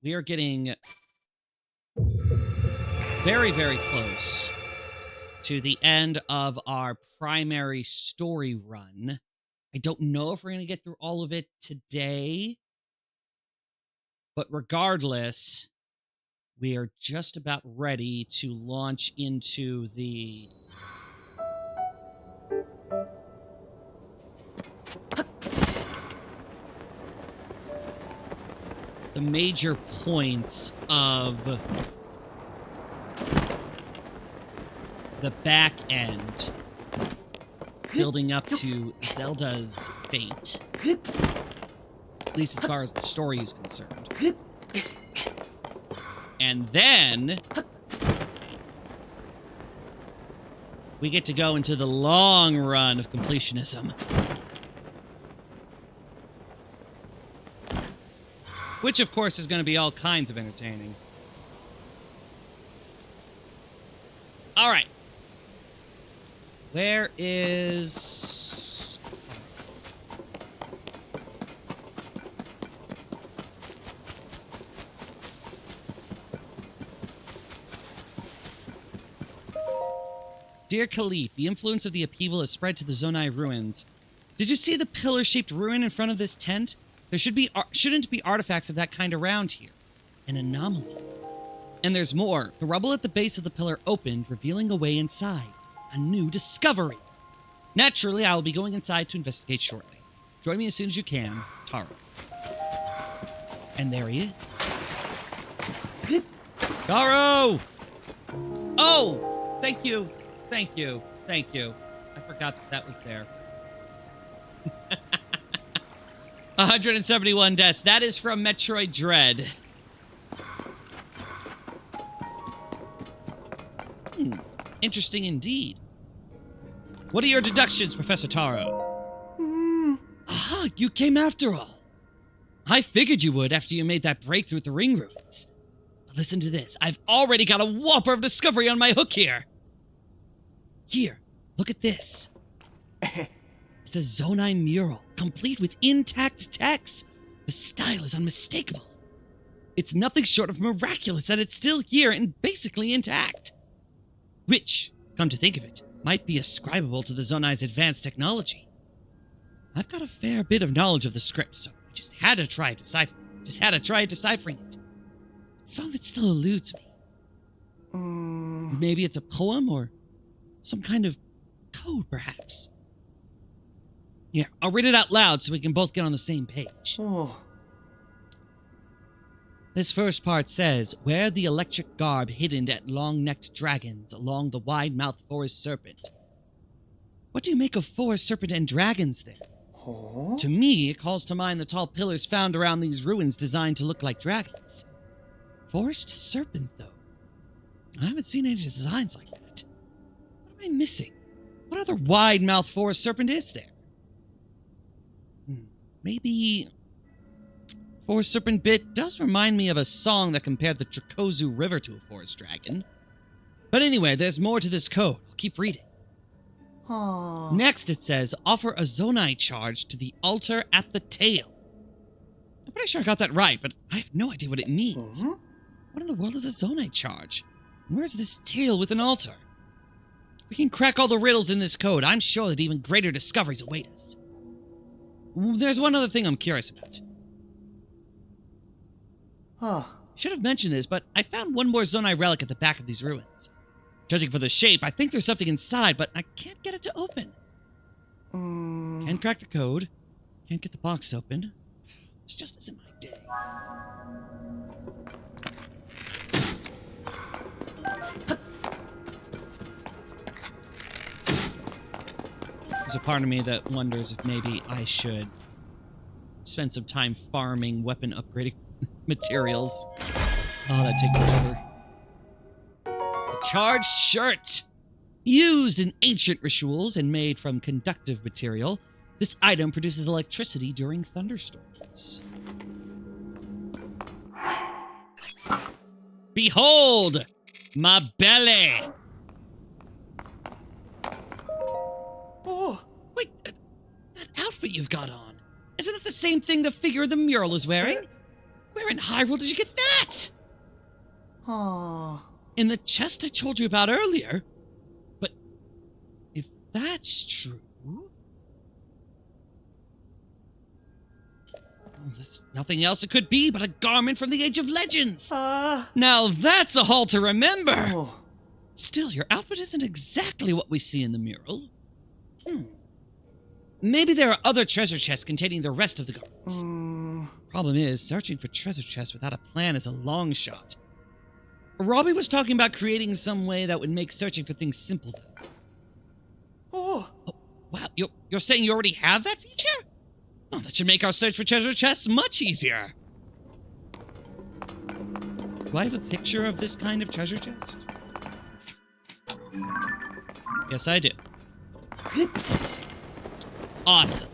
we are getting very, very close to the end of our primary story run. I don't know if we're going to get through all of it today, but regardless, we are just about ready to launch into the major points of the back end, building up to Zelda's fate, at least as far as the story is concerned. And then we get to go into the long run of completionism, which of course is going to be all kinds of entertaining. All right. Where is... Dear Khalif, the influence of the upheaval has spread to the Zonai ruins. Did you see the pillar-shaped ruin in front of this tent? There shouldn't be artifacts of that kind around here. An anomaly. And there's more. The rubble at the base of the pillar opened, revealing a way inside. A new discovery. Naturally, I will be going inside to investigate shortly. Join me as soon as you can, Taro. And there he is. Taro! Oh! Thank you. Thank you. Thank you. I forgot that was there. 171 deaths. That is from Metroid Dread. Interesting indeed. What are your deductions, Professor Taro? Aha, you came after all. I figured you would after you made that breakthrough at the ring ruins. But listen to this. I've already got a whopper of discovery on my hook here. Here, look at this. It's a Zonai mural, complete with intact text. The style is unmistakable. It's nothing short of miraculous that it's still here and basically intact. Which, come to think of it, might be ascribable to the Zonai's advanced technology. I've got a fair bit of knowledge of the script, so I just had to try deciphering it. But some of it still eludes me. Maybe it's a poem or some kind of code, perhaps. Here, I'll read it out loud so we can both get on the same page. This first part says, wear the electric garb hidden at long-necked dragons along the wide-mouthed forest serpent. What do you make of forest serpent and dragons, then? To me, it calls to mind the tall pillars found around these ruins designed to look like dragons. Forest serpent, though. I haven't seen any designs like that. What am I missing? What other wide-mouthed forest serpent is there? Maybe... Forest serpent bit does remind me of a song that compared the Tricozu River to a forest dragon. But anyway, there's more to this code. I'll keep reading. Next it says, offer a Zonai charge to the altar at the tail. I'm pretty sure I got that right, but I have no idea what it means. What in the world is a Zonai charge? And where's this tail with an altar? If we can crack all the riddles in this code, I'm sure that even greater discoveries await us. There's one other thing I'm curious about. Should have mentioned this, but I found one more Zonai relic at the back of these ruins. Judging for the shape, I think there's something inside, but I can't get it to open. Can't crack the code. Can't get the box open. This just isn't my day. There's a part of me that wonders if maybe I should spend some time farming weapon upgrading materials. Oh, that'd take forever. A charged shirt! Used in ancient rituals and made from conductive material, this item produces electricity during thunderstorms. Behold! My belly! Oh, wait, that outfit you've got on. Isn't that the same thing the figure of the mural is wearing? Where in Hyrule did you get that? Oh. In the chest I told you about earlier. But if that's true... well, there's nothing else it could be but a garment from the Age of Legends. Now that's a haul to remember. Oh. Still, your outfit isn't exactly what we see in the mural. Maybe there are other treasure chests containing the rest of the garments. Problem is, searching for treasure chests without a plan is a long shot. Robbie was talking about creating some way that would make searching for things simple. Oh. Wow, you're saying you already have that feature? Oh, that should make our search for treasure chests much easier. Do I have a picture of this kind of treasure chest? Yes, I do. Awesome.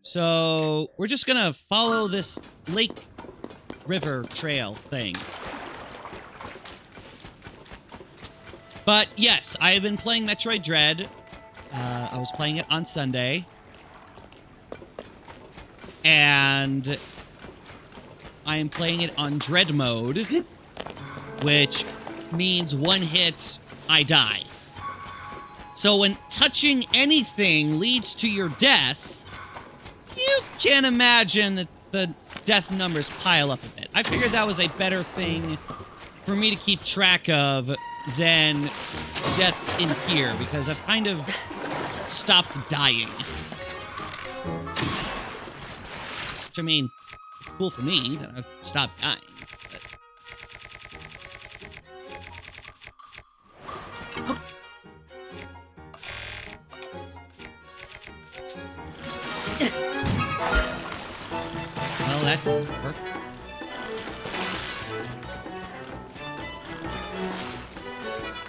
So, we're just gonna follow this lake river trail thing. But yes, I've been playing Metroid Dread. I was playing it on Sunday. And I am playing it on Dread mode, which means one hit, I die. So when touching anything leads to your death, you can imagine that the death numbers pile up a bit. I figured that was a better thing for me to keep track of than deaths in here, because I've kind of stopped dying. Which, I mean, it's cool for me that I've stopped dying. Well, that didn't work.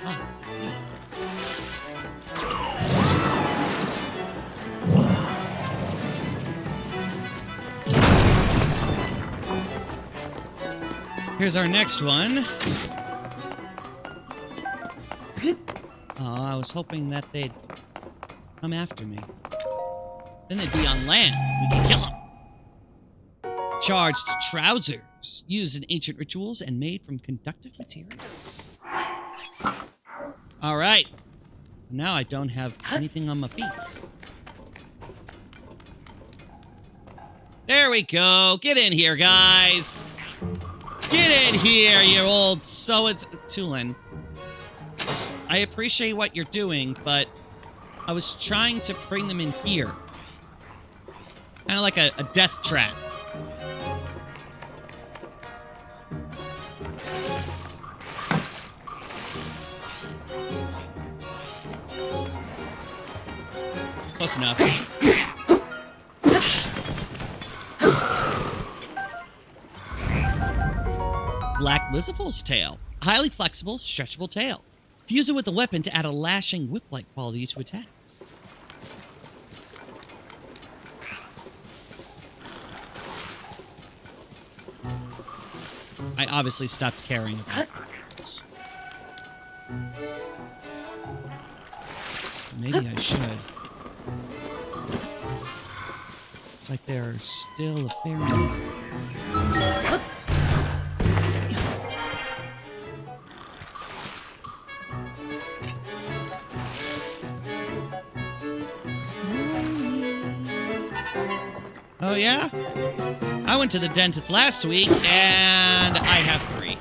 Oh, let's see. Here's our next one. Oh, I was hoping that they'd come after me. Then they'd be on land. We could kill them. Charged trousers, used in ancient rituals and made from conductive material. All right. Now I don't have anything on my feet. There we go. Get in here, guys. Get in here, you old Tulin. I appreciate what you're doing, but I was trying to bring them in here. Kind of like a death trap. Close enough. Black Lizaful's tail. A highly flexible, stretchable tail. Fuse it with a weapon to add a lashing whip-like quality to attacks. I obviously stopped caring about this. Maybe I should. It's like there are still a fair number. Oh yeah? I went to the dentist last week, and I have 3.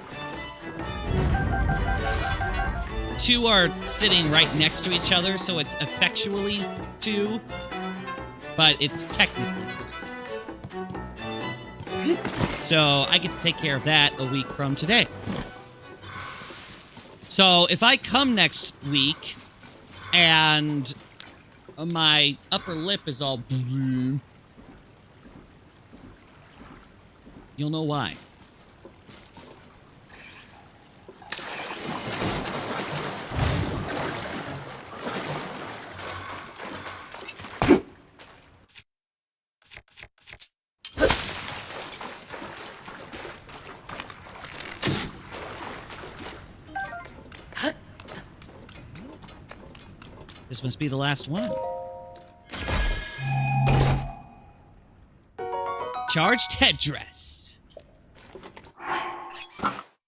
2 are sitting right next to each other, so it's effectually 2, but it's technically 3. So I get to take care of that a week from today. So if I come next week, and my upper lip is all... you'll know why. This must be the last one. Charged headdress.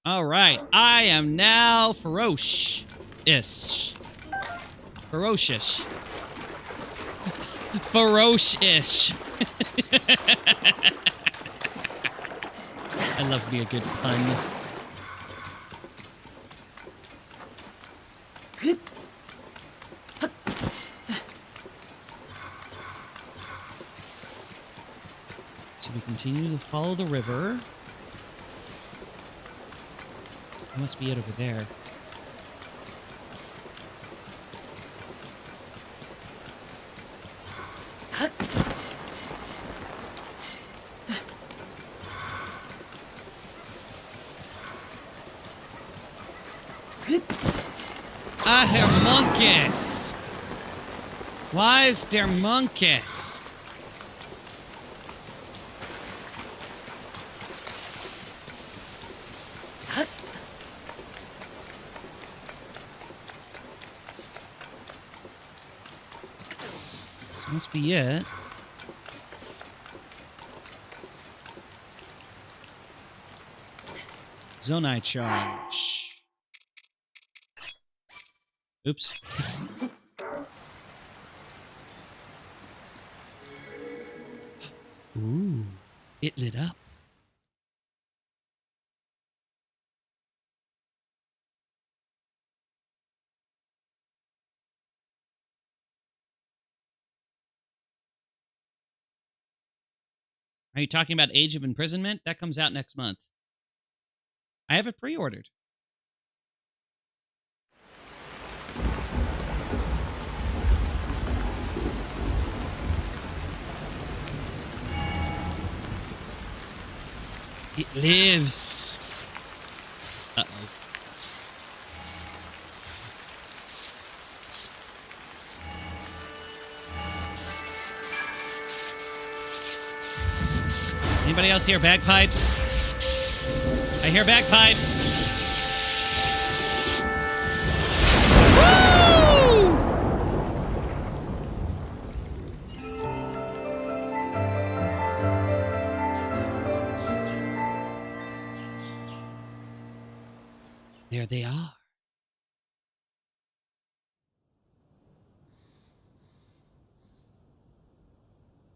Alright, I am now ferocious. Ferocious. Ferocious. I love me a good pun. So we continue to follow the river. That must be it over there. Ah, Hermonkus! Why is der Monkus? This must be it. Zonai charge. Oops. Ooh, it lit up. Are you talking about Age of Imprisonment? That comes out next month. I have it pre-ordered. It lives. Uh-oh. Anybody else hear bagpipes? I hear bagpipes. Woo! There they are.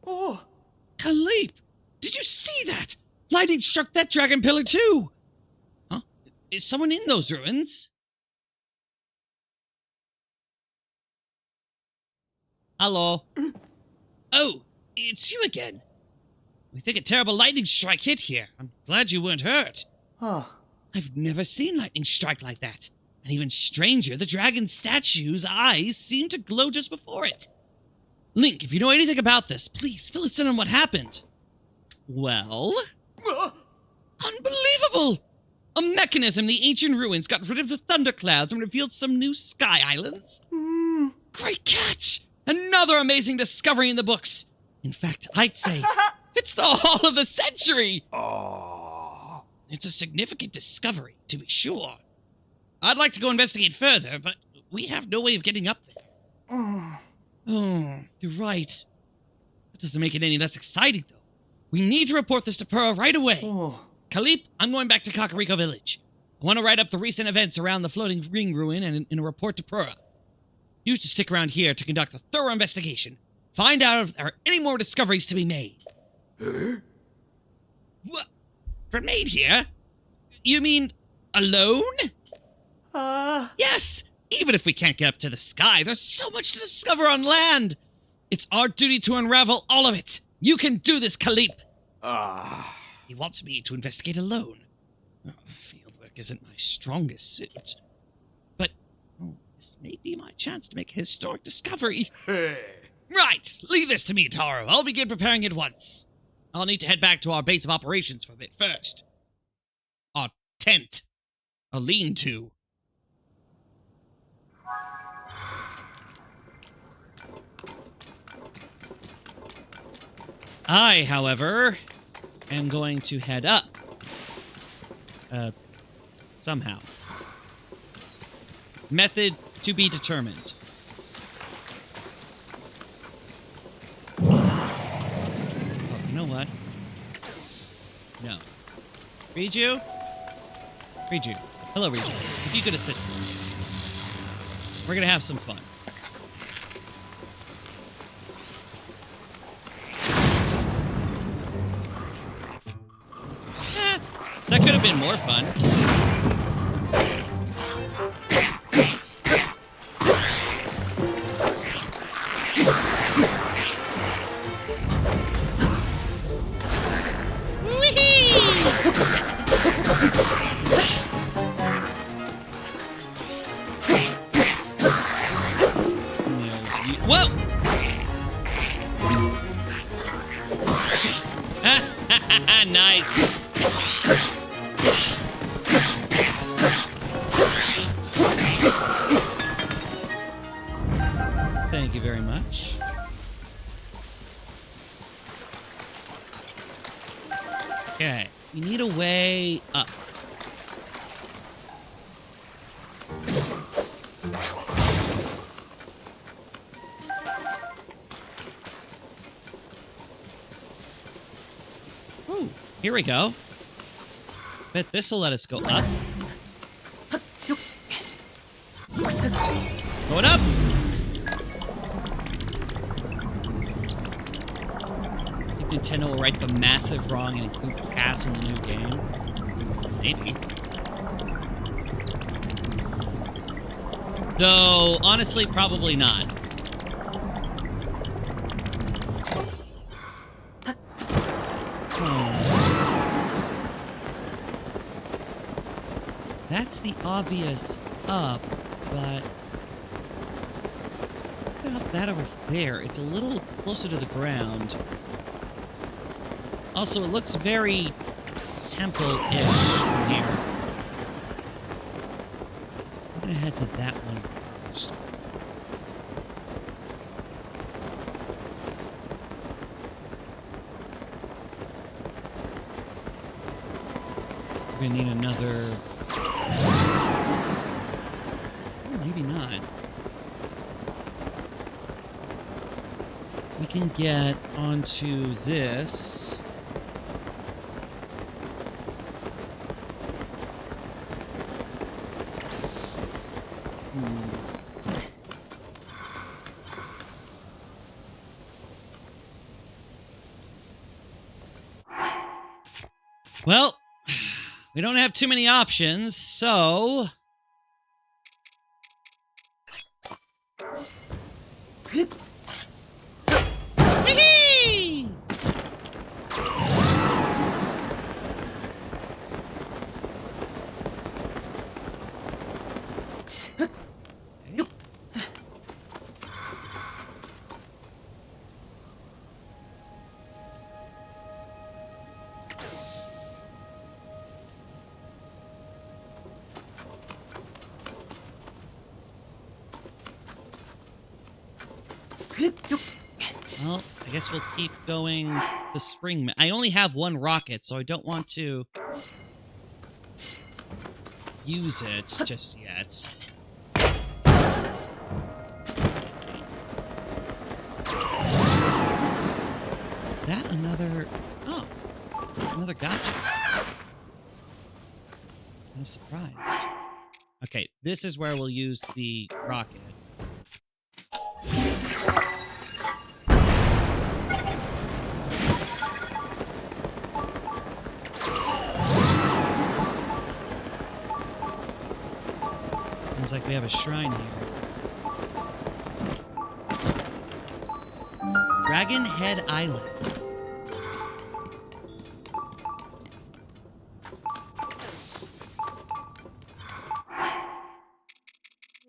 Oh! Khalid! Did you see that? Lightning struck that dragon pillar too! Huh? Is someone in those ruins? Hello? Oh, it's you again. We think a terrible lightning strike hit here. I'm glad you weren't hurt. Ah. I've never seen lightning strike like that. And even stranger, the dragon statue's eyes seemed to glow just before it. Link, if you know anything about this, please fill us in on what happened. Well? Unbelievable! A mechanism in the ancient ruins got rid of the thunderclouds and revealed some new sky islands. Great catch! Another amazing discovery in the books. In fact, I'd say it's the haul of the century! It's a significant discovery, to be sure. I'd like to go investigate further, but we have no way of getting up there. Oh, you're right. That doesn't make it any less exciting, though. We need to report this to Purah right away. Oh. Khalid, I'm going back to Kakariko Village. I want to write up the recent events around the floating ring ruin and in a report to Purah. You used to stick around here to conduct a thorough investigation. Find out if there are any more discoveries to be made. What? Grenade here? You mean alone? Yes! Even if we can't get up to the sky, there's so much to discover on land. It's our duty to unravel all of it. You can do this, Khalid. He wants me to investigate alone. Fieldwork isn't my strongest suit. But this may be my chance to make a historic discovery. Right, leave this to me, Taro. I'll begin preparing at once. I'll need to head back to our base of operations for a bit first. Our tent. A lean-to. I, however, am going to head up. Somehow. Method to be determined. Oh, you know what? No. Riju? Riju. Hello, Riju. If you could assist me. We're gonna have some fun. That could have been more fun. Whoa! Nice. Thank you very much. Okay, we need a way up. Ooh, here we go. Bet this will let us go up. Going up! I think Nintendo will right the massive wrong and include Cass in the new game. Maybe. Though, honestly, probably not. That's the obvious up, but what about that over there? It's a little closer to the ground. Also, it looks very temple-ish from here. I'm gonna head to that one first. We're gonna need another... Oh, maybe not. We can get onto this. Well, we don't have too many options, so... Whee! Well, I guess we'll keep going the spring. I only have one rocket, so I don't want to use it just yet. Is that another... Oh, another gotcha. I'm surprised. Okay, this is where we'll use the rocket. Sounds like we have a shrine here. Dragon Head Island.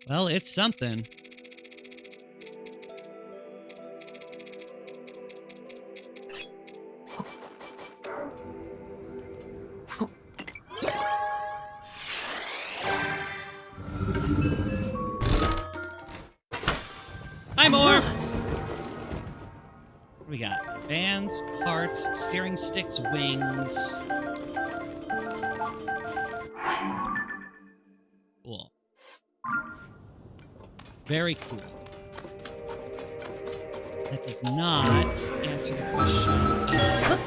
Well, it's something. Hi, more! What do we got? Fans, parts, steering sticks, wings. Cool. Very cool. That does not answer the question of...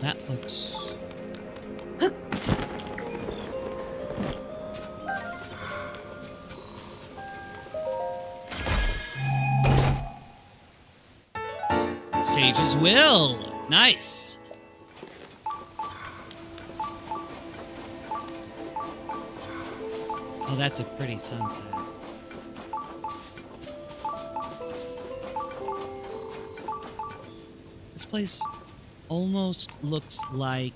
That looks... Sage's Will! Nice! Oh, that's a pretty sunset. This place almost looks like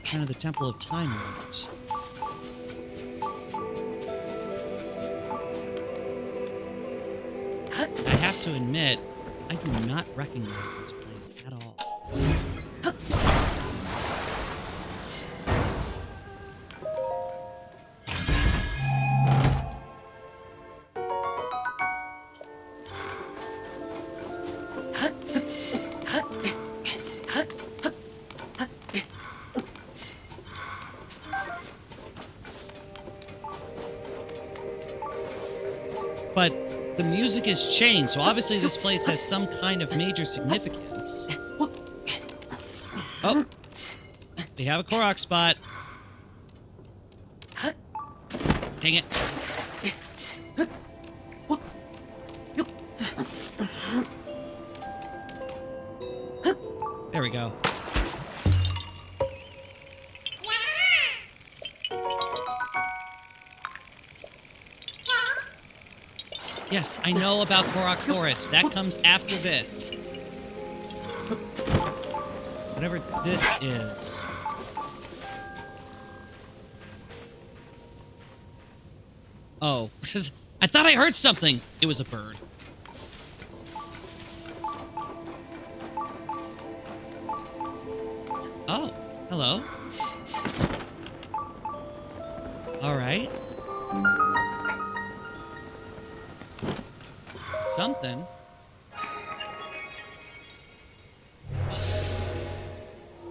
kind of the Temple of Time Lords. I have to admit, I do not recognize this place at all. But the music has changed, so obviously this place has some kind of major significance. Oh, they have a Korok spot. Dang it. There we go. Yes, I know about Korok Forest. That comes after this. Whatever this is. Oh, I thought I heard something. It was a bird. Oh, hello. All right. Something.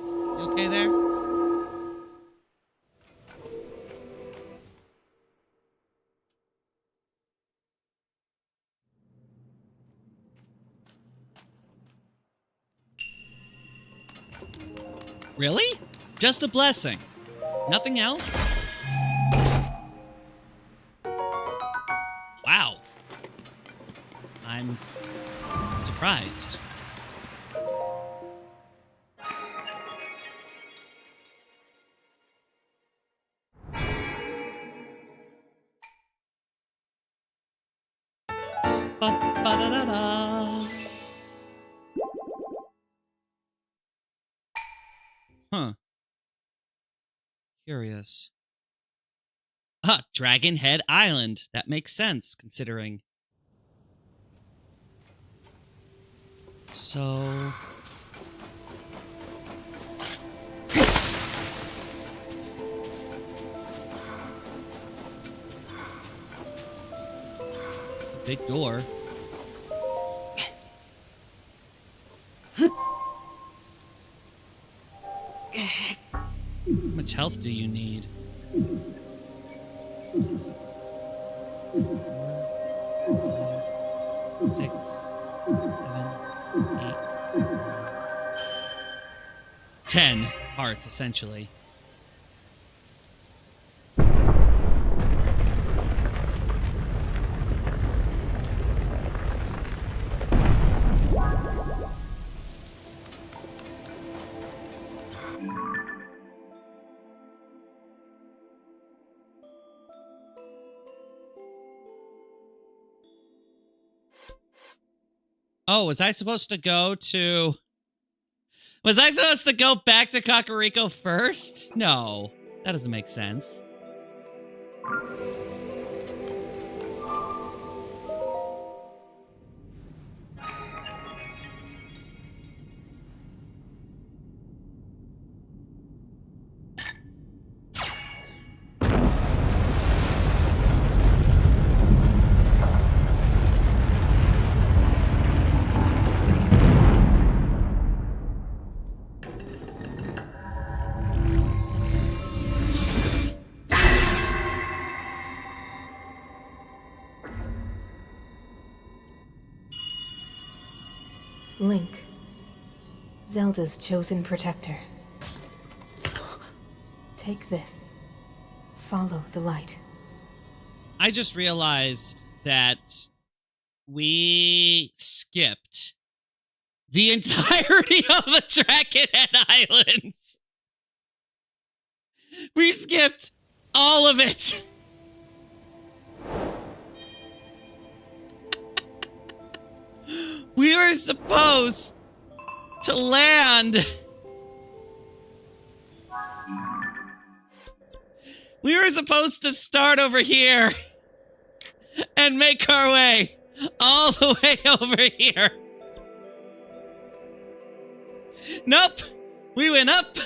You okay there? Really? Just a blessing. Nothing else? Wow. I'm surprised. Ba-ba-da-da-da. Huh. Curious. Ah, Dragon Head Island. That makes sense, considering. So... big door. How much health do you need? 6, 7, 8, 10 hearts, essentially. Oh, was I supposed to go to... Was I supposed to go back to Kakariko first? No, that doesn't make sense. Link, Zelda's chosen protector. Take this. Follow the light. I just realized that we skipped the entirety of the Dragonhead Islands. We skipped all of it. We were supposed to land. We were supposed to start over here and make our way all the way over here. Nope. We went up.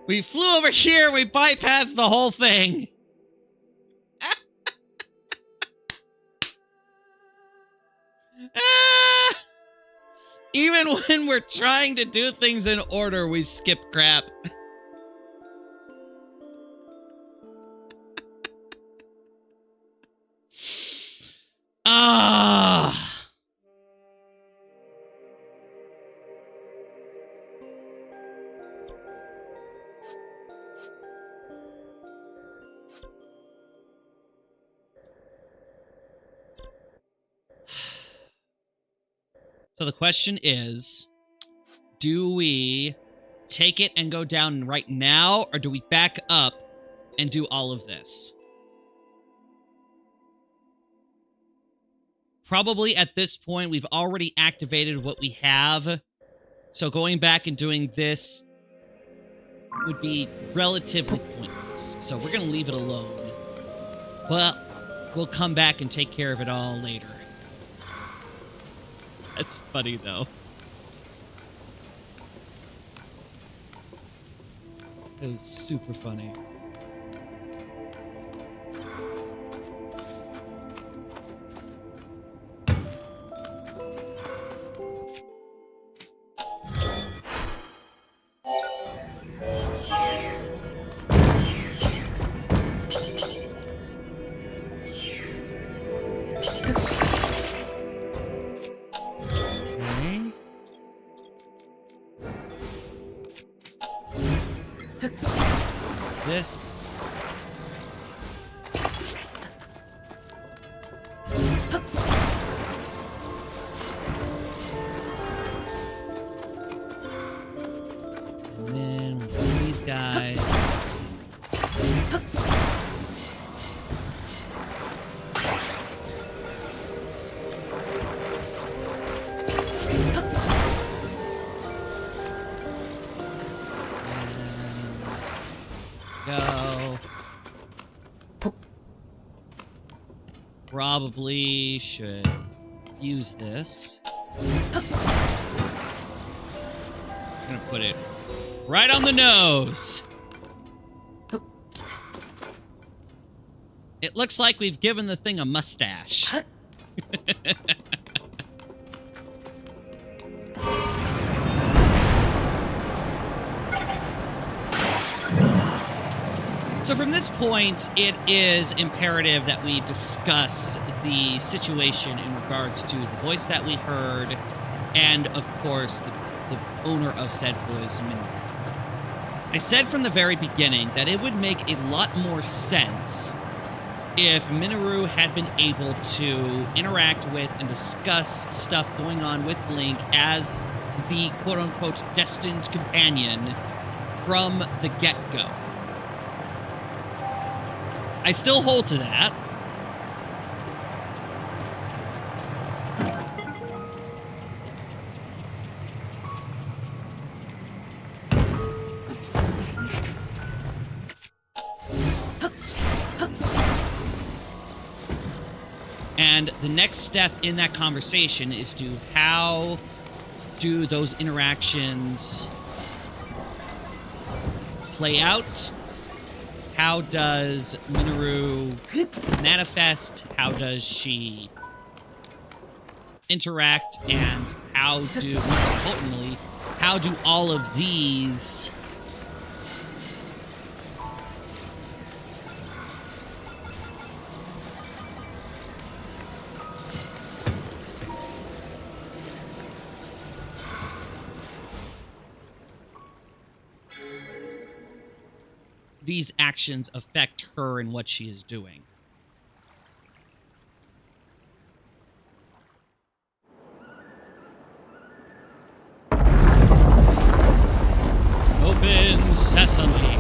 We flew over here. We bypassed the whole thing. Even when we're trying to do things in order, we skip crap. Ah. So the question is, do we take it and go down right now, or do we back up and do all of this? Probably at this point, we've already activated what we have. So going back and doing this would be relatively pointless. So we're going to leave it alone. But we'll come back and take care of it all later. That's funny, though. It was super funny. This. And then we'll do these guys. Go. Probably should use this. I'm gonna put it right on the nose. It looks like we've given the thing a mustache. So from this point, it is imperative that we discuss the situation in regards to the voice that we heard, and of course, the owner of said voice, Minoru. I said from the very beginning that it would make a lot more sense if Minoru had been able to interact with and discuss stuff going on with Link as the quote-unquote destined companion from the get-go. I still hold to that. And the next step in that conversation is to how do those interactions play out? How does Minoru manifest? How does she interact? And how do, most importantly, how do all of these these actions affect her and what she is doing. Open sesame.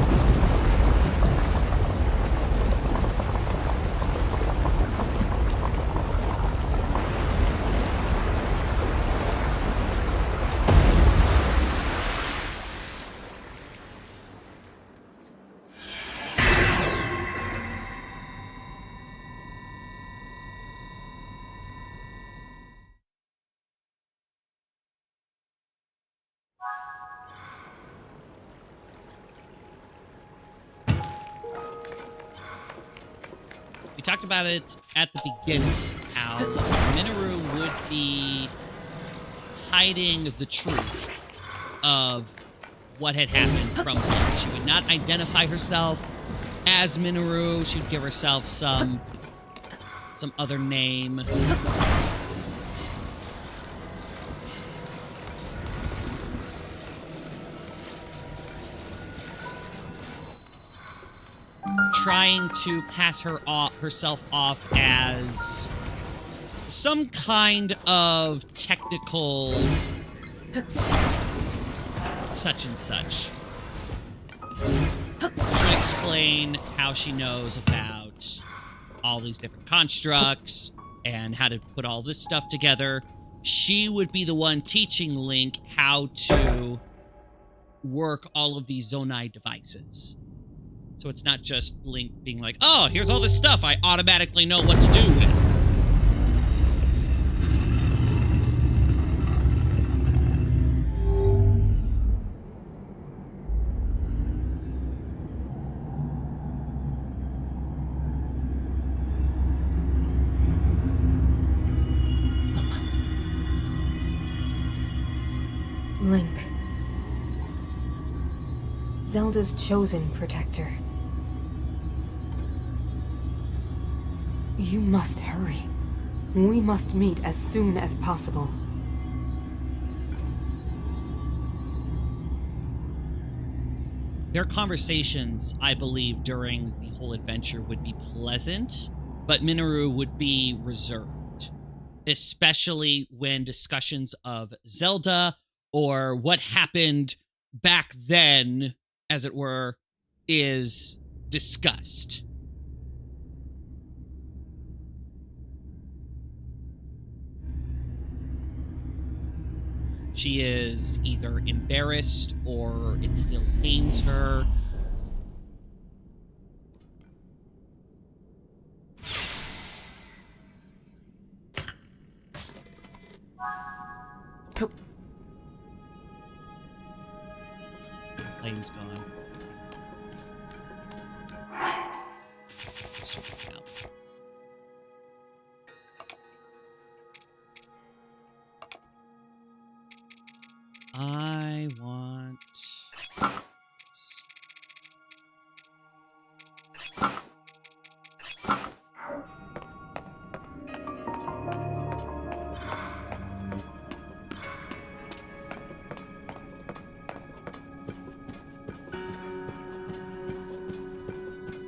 We talked about it at the beginning, how Minoru would be hiding the truth of what had happened from Blink. She would not identify herself as Minoru. She would give herself some other name. Trying to pass herself off as some kind of technical such and such. To explain how she knows about all these different constructs and how to put all this stuff together. She would be the one teaching Link how to work all of these Zonai devices. So it's not just Link being like, oh, here's all this stuff I automatically know what to do with. Link. Zelda's chosen protector. You must hurry. We must meet as soon as possible. Their conversations, I believe, during the whole adventure would be pleasant, but Minoru would be reserved, especially when discussions of Zelda or what happened back then, as it were, is discussed. She is either embarrassed or it still pains her. Plane's gone. Sort it out. I want...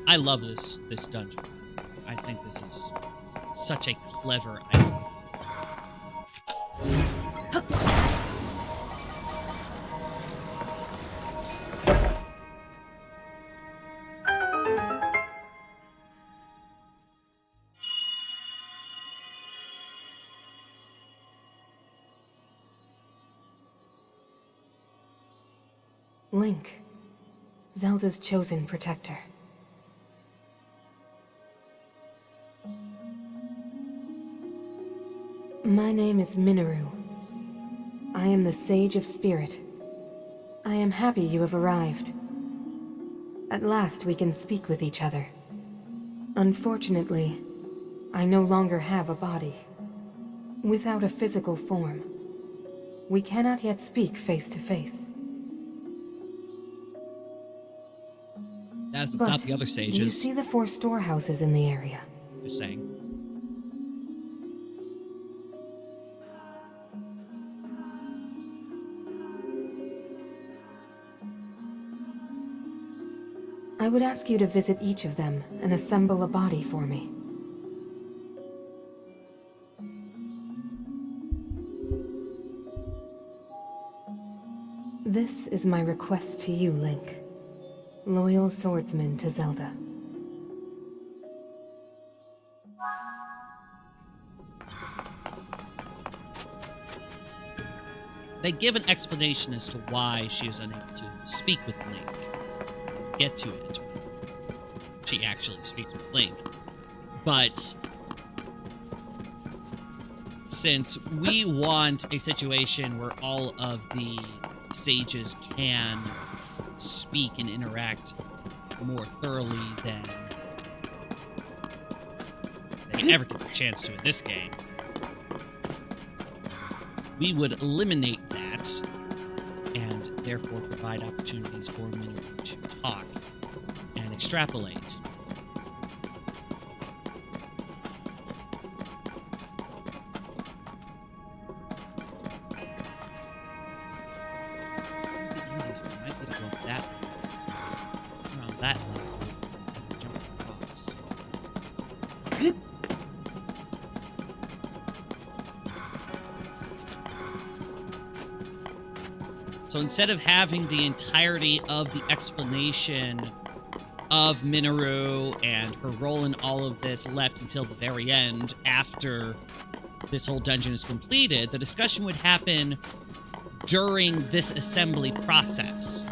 I love this dungeon. I think this is such a clever idea. Link. Zelda's chosen protector. My name is Minoru. I am the Sage of Spirit. I am happy you have arrived. At last we can speak with each other. Unfortunately, I no longer have a body. Without a physical form, we cannot yet speak face to face. That doesn't stop the other sages. Do you see the 4 storehouses in the area? Just saying. I would ask you to visit each of them and assemble a body for me. This is my request to you, Link. Loyal swordsman to Zelda. They give an explanation as to why she is unable to speak with Link. Get to it. She actually speaks with Link. But since we want a situation where all of the sages can speak and interact more thoroughly than they ever get the chance to in this game, we would eliminate that and therefore provide opportunities for Minoru to talk and extrapolate. The easiest one might be to go up that way. Around that level. Jump across. So instead of having the entirety of the explanation of Minoru and her role in all of this left until the very end, after this whole dungeon is completed, the discussion would happen during this assembly process.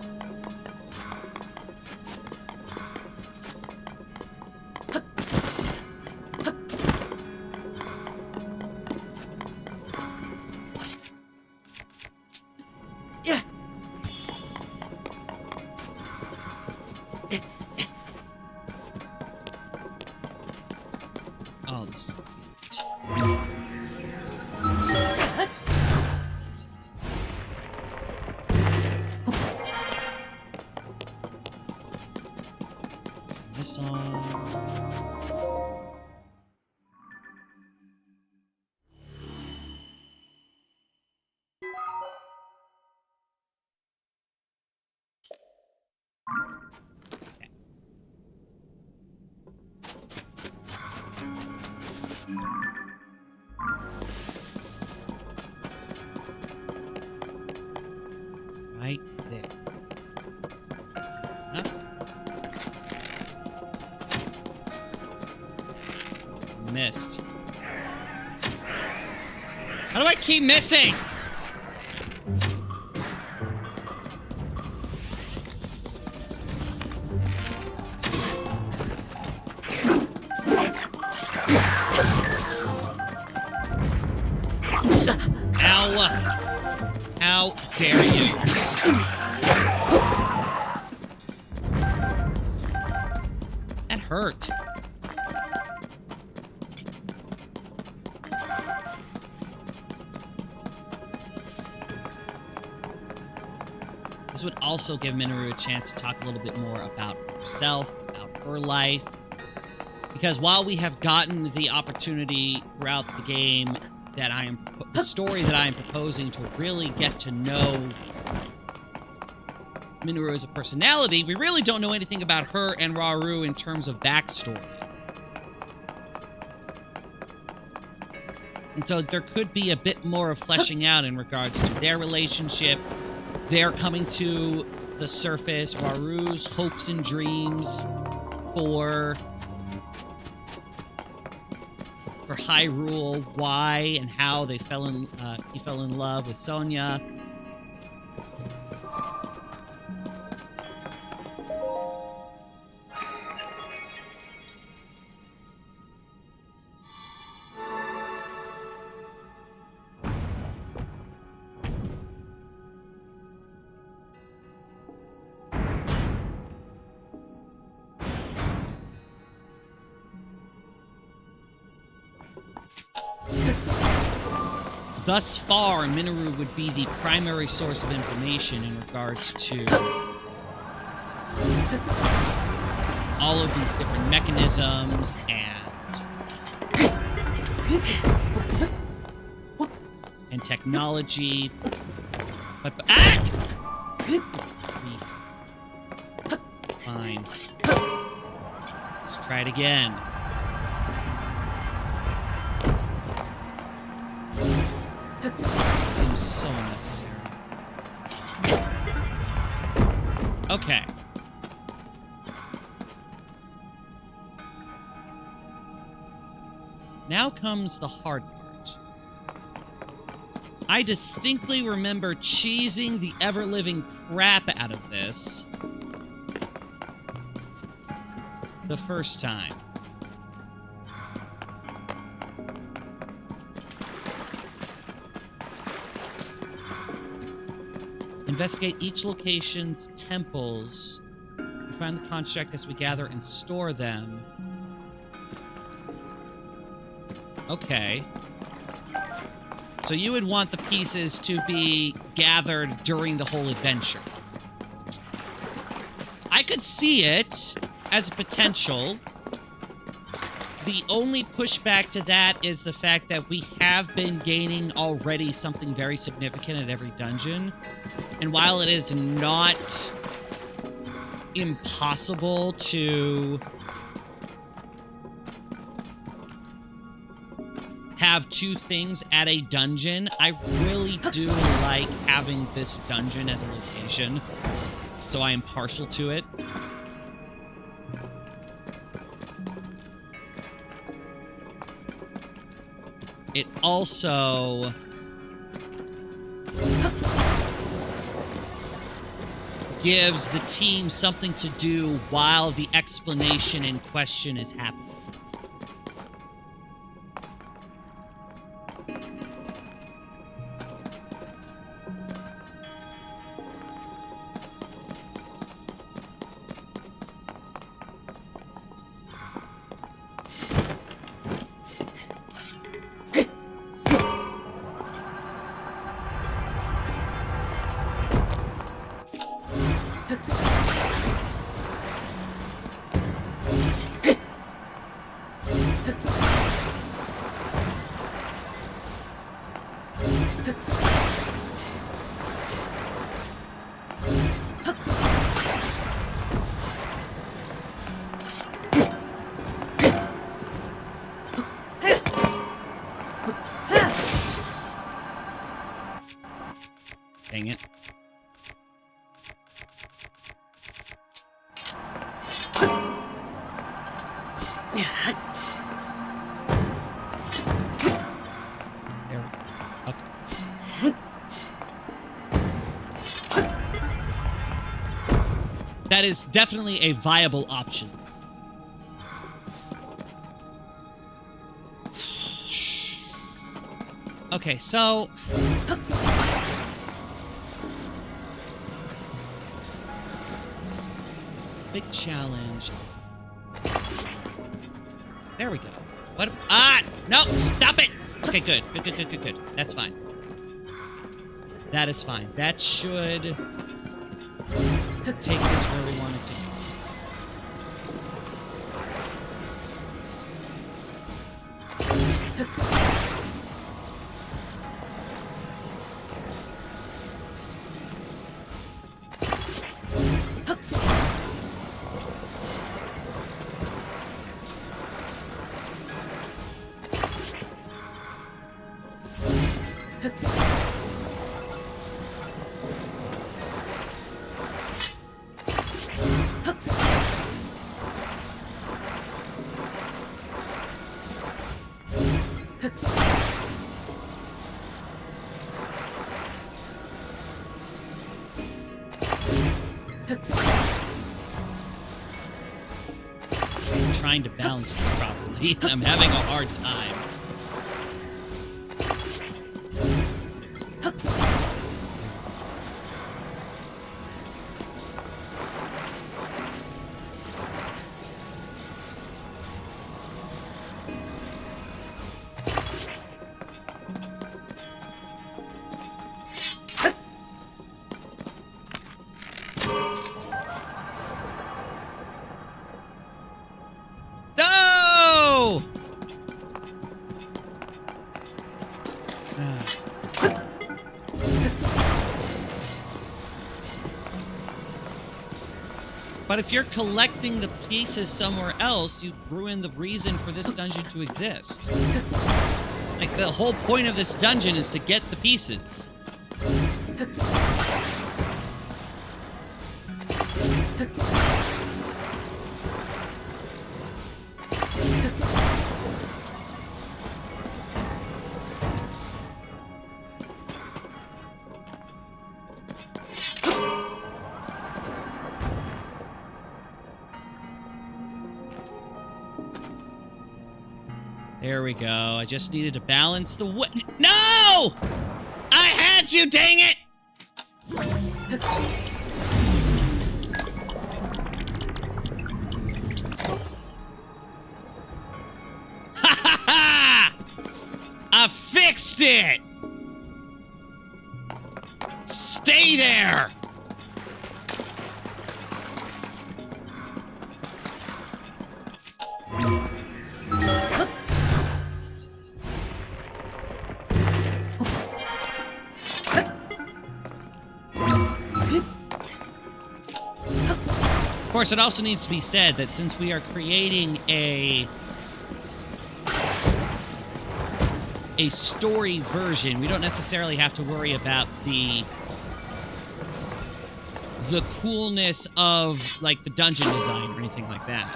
Oh, this is great. This on. Right there. Huh? Missed. How do I keep missing? Ow! How dare you? That hurt. This would also give Minoru a chance to talk a little bit more about herself, about her life. Because while we have gotten the opportunity throughout the game that the story that I am proposing to really get to know Minoru as a personality, we really don't know anything about her and Rauru in terms of backstory. And so there could be a bit more of fleshing out in regards to their relationship, their coming to the surface, Rauru's hopes and dreams for Hyrule, why and how they he fell in love with Sonia. Thus far, Minoru would be the primary source of information in regards to all of these different mechanisms and technology. But fine. Try it again. Seems so unnecessary. Okay. Now comes the hard part. I distinctly remember cheesing the ever-living crap out of this the first time. Investigate each location's temples. Find the construct as we gather and store them. Okay. So you would want the pieces to be gathered during the whole adventure. I could see it as a potential. The only pushback to that is the fact that we have been gaining already something very significant at every dungeon. And while it is not impossible to have two things at a dungeon, I really do like having this dungeon as a location. So I am partial to it. It also gives the team something to do while the explanation in question is happening. Dang it. There we go. Okay. That is definitely a viable option. Okay, so big challenge. There we go. What? Ah! No! Stop it! Okay, good. Good. That's fine. That is fine. That should take this where we want it to go. I'm trying to balance this properly, and I'm having a hard time. No! But if you're collecting the pieces somewhere else, you ruin the reason for this dungeon to exist. Like, the whole point of this dungeon is to get the pieces. There we go. I just needed to balance the No! I had you, dang it! Ha ha ha! I fixed it! Stay there! Of course, it also needs to be said that since we are creating a story version, we don't necessarily have to worry about the coolness of, like, the dungeon design or anything like that.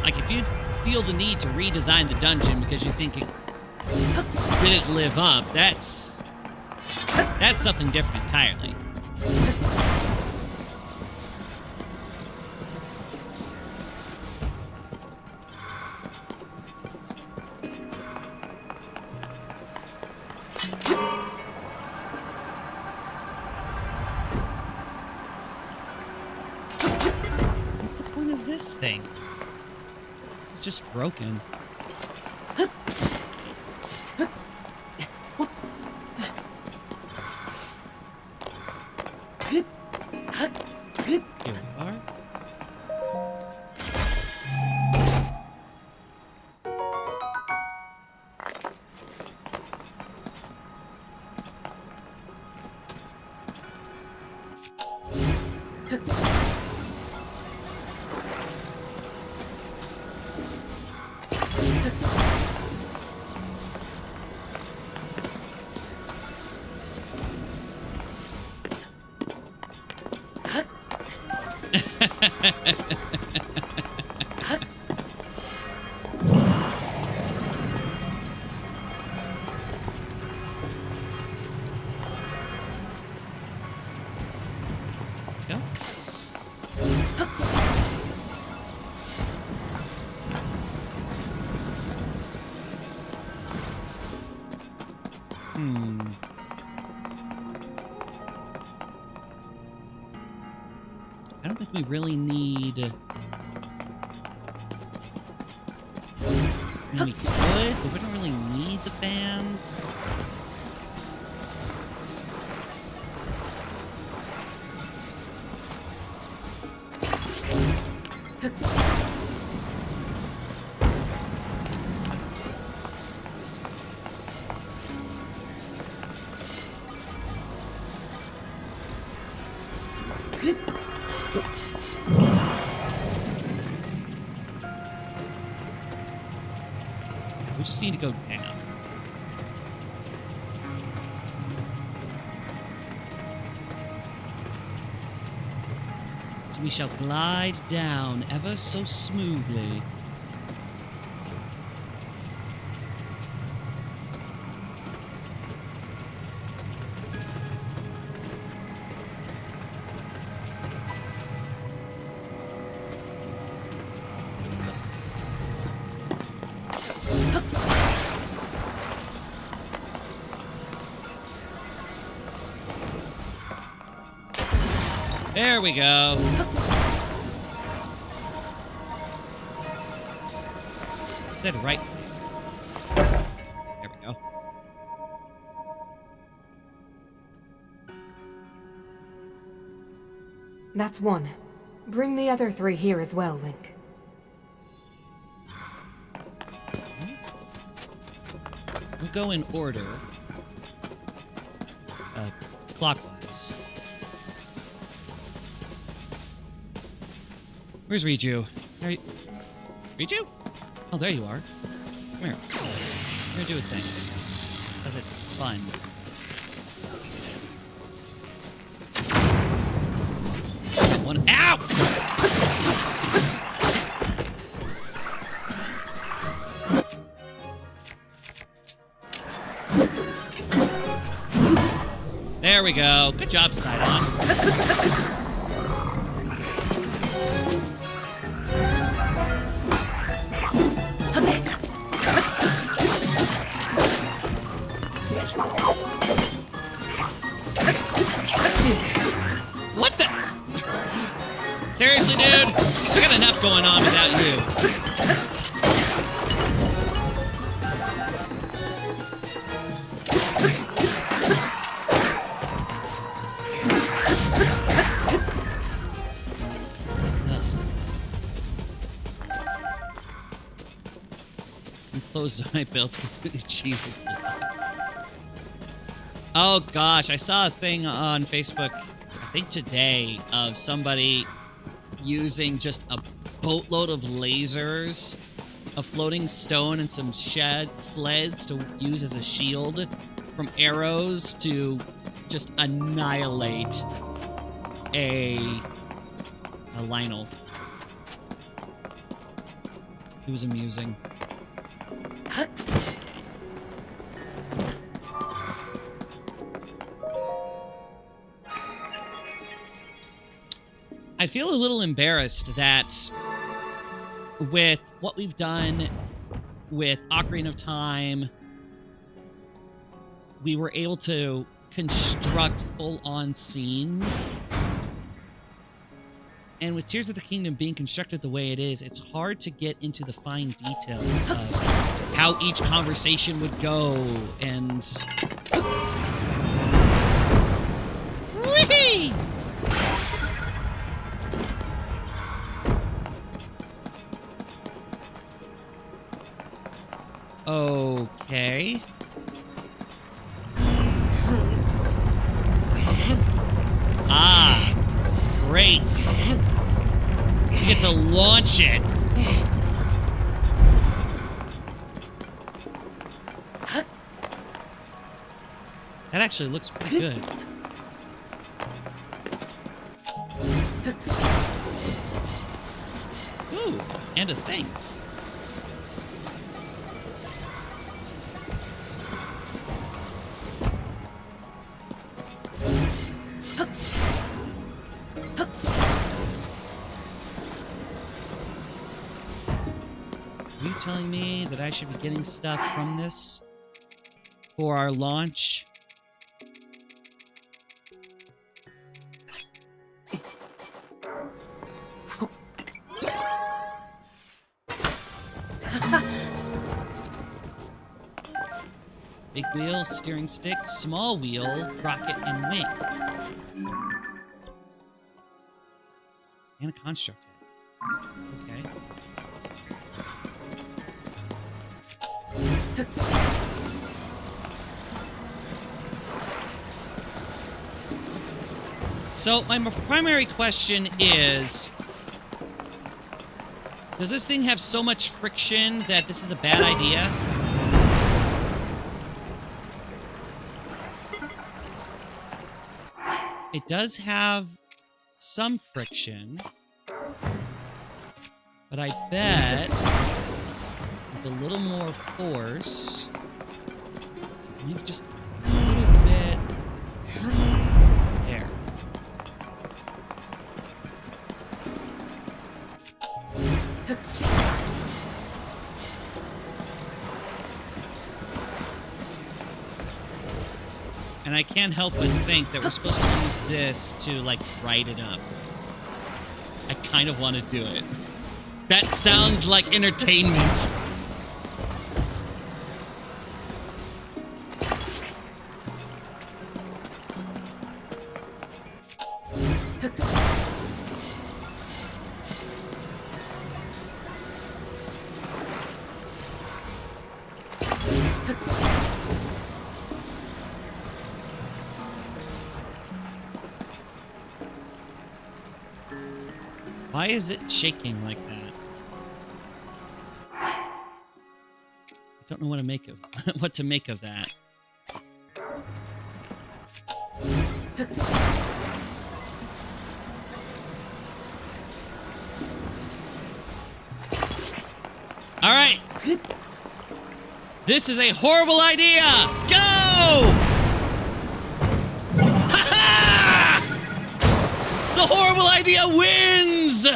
Like, if you feel the need to redesign the dungeon because you think it didn't live up, that's something different entirely. What's the point of this thing? It's just broken. Here we are. Go. I don't think we really need... I mean, we could, but we don't really need the fans. We just need to go down. So we shall glide down ever so smoothly. There we go. It said right. There we go. That's one. Bring the other three here as well, Link. We'll go in order. clockwise. Where's Riju? Riju? Oh, there you are. Come here. I'm gonna do a thing. Because it's fun. One. Ow! There we go. Good job, Sidon. What the? Seriously, dude? I got enough going on without you. My build's completely cheesy. Oh gosh, I saw a thing on Facebook, I think today, of somebody using just a boatload of lasers, a floating stone, and some sleds to use as a shield from arrows to just annihilate a Lionel. It was amusing. I feel a little embarrassed that with what we've done with Ocarina of Time, we were able to construct full-on scenes. And with Tears of the Kingdom being constructed the way it is, it's hard to get into the fine details of how each conversation would go, and... Whee! Okay. Ah, great. We get to launch it. That actually looks pretty good. Ooh, and a thing. Are you telling me that I should be getting stuff from this for our launch? Big wheel, steering stick, small wheel, rocket, and wing. And a construct head. Okay. So, my primary question is, does this thing have so much friction that this is a bad idea? It does have some friction, but I bet with a little more force, maybe just a little bit there. And I can't help but think that we're supposed to use this to, like, ride it up. I kind of want to do it. That sounds like entertainment. Why is it shaking like that? I don't know what to make of what to make of that. All right. This is a horrible idea. Go! Ha-ha! The horrible idea wins!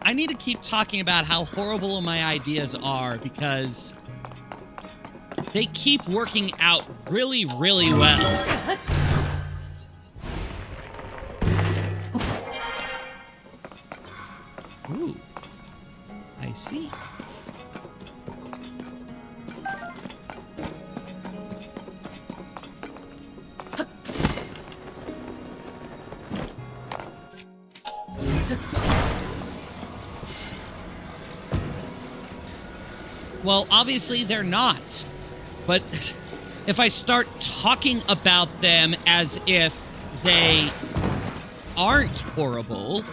I need to keep talking about how horrible my ideas are because they keep working out really, really well. Ooh, I see. Well, obviously they're not. But if I start talking about them as if they aren't horrible,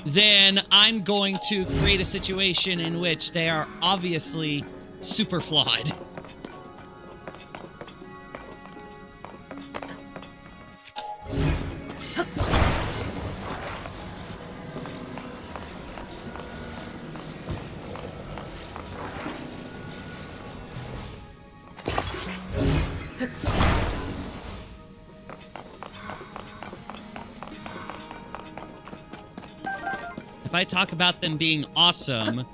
then I'm going to create a situation in which they are obviously super flawed. If I talk about them being awesome, then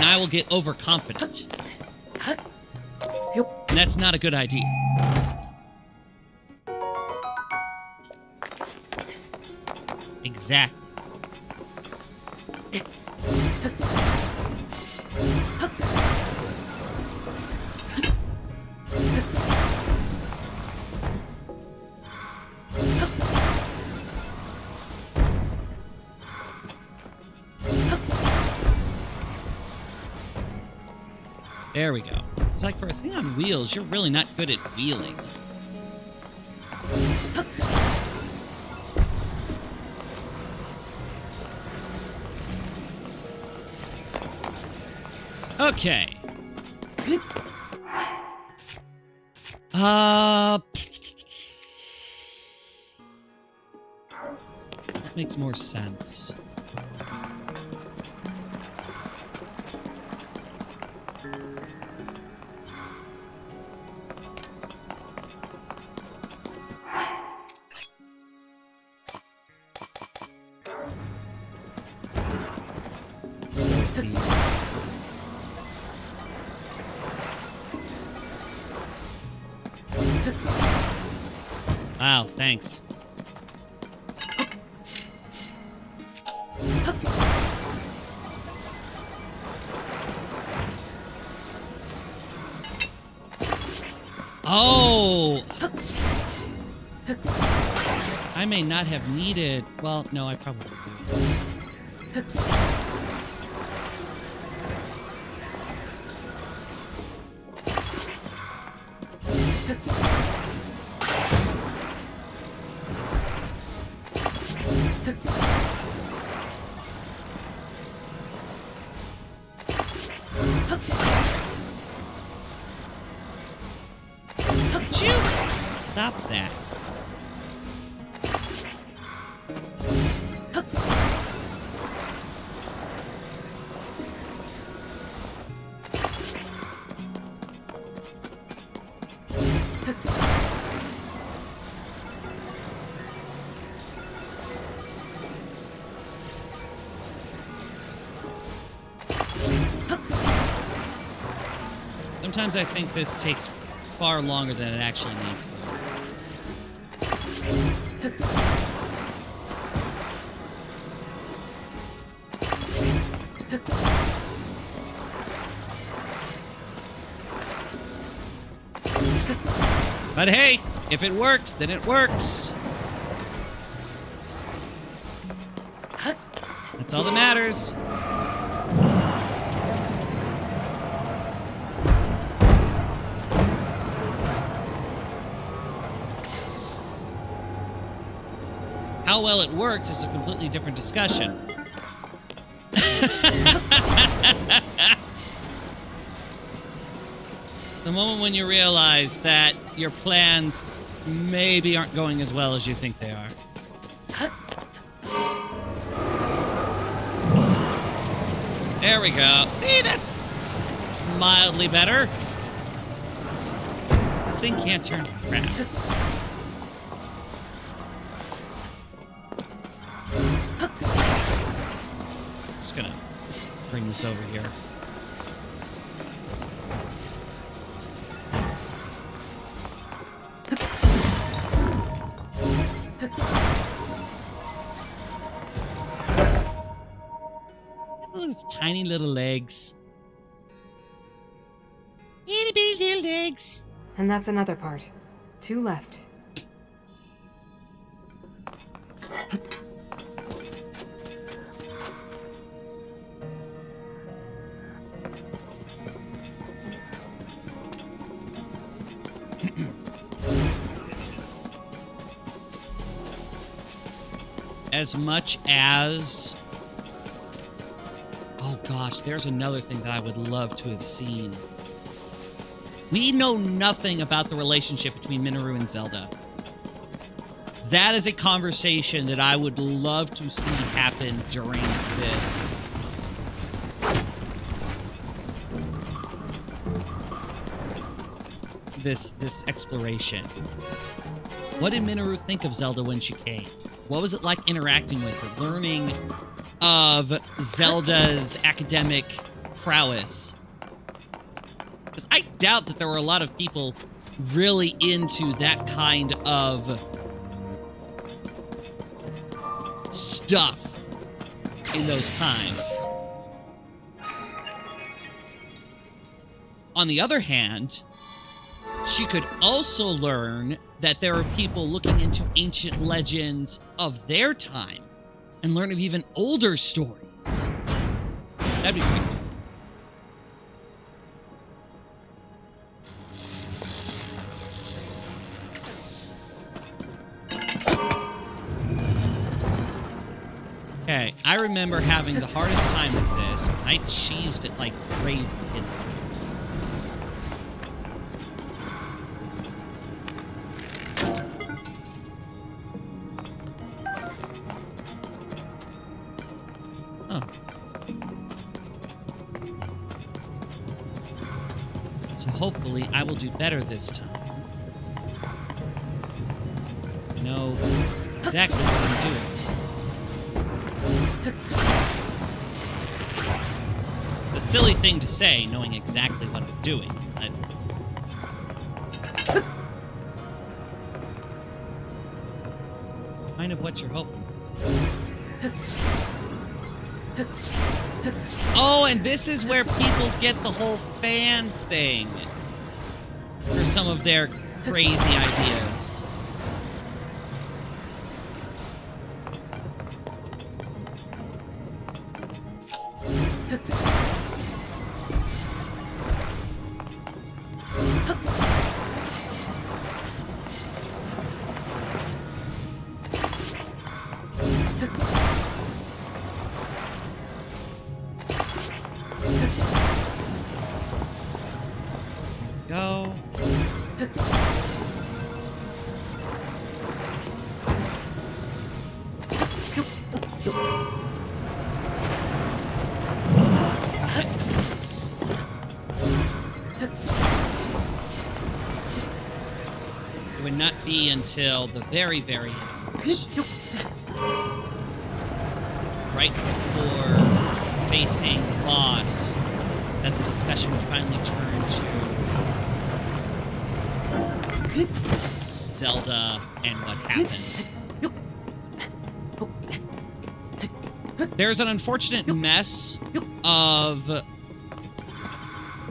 I will get overconfident. And that's not a good idea. Exactly. There we go. It's like, for a thing on wheels, you're really not good at wheeling. Okay. That makes more sense. Wow, thanks. Oh! I may not have needed... Well, no, I probably do. Stop that. Sometimes I think this takes far longer than it actually needs to. But hey, if it works, then it works. That's all that matters. How well it works is a completely different discussion. The moment when you realize that your plans maybe aren't going as well as you think they are. There we go. See, that's mildly better. This thing can't turn for crap. Just gonna bring this over here. Those tiny little legs. Itty bitty little legs. And that's another part. 2 left. As much as... Oh gosh, there's another thing that I would love to have seen. We know nothing about the relationship between Minoru and Zelda. That is a conversation that I would love to see happen during this. This exploration. What did Minoru think of Zelda when she came? What was it like interacting with her, learning of Zelda's academic prowess? Because I doubt that there were a lot of people really into that kind of stuff in those times. On the other hand, she could also learn that there are people looking into ancient legends of their time and learn of even older stories. That'd be great. Okay, I remember having the hardest time with this. I cheesed it like crazy, didn't I? So hopefully I will do better this time. Know exactly what I'm doing. The silly thing to say, knowing exactly what I'm doing, but... kind of what you're hoping. Oh, and this is where people get the whole fan thing for some of their crazy ideas. Go. It would not be until the very, very end, right before facing the boss, that the discussion would finally turn to Zelda and what happened. There's an unfortunate mess of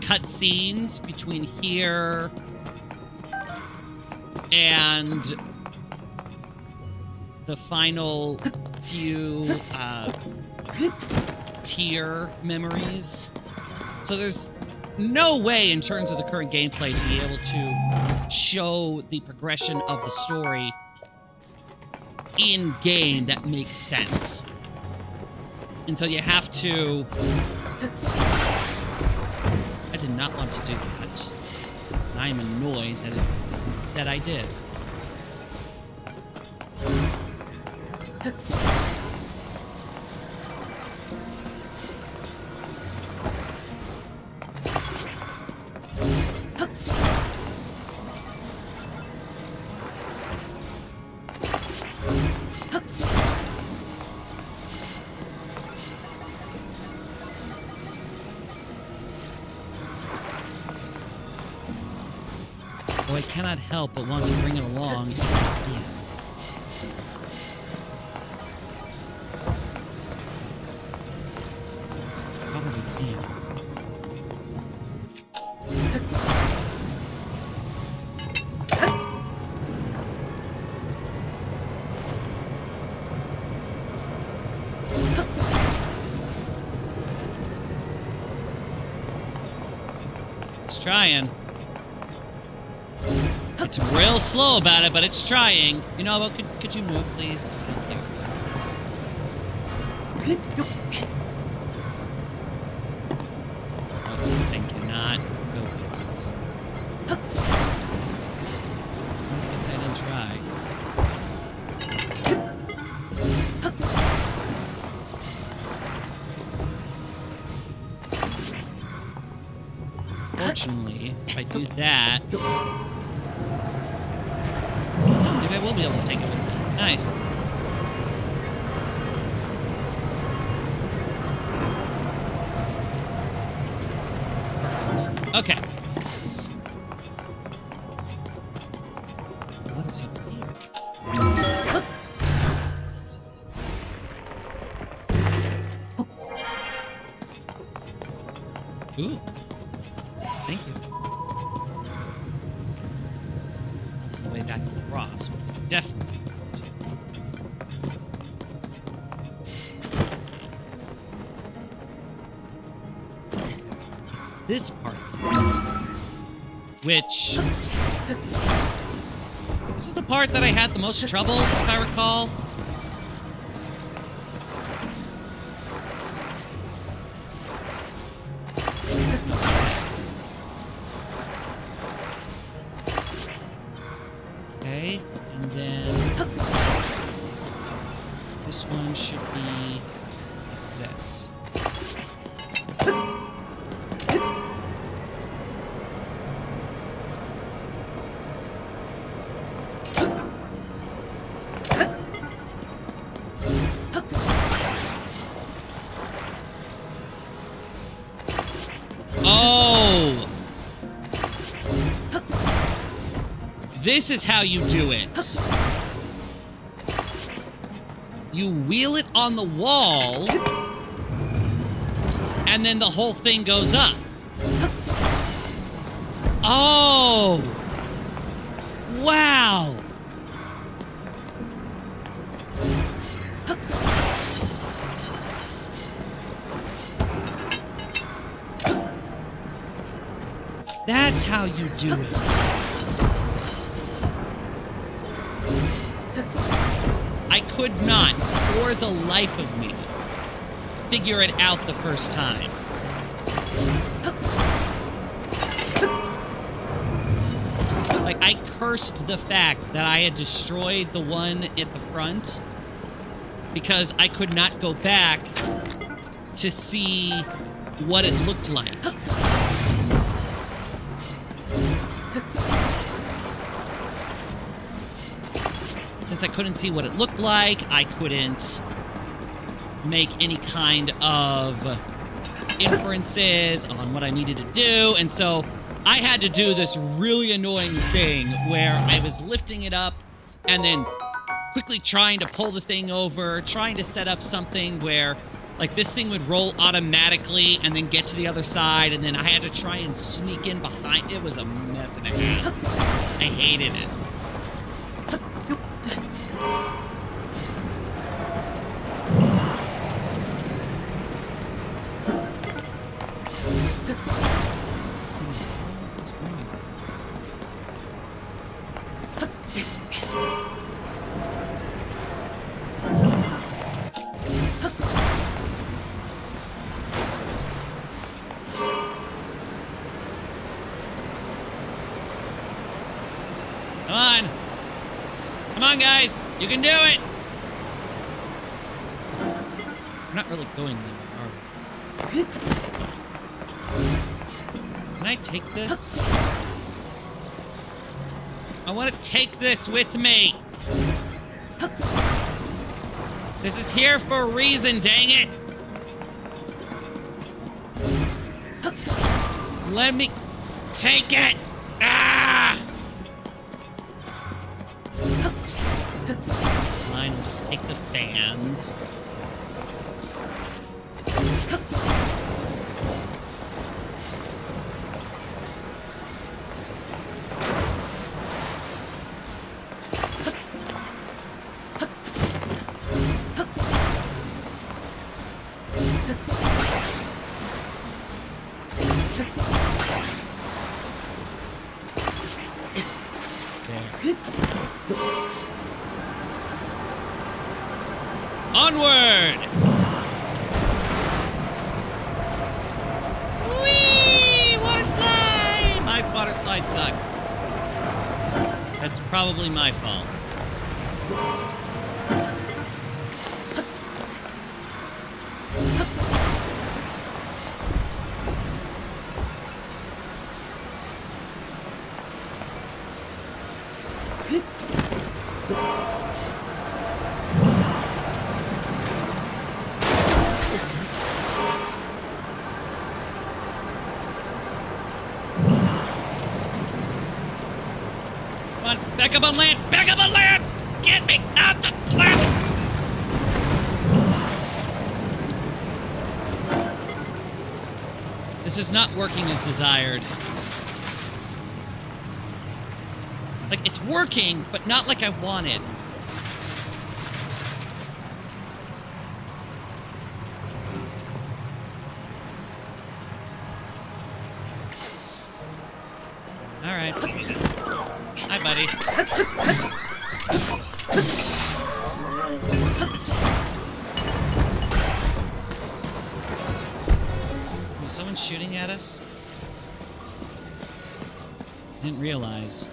cutscenes between here and the final few tier memories. So there's no way in terms of the current gameplay to be able to show the progression of the story in game that makes sense. And so you have to... I did not want to do that. I am annoyed that it said I did. Though I cannot help but want to bring it along. Yeah. Probably can. It's trying. It's real slow about it, but it's trying. You know, could you move, please? Thank you. Oh, this thing cannot go places. I guess I didn't try. Fortunately, if I do that... maybe I will be able to take it with me. Nice. Okay. What is up here? Ooh. Thank you. That's the way back across, which we definitely want to. Okay. It's this part. Which... this is the part that I had the most trouble, if I recall. Okay, and then this one should be like this. Oh! This is how you do it. You wheel it on the wall, and then the whole thing goes up. Oh! Wow! That's how you do it. I could not, for the life of me, figure it out the first time. Like, I cursed the fact that I had destroyed the one at the front because I could not go back to see what it looked like. Since I couldn't see what it looked like, I couldn't make any kind of inferences on what I needed to do, and so I had to do this really annoying thing where I was lifting it up and then quickly trying to pull the thing over, trying to set up something where, like, this thing would roll automatically and then get to the other side, and then I had to try and sneak in behind. It was a mess and a half. I hated it. Come on, guys. You can do it. We're not really going anywhere, are we? Can I take this? I want to take this with me. This is here for a reason, dang it. Let me take it. Ah! Fine, we'll just take the fans. Onward! Whee! Water slide! My water slide sucks. That's probably my fault. Come on, back up on land! Back up on land! Get me out the planet! This is not working as desired. Like, it's working, but not like I wanted. Alright. Hi, buddy. Was someone shooting at us? Didn't realize.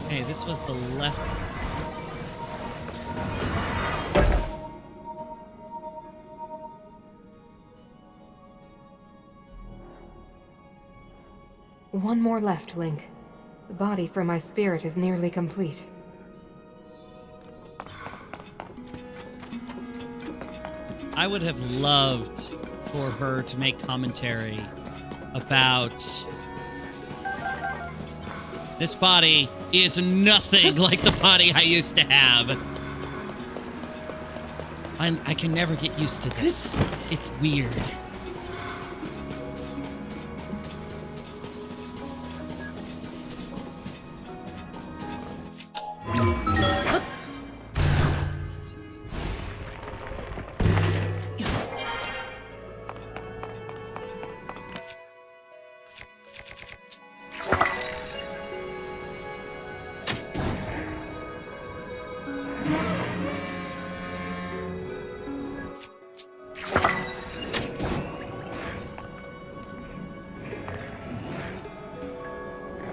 Hey, this was the left. One more left, Link. The body for my spirit is nearly complete. I would have loved for her to make commentary about this body is nothing like the body I used to have. I can never get used to this. It's weird.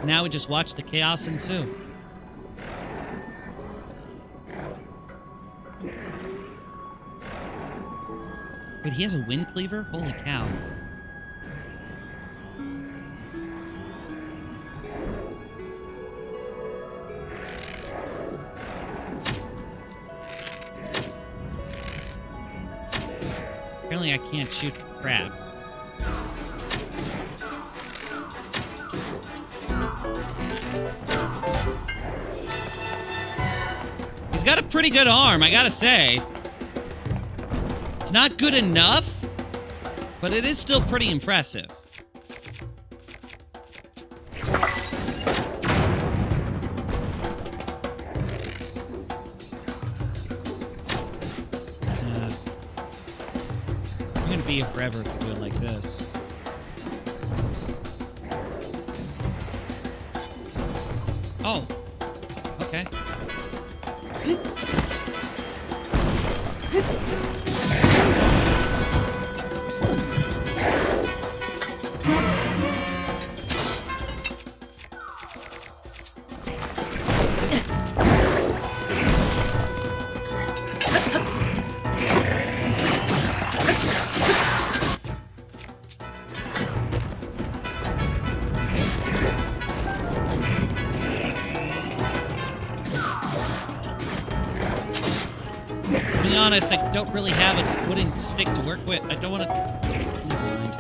Now we just watch the chaos ensue. Wait, he has a wind cleaver? Holy cow. Apparently I can't shoot the crab. He's got a pretty good arm, I gotta say. It's not good enough, but it is still pretty impressive. I'm gonna be here forever if we do it like this. Oh. Okay. honest, I don't really have a wooden stick to work with. I don't want to... Never mind.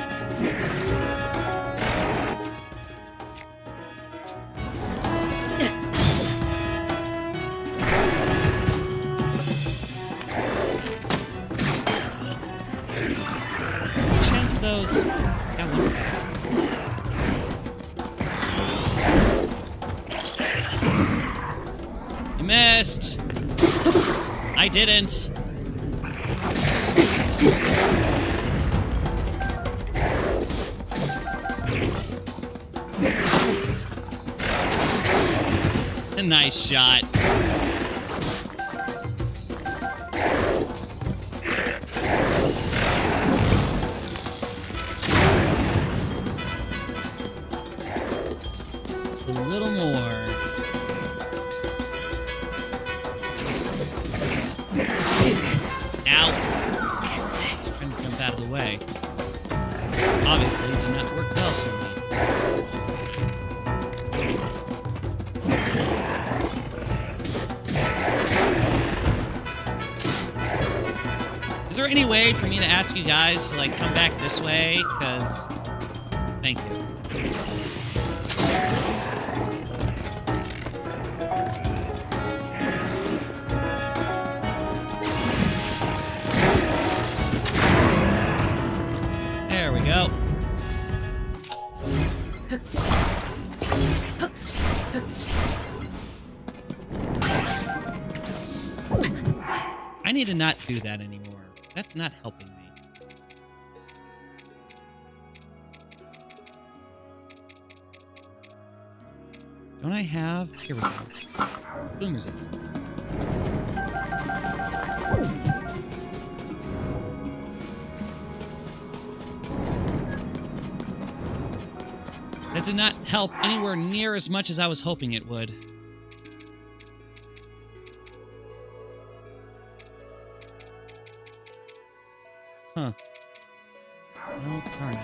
Chance those... Got one. You missed! I didn't. A nice shot. Just a little more. Ow! Just trying to jump out of the way. Obviously, it did not work well for me. Is there any way for me to ask you guys to, like, come back this way? Because... Thank you. There we go. I need to not do that anymore. That's not helping me. Don't I have... Here we go. Boom resistance. That did not help anywhere near as much as I was hoping it would. Huh. Oh, darn it.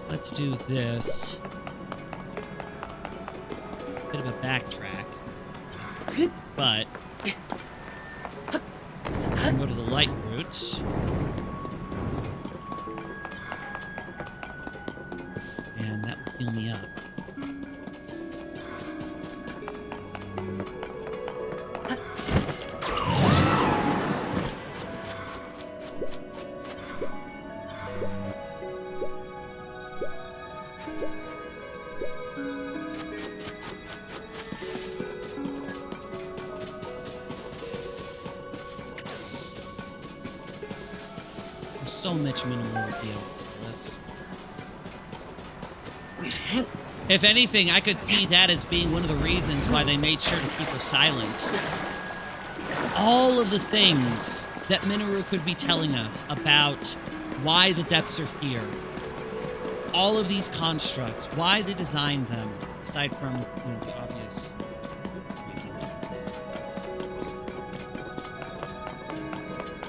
Let's do this. Bit of a backtrack. But I can go to the light route. And that will heal me up. So much minimal with the this. If anything, I could see that as being one of the reasons why they made sure to keep her silent. All of the things that Minoru could be telling us about why the depths are here. All of these constructs, why they designed them, aside from, you know, the obvious reasons.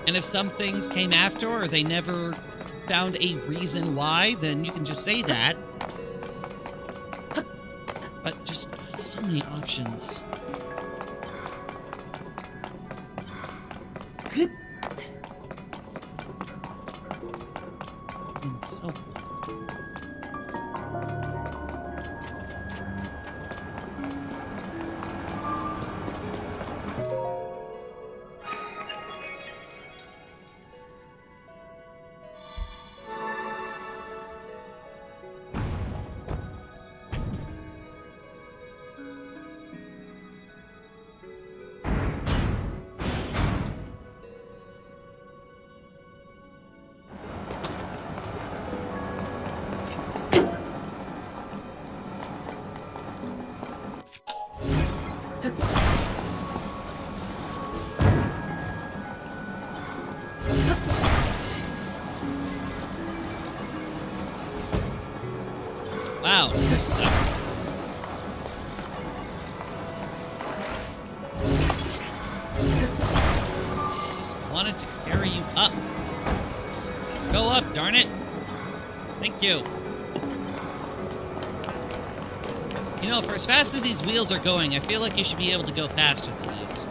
And if some things came after, or they never found a reason why, then you can just say that. But just so many options. And so cool. Wow, you suck. Just wanted to carry you up. Go up, darn it. Thank you. You know, for as fast as these wheels are going, I feel like you should be able to go faster than this.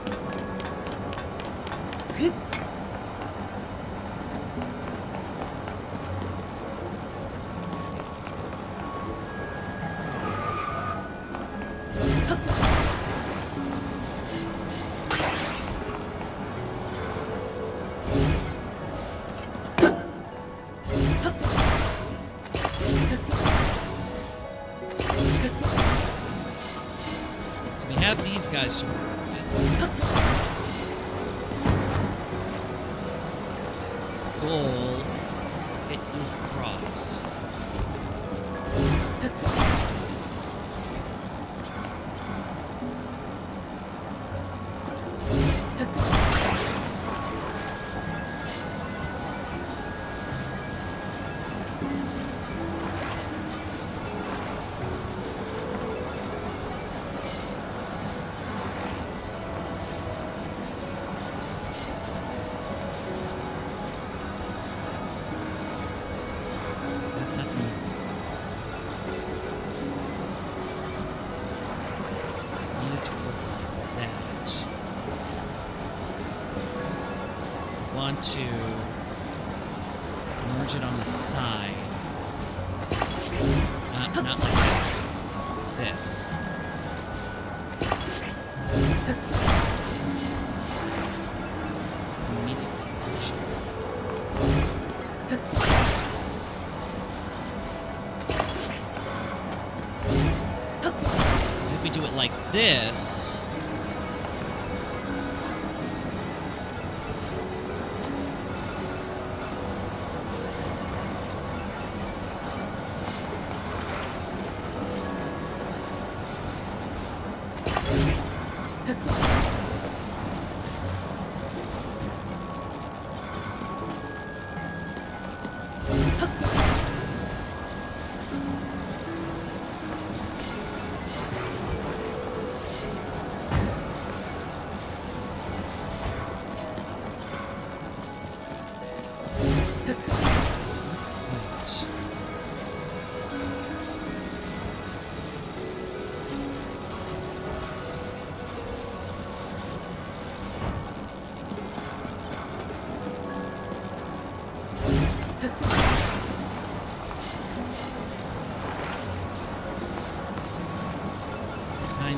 Guys to work with. Goal, get you across. To merge it on the side. Not like this. Immediate function. Because if we do it like this,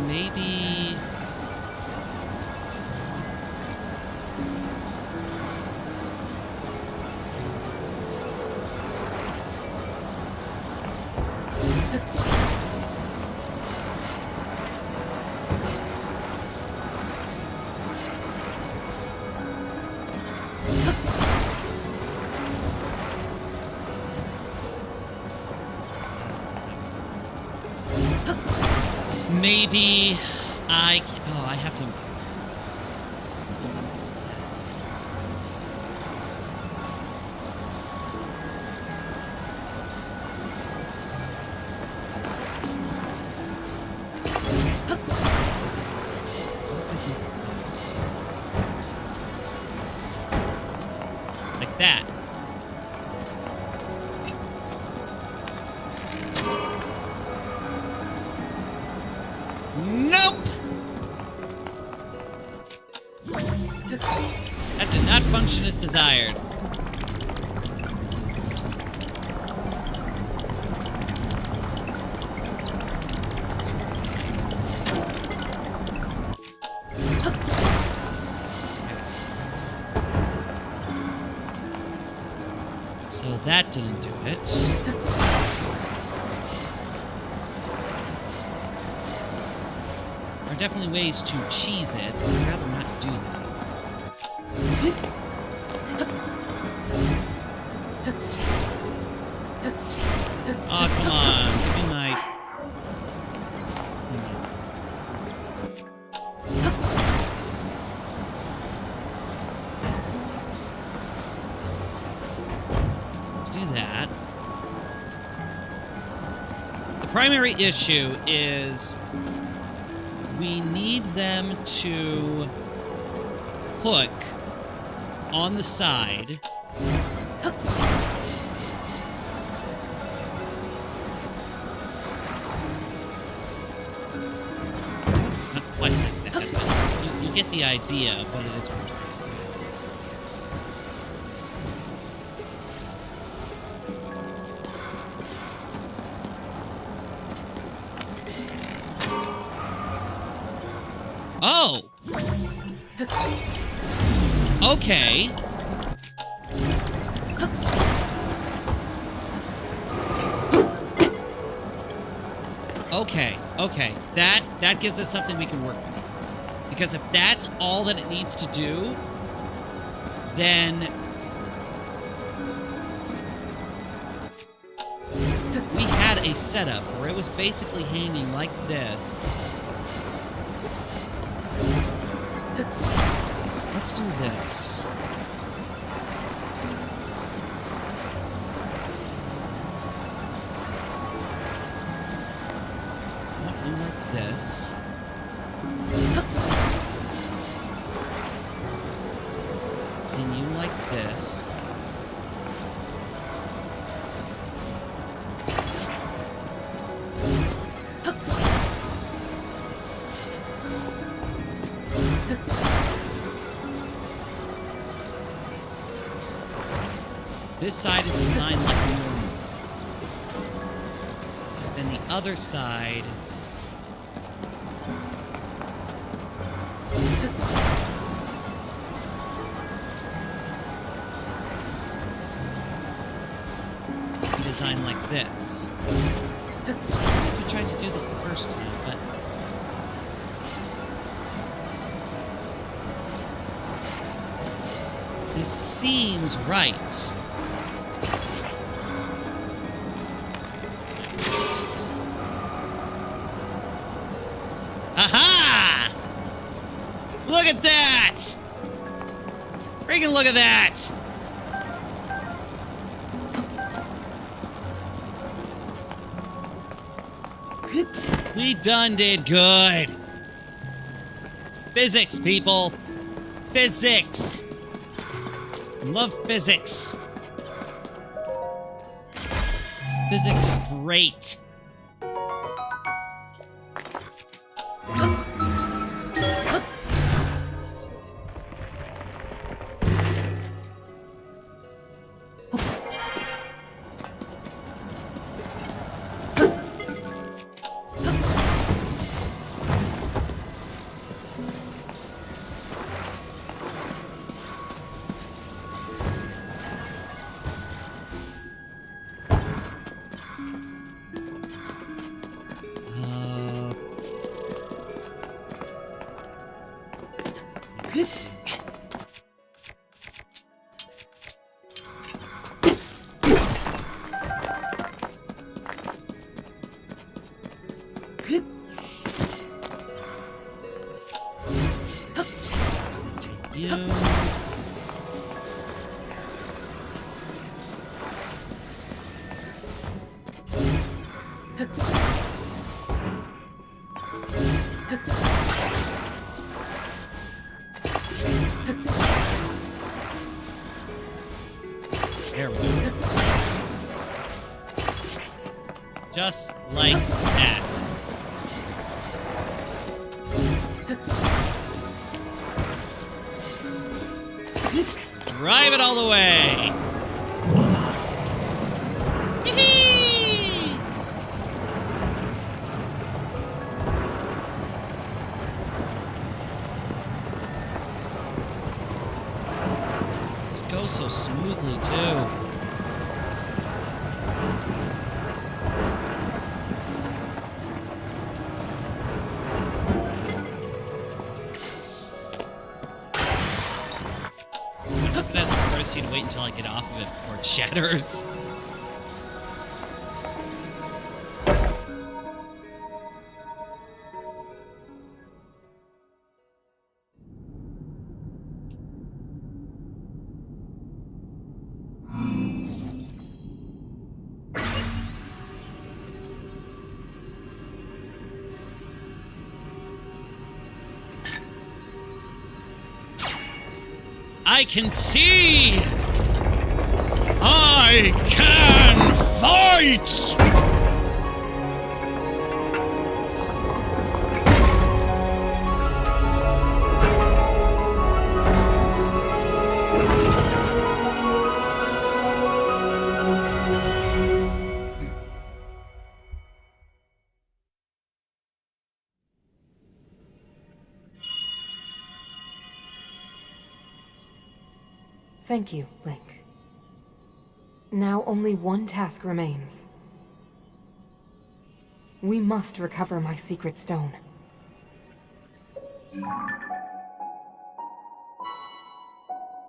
maybe... Maybe I have to... Like that. Nope! That did not function as desired. So that didn't do it. There are definitely ways to cheese it, but I'd rather not do that. Oh, come on. Give me my... Let's do that. The primary issue is we need them to hook on the side. quite like that, but you get the idea of what it is we're trying to do. Oh! Okay. Okay. That gives us something we can work with. Because if that's all that it needs to do, then we had a setup where it was basically hanging like this. Let's do this. Not you like this. And you like this. This side is designed like normal. Then the other side... designed like this. We tried to do this the first time, but... this seems right. Aha! Look at that! Freaking look at that! We done did good. Physics, people. Physics. I love physics. Physics is great. There we go. Just like that. Drive it all the way. Hee-hee! This goes so smoothly, too. To wait until I get off of it before it shatters. I can see! I can fight! Thank you, Link. Now only one task remains. We must recover my secret stone.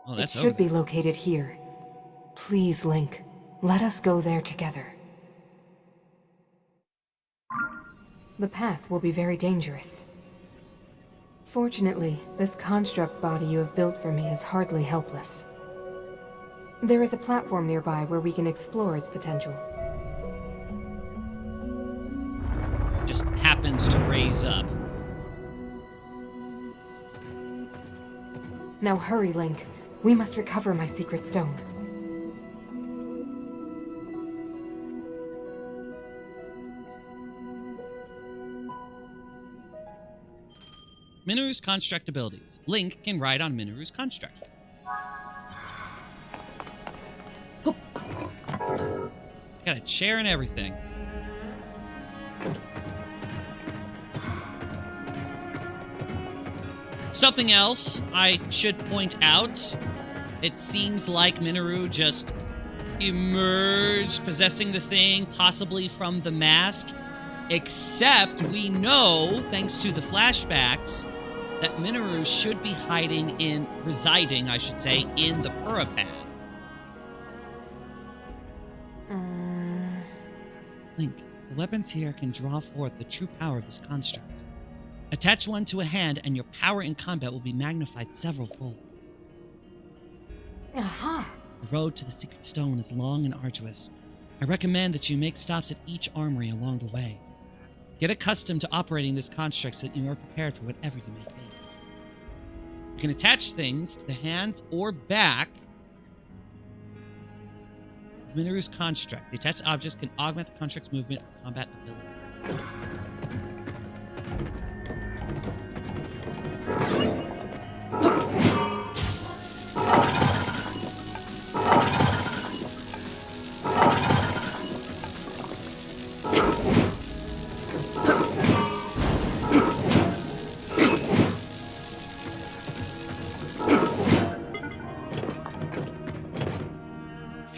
Oh, It that's should be located here. Please, Link, let us go there together. The path will be very dangerous. Fortunately, this construct body you have built for me is hardly helpless. There is a platform nearby where we can explore its potential. Just happens to raise up. Now hurry, Link. We must recover my secret stone. Mineru's construct abilities. Link can ride on Mineru's construct. Got a chair and everything. Something else I should point out. It seems like Mineru just emerged possessing the thing, possibly from the mask. Except we know, thanks to the flashbacks, that Mineru should be residing, I should say, in the Purapad. Link, the weapons here can draw forth the true power of this construct. Attach one to a hand, and your power in combat will be magnified several-fold. Aha! The road to the secret stone is long and arduous. I recommend that you make stops at each armory along the way. Get accustomed to operating this construct so that you are prepared for whatever you may face. You can attach things to the hands or back of Mineru's construct. The attached objects can augment the construct's movement or combat abilities.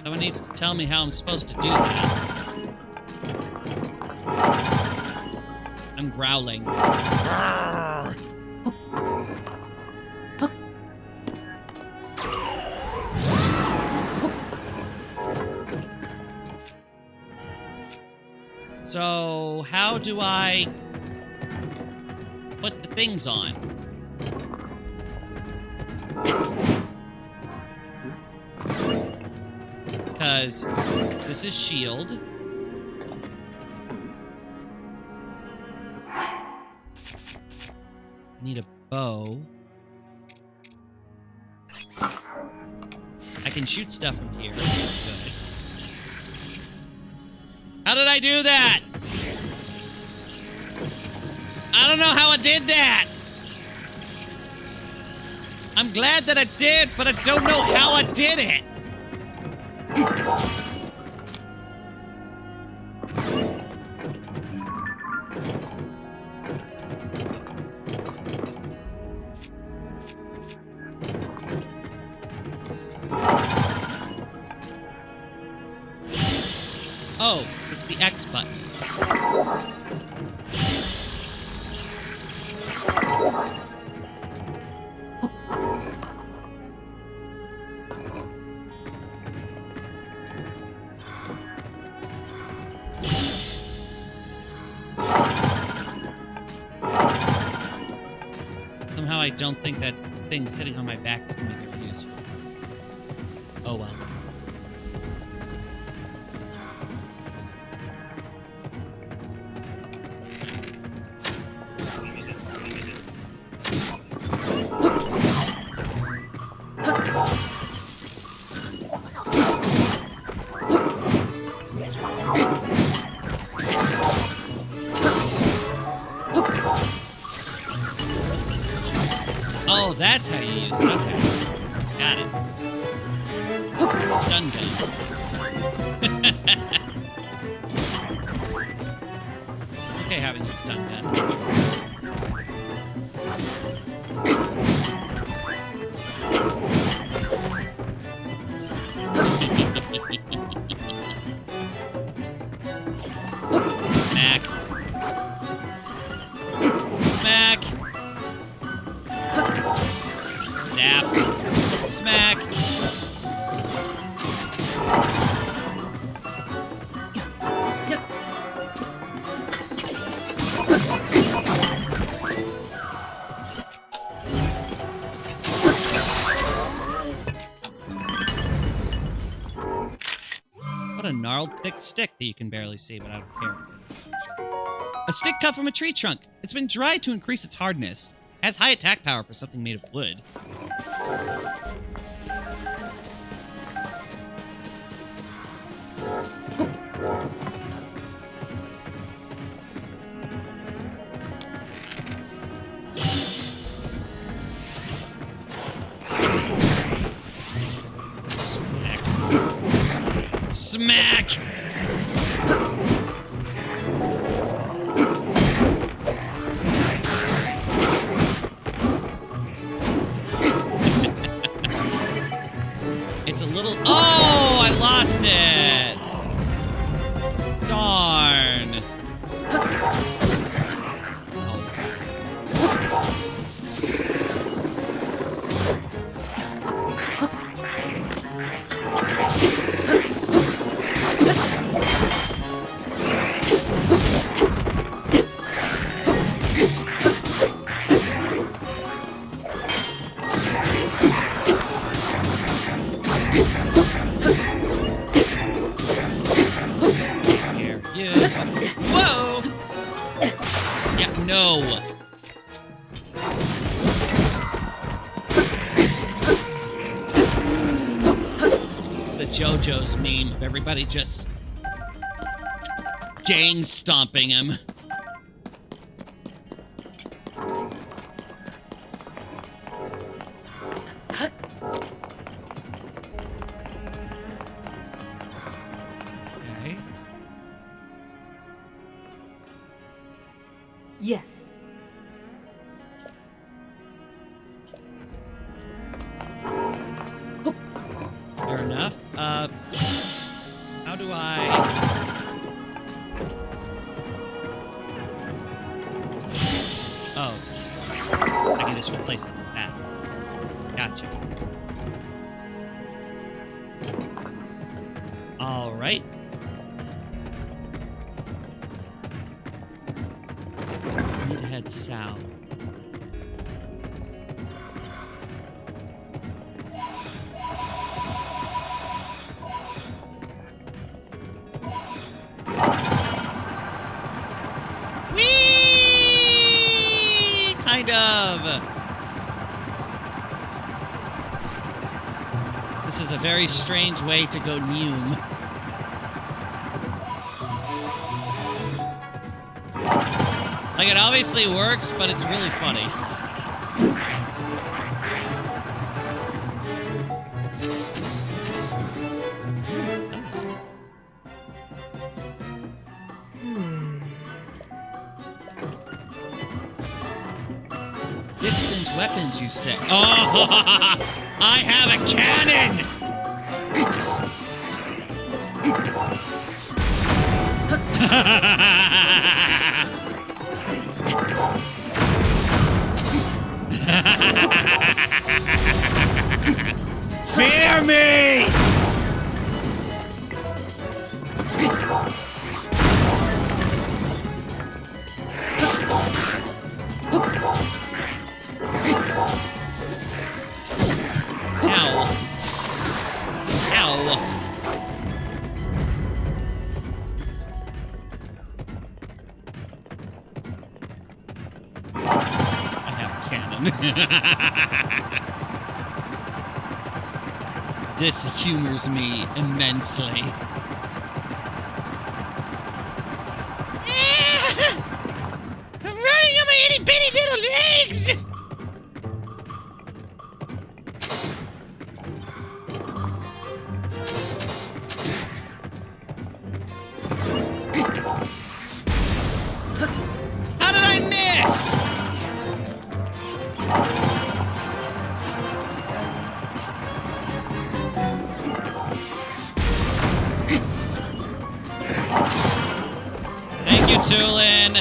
Someone needs to tell me how I'm supposed to do that. I'm growling. So, how do I put the things on? Because this is shield. I need a bow. I can shoot stuff from here. That's good. How did I do that? I don't know how I did that. I'm glad that I did, but I don't know how I did it. Oh, it's the X button. Somehow I don't think that thing sitting on my back is going to be very useful. Oh well. Oh, that's how you use it. Okay. Got it. Stun gun. Okay, having a stun gun. Smack. What a gnarled, thick stick that you can barely see, but I don't care. A stick cut from a tree trunk. It's been dried to increase its hardness. It has high attack power for something made of wood. Smack! Smack! It's a little... Oh! I lost it! Darn! Whoa! Yeah, no. It's the JoJo's meme of everybody just gang stomping him. Yes. Fair enough. How do I... Oh. I can just replace it with that. Gotcha. Alright. Need to head south. Whee! Kind of. This is a very strange way to go Neum. Like, it obviously works, but it's really funny. Distant weapons, you say? Oh, I have a cannon! Fear me! Ow. Ow. I have a cannon. This humors me immensely. I'm running on my itty bitty little legs! How did I miss? Thank you, Tulin.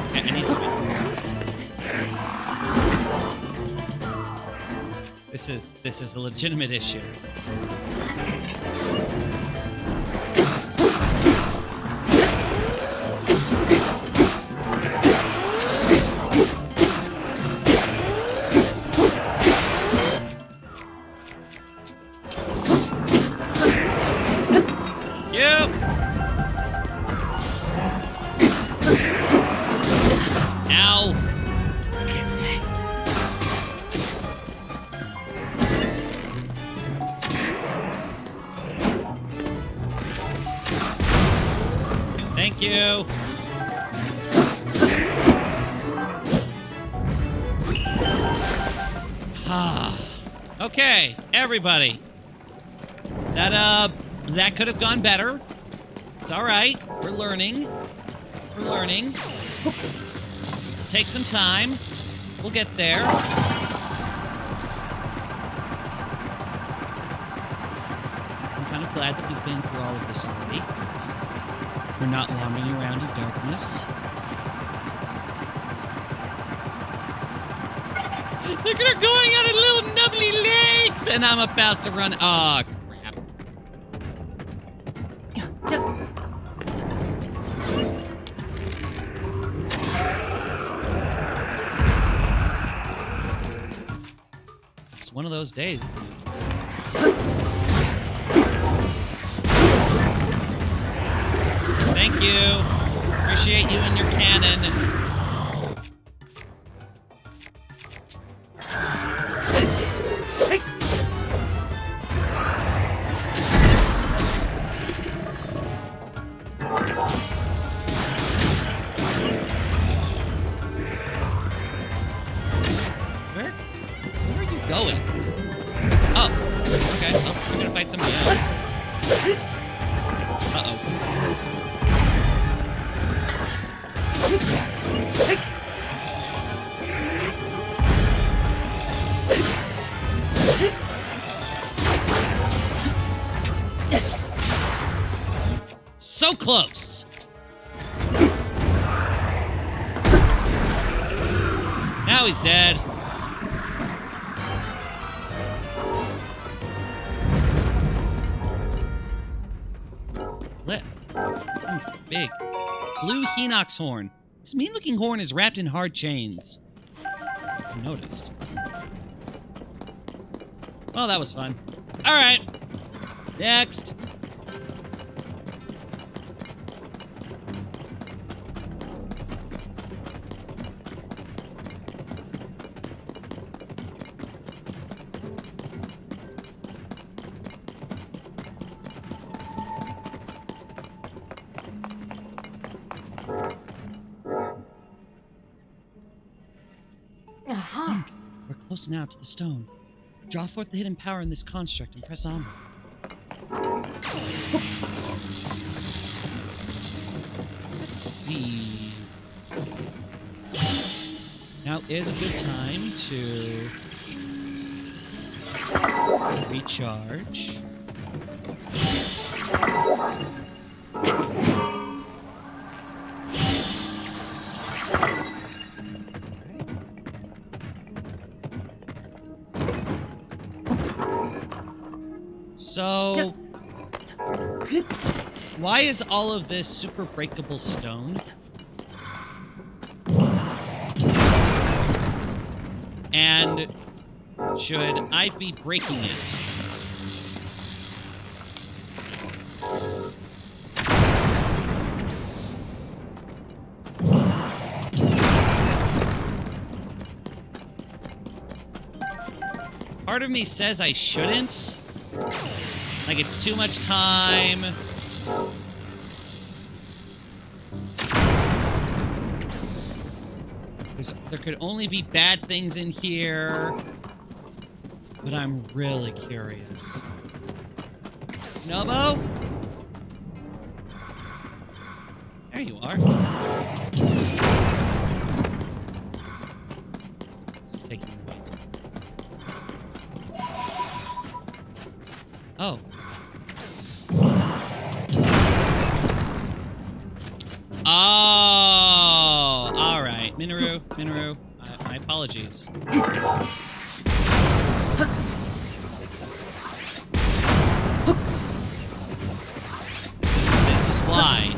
Okay, I need to... This is a legitimate issue. Yep. Ow. Thank you. Okay, everybody. That could have gone better. It's all right. We're learning. We're learning. Take some time. We'll get there. I'm kind of glad that we've been through all of this already. We're not wandering around in darkness. Look at her going on her little nubbly legs! And I'm about to run. Oh, crap. It's one of those days. Thank you. Appreciate you and your cannon. Where are you going? Oh, okay. Oh, we're gonna fight somebody else. Uh-oh. So close. Now he's dead. Lit. That one's big. Blue Hinox horn. This mean-looking horn is wrapped in hard chains. I noticed. Oh, that was fun. All right. Next. Aha! We're close now to the stone. Draw forth the hidden power in this construct and press onward. Let's see. Now is a good time to recharge. So, why is all of this super breakable stone? And should I be breaking it? Part of me says I shouldn't. Like, it's too much time. There could only be bad things in here. But I'm really curious. Nobo? There you are. Just taking the weight. Oh. Oh, all right. Minoru, my apologies. This is why.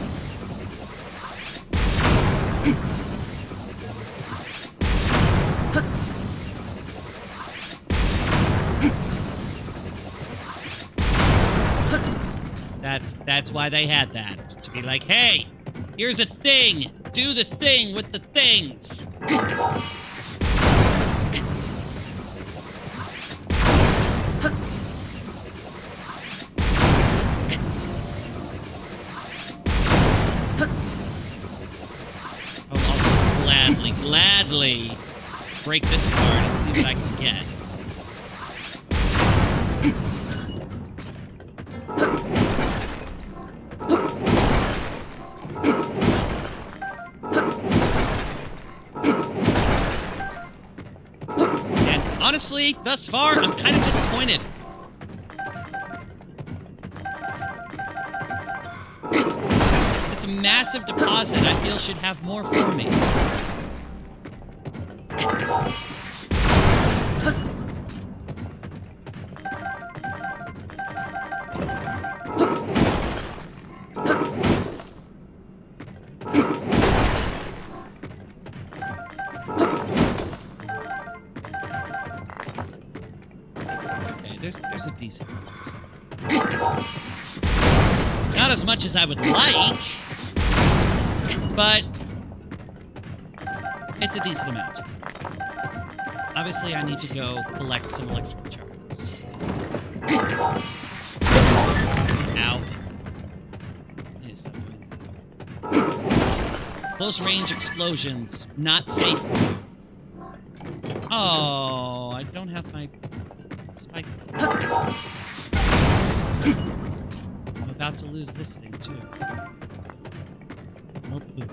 That's why they had that. To be like, hey, here's a thing. Do the thing with the things. I'll also gladly break this apart and see what I can get. Honestly, thus far, I'm kind of disappointed. It's a massive deposit I feel should have more for me. There's a decent amount. Not as much as I would like, but it's a decent amount. Obviously, I need to go collect some electrical charges. Ow. I need to stop doing that. Close range explosions, not safe. Oh, I don't have my spike. I'm about to lose this thing, too. Well, blue.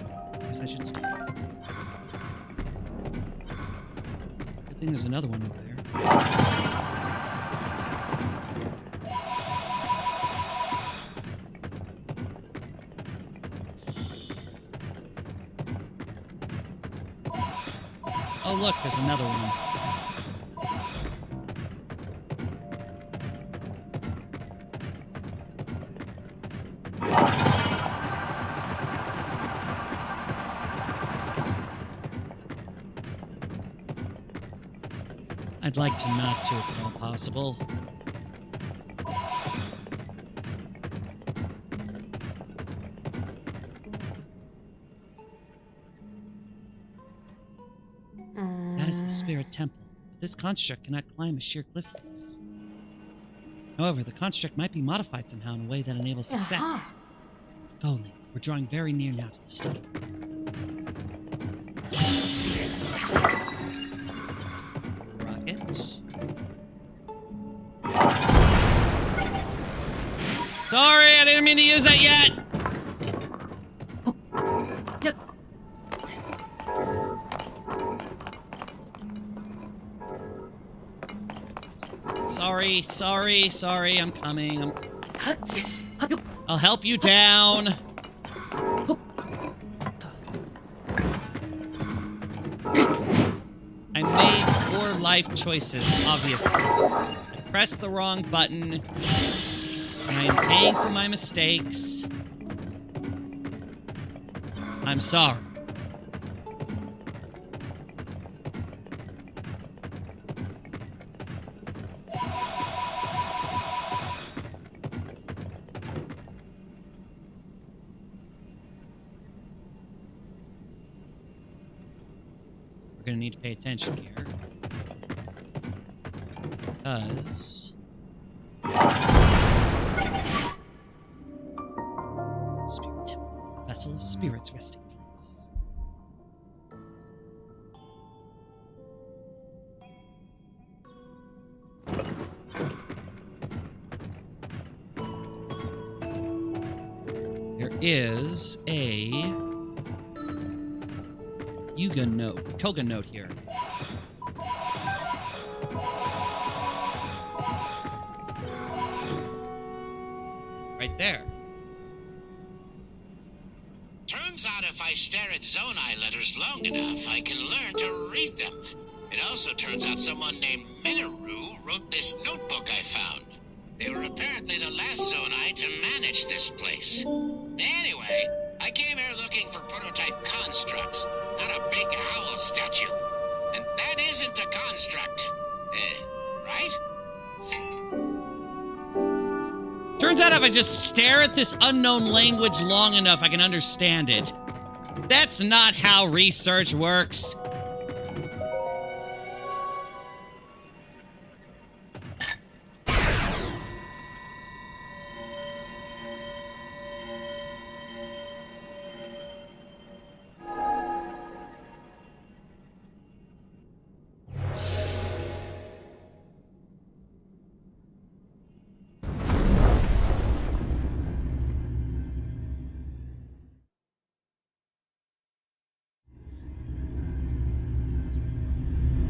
Guess I should stop. Good thing there's another one over there. Oh, look, there's another one. I'd like to not to if at all possible. That is the Spirit Temple. This construct cannot climb a sheer cliff face. However, the construct might be modified somehow in a way that enables success. Go, Link. We're drawing very near now to the stone. Sorry, I didn't mean to use that yet! Sorry, I'm coming. I'll help you down. I made poor life choices, obviously. I pressed the wrong button. And I am paying for my mistakes. I'm sorry. We're gonna need to pay attention here. Because... Spirit Temple, vessel of spirits resting place. There is a Koga note here. Right there. Turns out if if I stare at Zonai letters long enough, I can learn to read them. It also turns out someone named Minoru wrote this notebook I found. They were apparently the last Zonai to manage this place. Anyway, I came here looking for prototype constructs, not a big owl statue. And that isn't a construct. Right? Turns out if I just stare at this unknown language long enough, I can understand it. That's not how research works.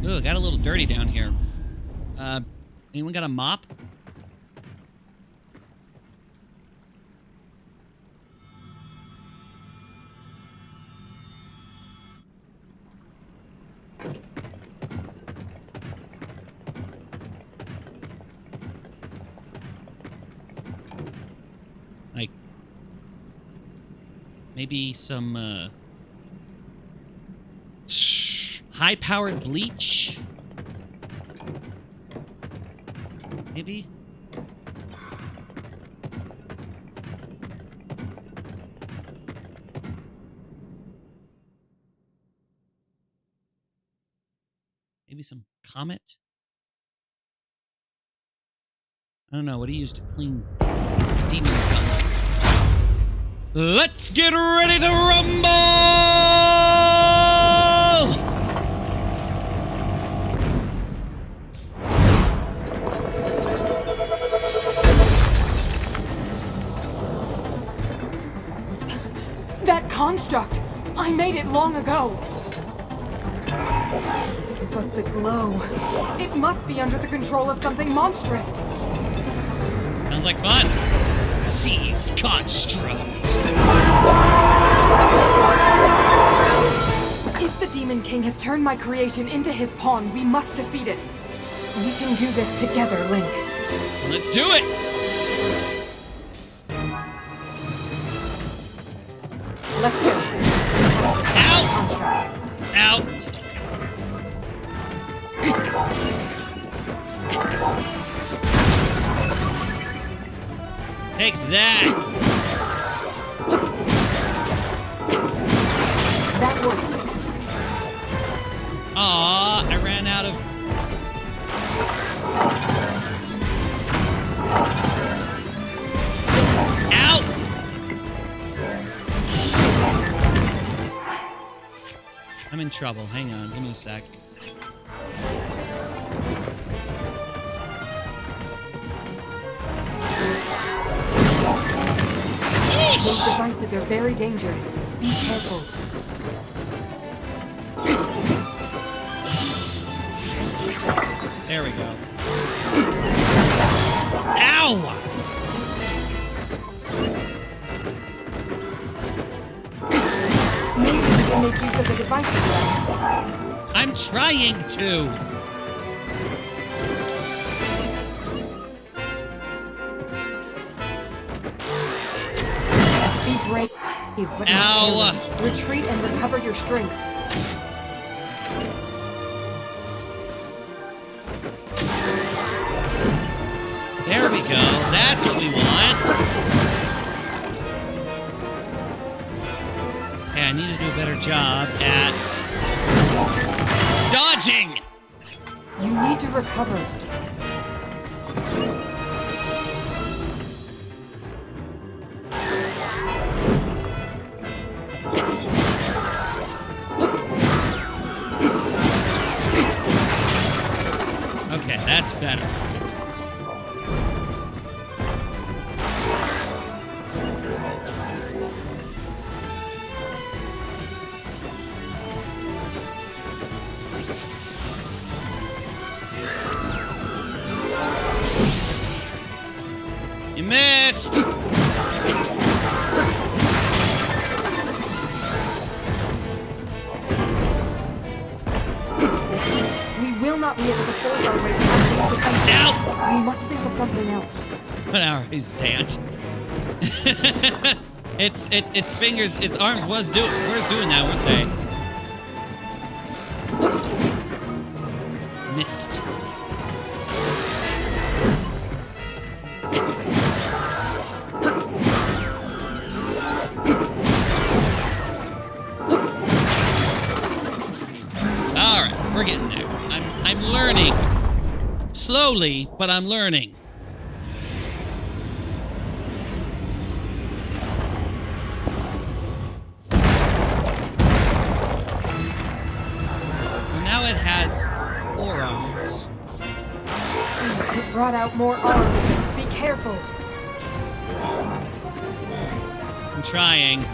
Ooh, got a little dirty down here. Anyone got a mop? Like, maybe some, high-powered bleach? Maybe? Maybe some Comet? I don't know. What do you use to clean demon gunk? Let's get ready to rumble! That construct! I made it long ago! But the glow... It must be under the control of something monstrous! Sounds like fun. Seized construct. If the Demon King has turned my creation into his pawn, we must defeat it. We can do this together, Link. Let's do it! Let's go. Ow! Ow! Take that! That worked. Aw, I ran out of... Ow! I'm in trouble. Hang on, give me a sec. Those devices are very dangerous. Be careful. There we go. Ow! Maybe we can make use of the devices around us. I'm trying to! Be brave, but not Ow. careless. Retreat and recover your strength. There we go. That's what we want. Okay, I need to do a better job at dodging! You need to recover. Okay, that's better. You missed! not be able to force our way past its defenses. Ow! We must think of something else. What hour is Zant? its fingers, its arms was doing that, weren't they? Missed. All right, we're getting there. I'm learning. Slowly, but I'm learning. Now it has 4 arms. It brought out more arms. Be careful. I'm trying.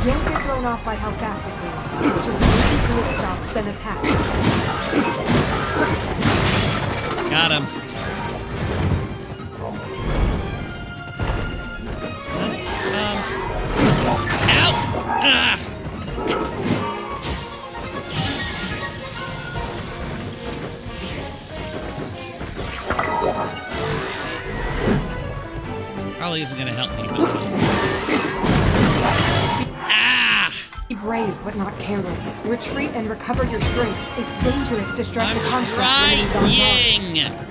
Don't get thrown off by how fast it moves. Just wait until it stops, then attack. Got him. Ow! Ah! Probably isn't gonna help me. Ah! Be brave, but not careless. Retreat and recover your strength. It's dangerous to strike I'm the construct when he's on guard. trying!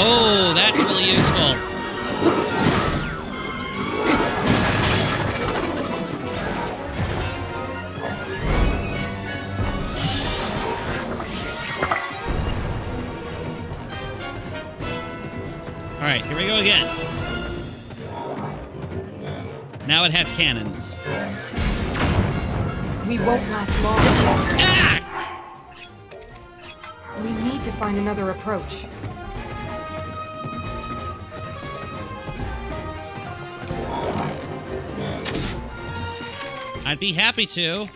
Oh, that's really useful. All right, here we go again. Now it has cannons. We won't last long. Ah! We need to find another approach. I'd be happy to.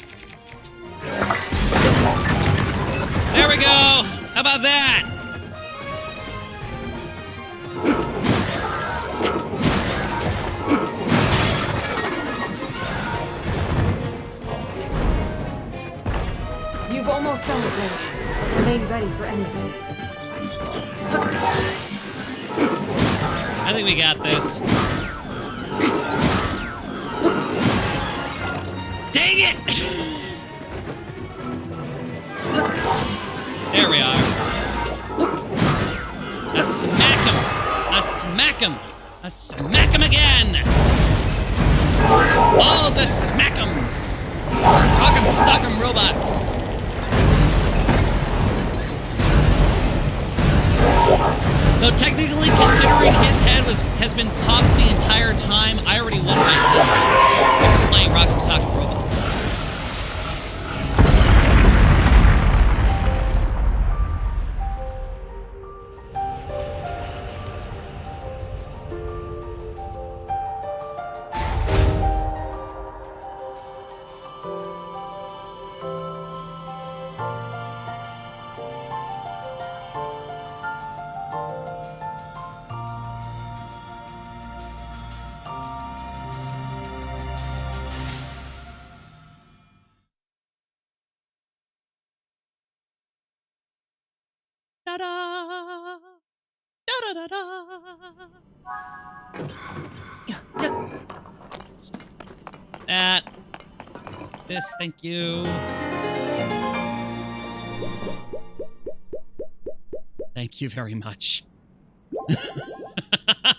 There we go! How about that? You've almost done it, Ray. Remain ready for anything. I think we got this. Dang it! There we are. A smack him! A smack him! A smack him again! All the smack'ems! Rock 'em, sock 'em robots! Though technically, considering his head has been popped the entire time, I already won my defense after playing Rock 'em, sock 'em robots. Da-da! Da-da-da-da! That. This, thank you. Thank you very much.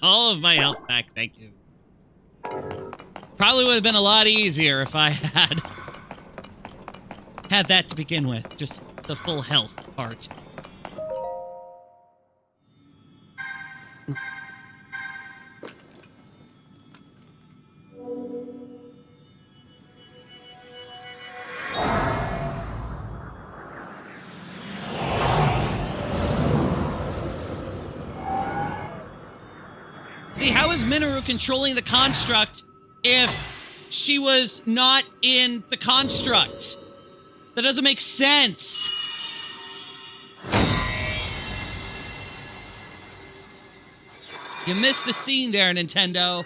All of my health back, thank you. Probably would have been a lot easier if I had that to begin with. Just the full health part. is Minoru controlling the construct if she was not in the construct? That doesn't make sense. You missed a scene there, Nintendo.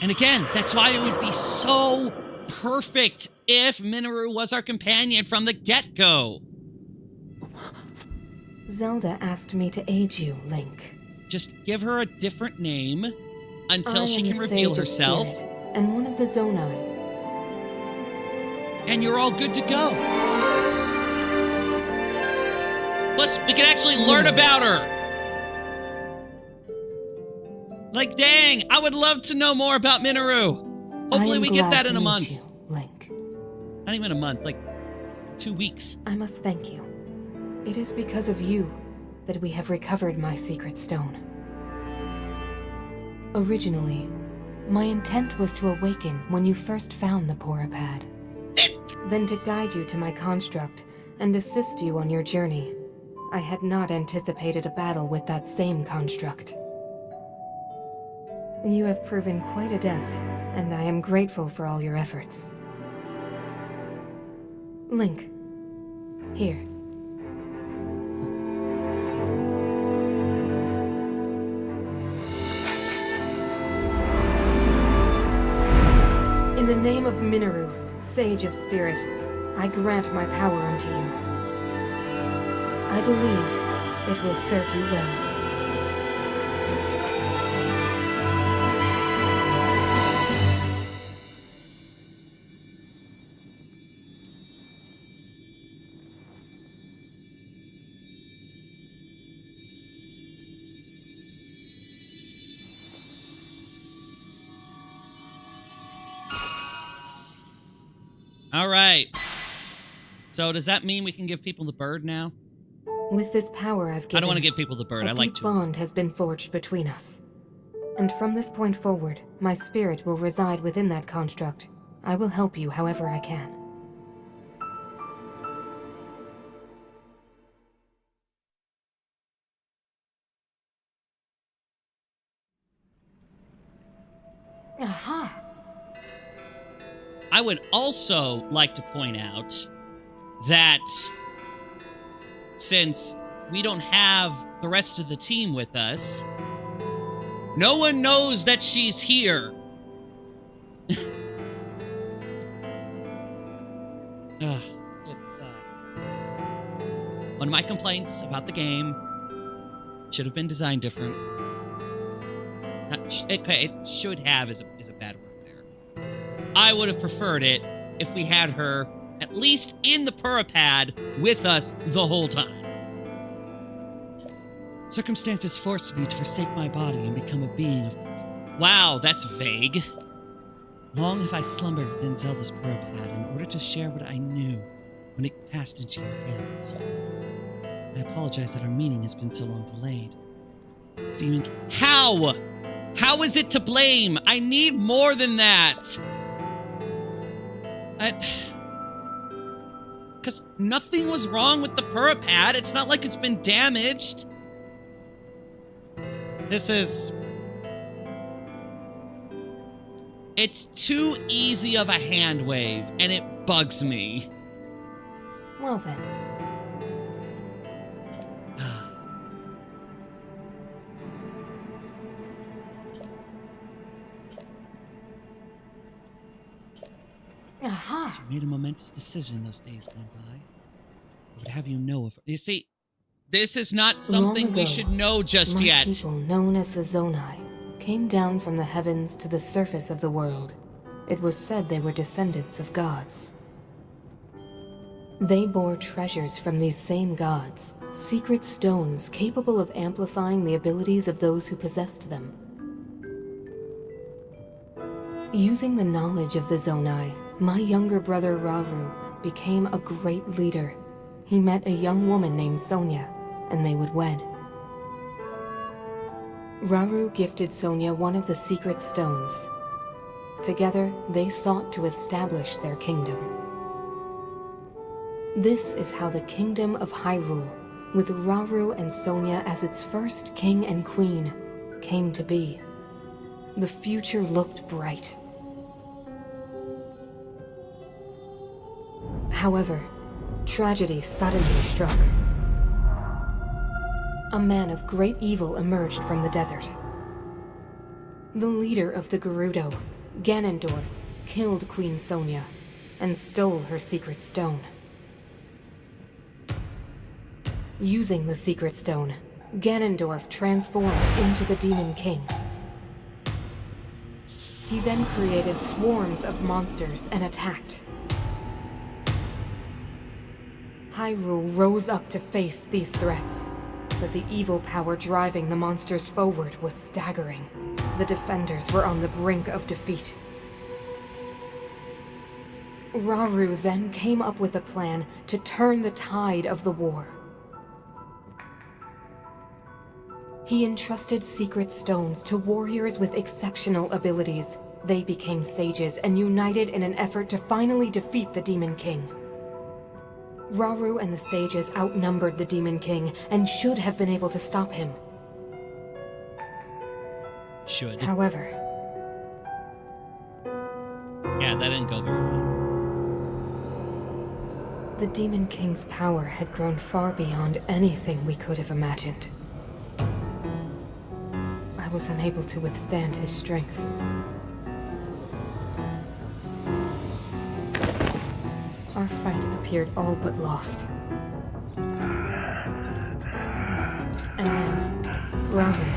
And again, that's why it would be so perfect if Minoru was our companion from the get-go. Zelda asked me to aid you, Link. Just give her a different name until she I am can the reveal Sage of herself. Spirit, and one of the Zonai. And you're all good to go. Plus, we can actually learn about her. Like, dang, I would love to know more about Minoru. Hopefully we get that in a month. You, Link. Not even a month, like 2 weeks. I must thank you. It is because of you that we have recovered my secret stone. Originally, my intent was to awaken when you first found the Porapad. Then to guide you to my construct and assist you on your journey. I had not anticipated a battle with that same construct. You have proven quite adept, and I am grateful for all your efforts. Link, here. In the name of Minoru, Sage of Spirit, I grant my power unto you. I believe it will serve you well. All right. So does that mean we can give people the bird now? With this power I've given, I don't want to give people the bird. I like a deep to. bond has been forged between us. And from this point forward, my spirit will reside within that construct. I will help you however I can. Aha! I would also like to point out that since we don't have the rest of the team with us, no one knows that she's here. One of my complaints about the game should have been designed different. It should have is a bad word there. I would have preferred it if we had her at least in the Purapad with us the whole time. Circumstances forced me to forsake my body and become a being of... Wow, that's vague. Long have I slumbered within Zelda's Purapad in order to share what I knew when it passed into your hands. I apologize that our meeting has been so long delayed. Demon... How? How is it to blame? I need more than that. Because nothing was wrong with the Purapad. It's not like it's been damaged. This is... It's too easy of a hand wave, and it bugs me. Well then. Aha! She made a momentous decision those days gone by. I would have you know of her. You see, this is not something we should know just yet. People known as the Zonai came down from the heavens to the surface of the world. It was said they were descendants of gods. They bore treasures from these same gods, secret stones capable of amplifying the abilities of those who possessed them. Using the knowledge of the Zonai, my younger brother Rauru became a great leader. He met a young woman named Sonia, and they would wed. Rauru gifted Sonia one of the secret stones. Together, they sought to establish their kingdom. This is how the Kingdom of Hyrule, with Rauru and Sonia as its first king and queen, came to be. The future looked bright. However, tragedy suddenly struck. A man of great evil emerged from the desert. The leader of the Gerudo, Ganondorf, killed Queen Sonia and stole her secret stone. Using the secret stone, Ganondorf transformed into the Demon King. He then created swarms of monsters and attacked. Hyrule rose up to face these threats, but the evil power driving the monsters forward was staggering. The defenders were on the brink of defeat. Rauru then came up with a plan to turn the tide of the war. He entrusted secret stones to warriors with exceptional abilities. They became sages and united in an effort to finally defeat the Demon King. Rauru and the sages outnumbered the Demon King and should have been able to stop him. Should. However... Yeah, that didn't go very well. The Demon King's power had grown far beyond anything we could have imagined. I was unable to withstand his strength. Our fight appeared all but lost. And then, Rauru.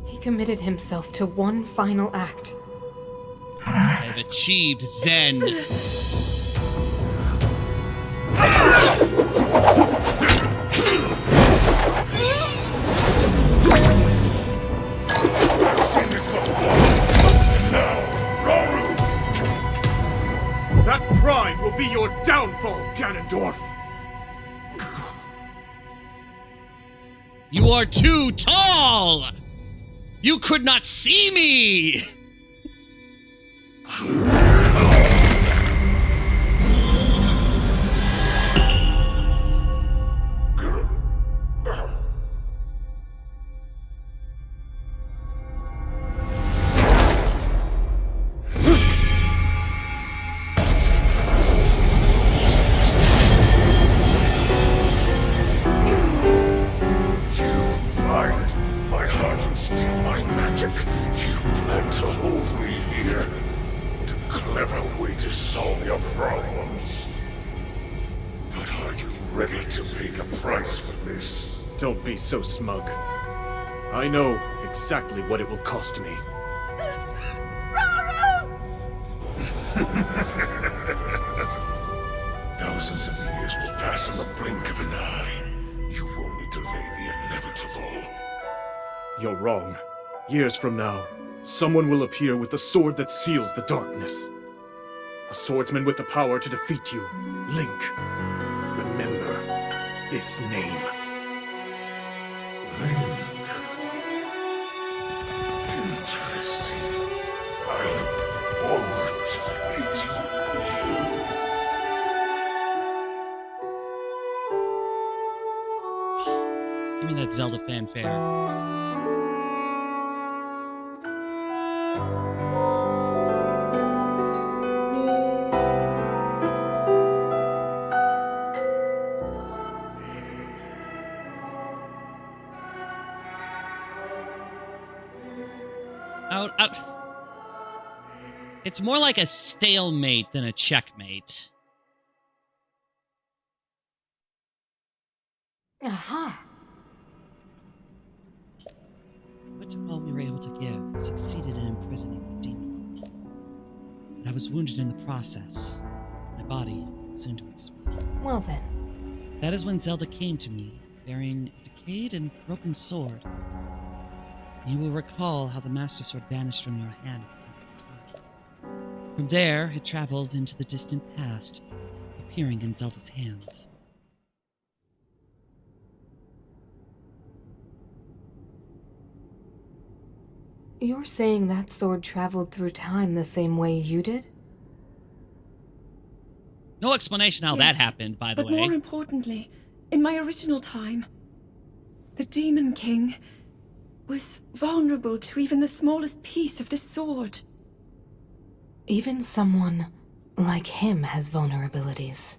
He committed himself to one final act. I've achieved Zen. That pride will be your downfall, Ganondorf! You are too tall! You could not see me! Don't be so smug. I know exactly what it will cost me. Thousands of years will pass on the blink of an eye. You only delay the inevitable. You're wrong. Years from now, someone will appear with the sword that seals the darkness. A swordsman with the power to defeat you. Link. Remember this name. Link. Interesting. I look forward to meeting you. Give me that Zelda fanfare. Out. It's more like a stalemate than a checkmate. Aha! What all we were able to give succeeded in imprisoning the demon. But I was wounded in the process. My body soon to explode. Well then. That is when Zelda came to me, bearing a decayed and broken sword. You will recall how the Master Sword vanished from your hand. From there, it traveled into the distant past, appearing in Zelda's hands. You're saying that sword traveled through time the same way you did? No explanation how that happened, by the but way. more importantly, in my original time, the Demon King was vulnerable to even the smallest piece of this sword. Even someone like him has vulnerabilities.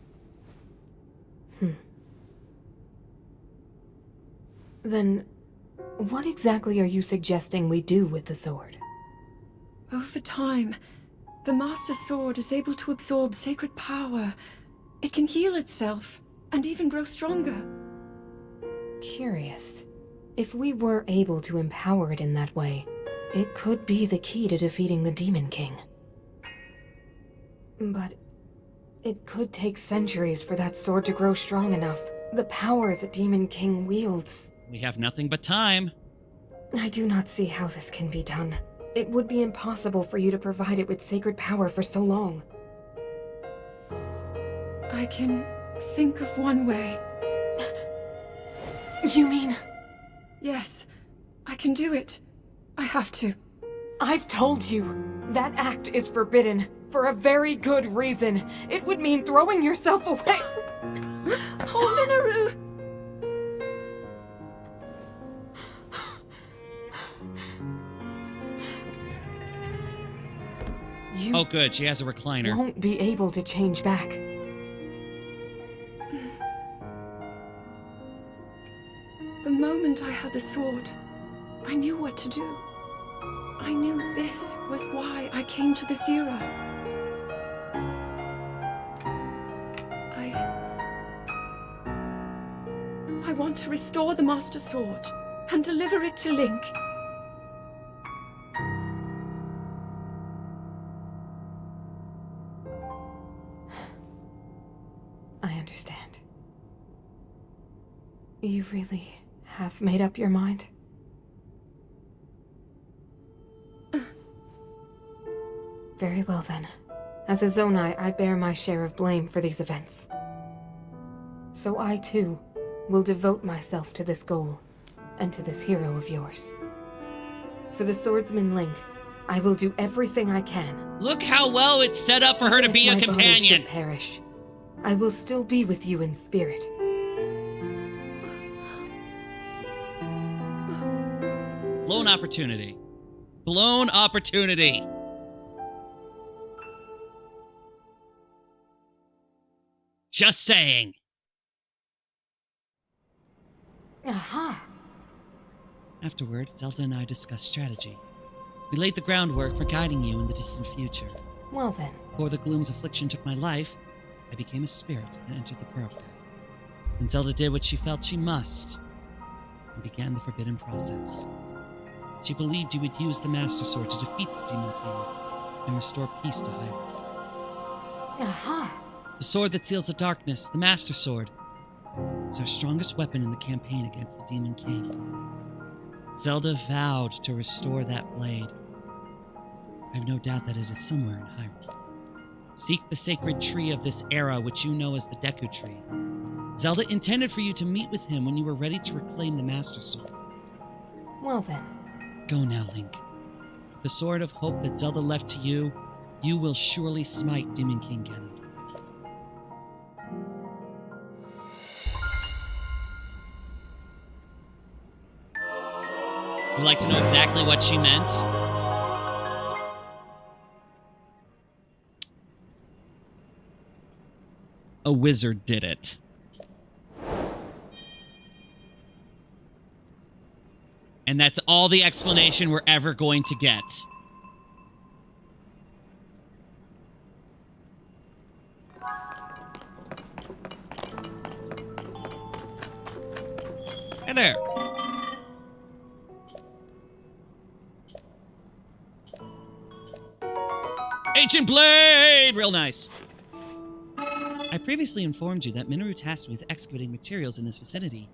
Then, what exactly are you suggesting we do with the sword? Over time, the Master Sword is able to absorb sacred power. It can heal itself, and even grow stronger. Curious. If we were able to empower it in that way, it could be the key to defeating the Demon King. But it could take centuries for that sword to grow strong enough. The power the Demon King wields. We have nothing but time. I do not see how this can be done. It would be impossible for you to provide it with sacred power for so long. I can think of one way. You mean? Yes, I can do it. I have to. I've told you, that act is forbidden, for a very good reason. It would mean throwing yourself away. Oh, Minoru! You Oh, good. She has a recliner. won't be able to change back. The moment I had the sword, I knew what to do. I knew this was why I came to this era. I want to restore the Master Sword and deliver it to Link. I understand. You really have made up your mind? Very well then. As a Zonai, I bear my share of blame for these events. So I too will devote myself to this goal, and to this hero of yours. For the swordsman Link, I will do everything I can. Look how well it's set up for her to If be a my body companion. should perish, I will still be with you in spirit. Blown opportunity. Blown opportunity. Just saying. Aha! Afterward, Zelda and I discussed strategy. We laid the groundwork for guiding you in the distant future. Well then, Before the gloom's affliction took my life, I became a spirit and entered the Pearl Path. Then Zelda did what she felt she must, and began the forbidden process. She believed you would use the Master Sword to defeat the Demon King and restore peace to Hyrule. aha! The sword that seals the darkness, the Master Sword, is our strongest weapon in the campaign against the Demon King. Zelda vowed to restore that blade. I have no doubt that it is somewhere in Hyrule. Seek the sacred tree of this era, which you know as the Deku Tree. Zelda intended for you to meet with him when you were ready to reclaim the Master Sword. Well then, Go now, Link. The sword of hope that Zelda left to you, you will surely smite Demon King Ganondorf. Would like to know exactly what she meant? A wizard did it. And that's all the explanation we're ever going to get. Hey there. Ancient Blade! Real nice. I previously informed you that Minoru tasked me with excavating materials in this vicinity.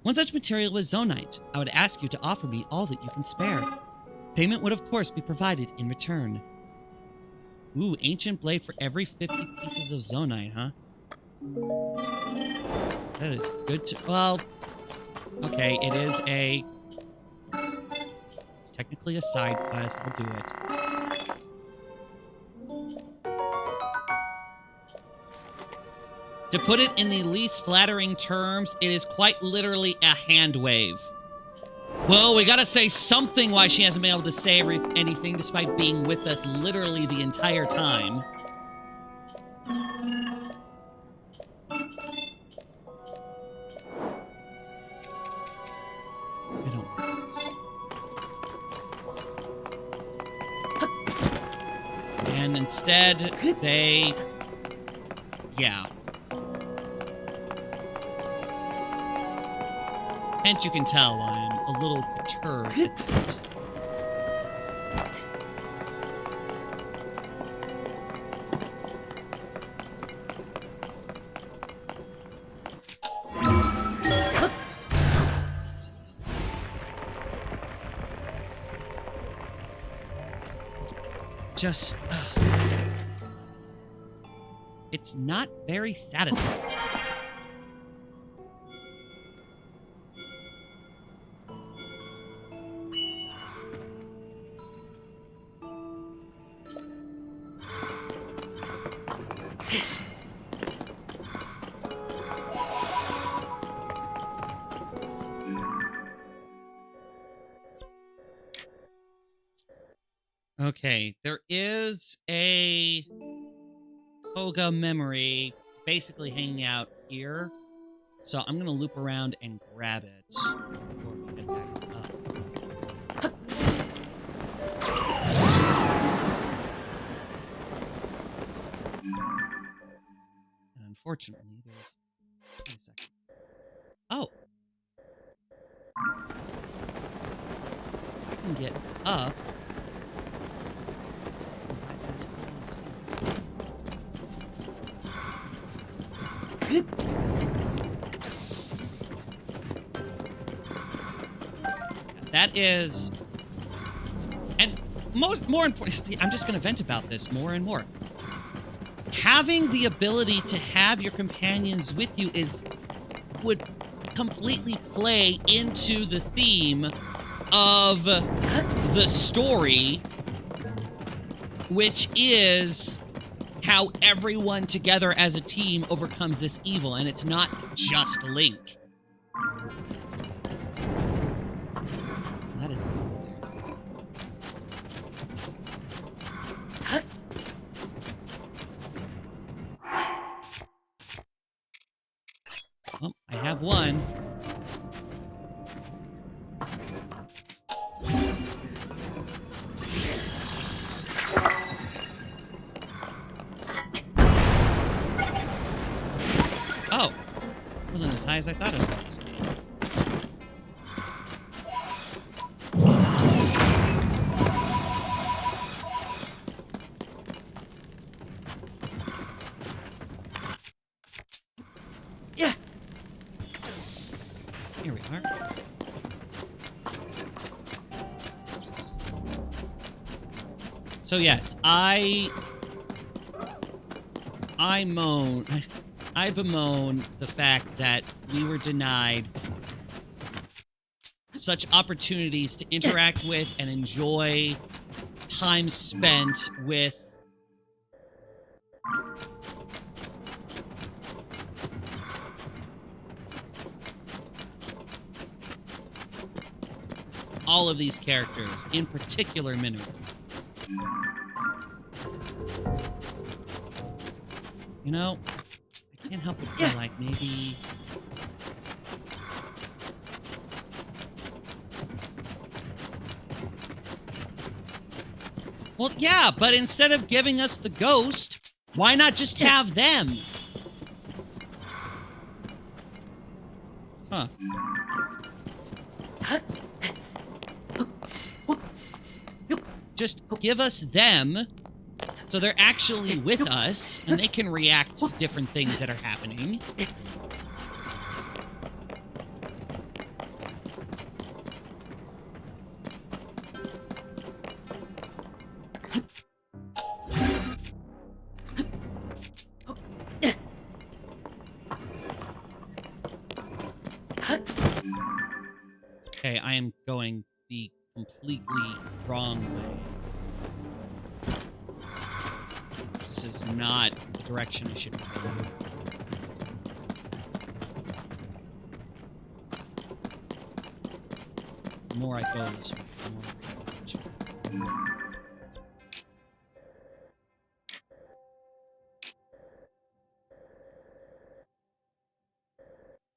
One such material was Zonite. I would ask you to offer me all that you can spare. Payment would of course be provided in return. Ooh, ancient blade for every 50 pieces of zonite, huh? That is good to... Well, okay, it is a... It's technically a side quest. I'll do it. To put it in the least flattering terms, it is quite literally a hand wave. Well, we gotta say something why she hasn't been able to say anything despite being with us literally the entire time. I don't want this. And instead, they... Yeah. And you can tell I'm a little perturbed at that. Just... it's not very satisfying. Okay, there is a Koga memory basically hanging out here. So I'm going to loop around and grab it before we head back up. And unfortunately, there's... Wait a second. Oh! I can get up. That is... And more importantly, I'm just going to vent about this more and more. Having the ability to have your companions with you would completely play into the theme of the story, which is how everyone together as a team overcomes this evil, and it's not just Link. That is... Well, I have one. Oh, it wasn't as high as I thought it was. Yeah. Here we are. So yes, I bemoan the fact that we were denied such opportunities to interact with and enjoy time spent with all of these characters, in particular Minoru. You know, I can't help but feel like maybe... Well, yeah, but instead of giving us the ghost, why not just have them? Huh. Just give us them, so they're actually with us, and they can react to different things that are happening. am going the completely wrong way. This is not the direction I should be going. The more I go this way, the more I realize.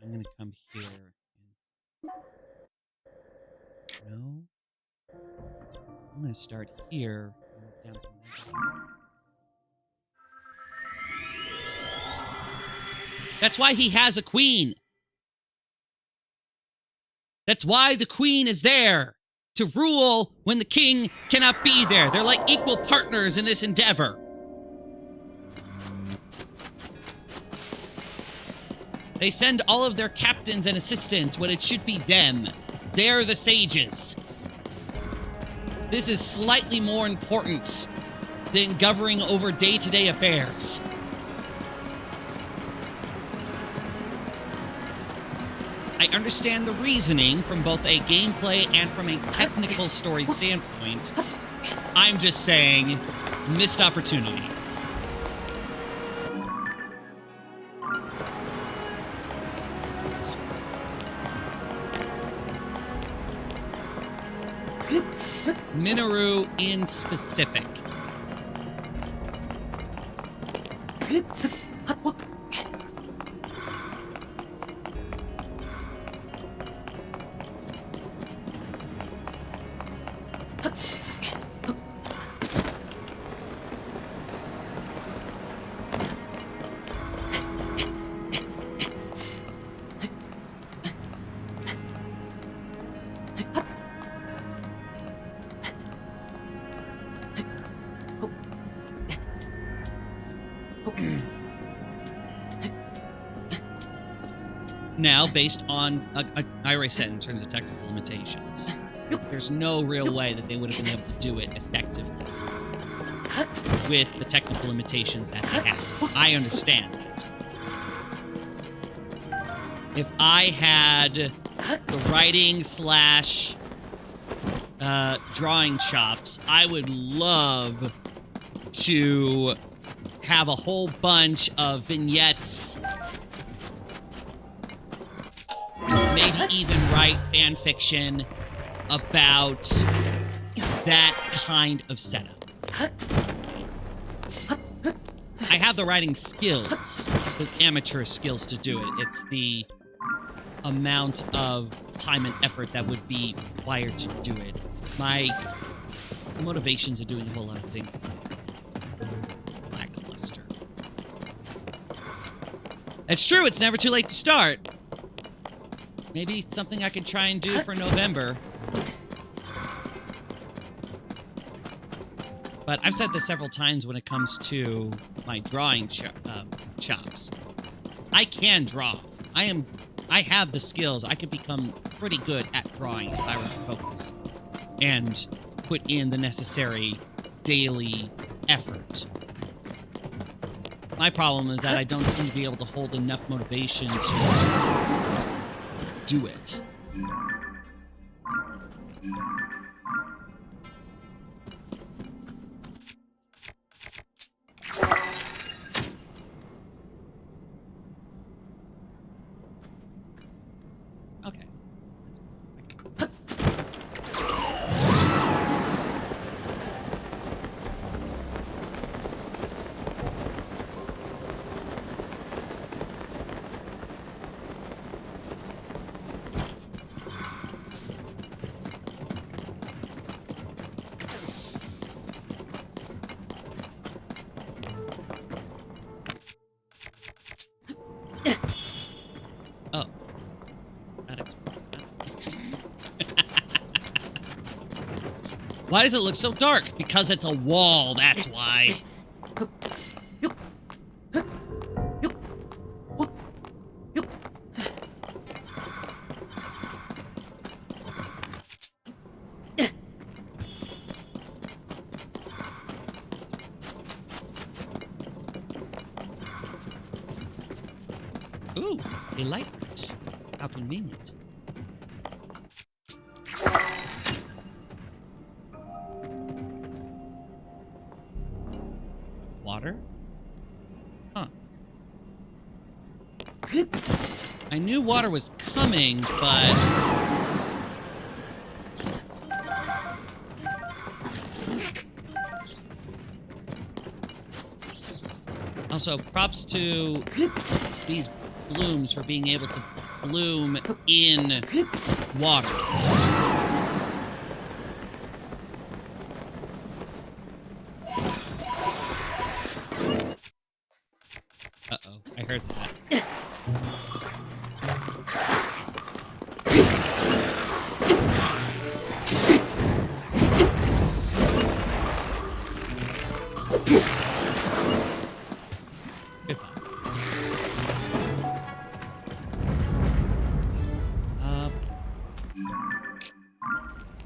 I'm gonna come here and... No. I'm gonna start here and work down from there. That's why he has a queen. That's why the queen is there. To rule when the king cannot be there. They're like equal partners in this endeavor. They send all of their captains and assistants when it should be them. They're the sages. This is slightly more important than governing over day-to-day affairs. I understand the reasoning from both a gameplay and from a technical story standpoint. I'm just saying, missed opportunity. Minoru in specific. Now, based on, I already said in terms of technical limitations, there's no real way that they would have been able to do it effectively with the technical limitations that they have. I understand that. If I had the writing slash drawing chops, I would love to have a whole bunch of vignettes, maybe even write fan fiction about that kind of setup. I have the writing skills, the amateur skills to do it. It's the amount of time and effort that would be required to do it. My motivations of doing a whole lot of things is lackluster. It's true, it's never too late to start. Maybe it's something I could try and do for November. But I've said this several times when it comes to my drawing chops. I can draw. I have the skills. I could become pretty good at drawing if I were to focus and put in the necessary daily effort. My problem is that I don't seem to be able to hold enough motivation to do it. Okay. Oh. That explains that. Why does it look so dark? Because it's a wall, that's why. Ooh, a light. How convenient. water? Huh. I knew water was coming, but... Also, props to these blooms for being able to bloom in water. Uh-oh, I heard that.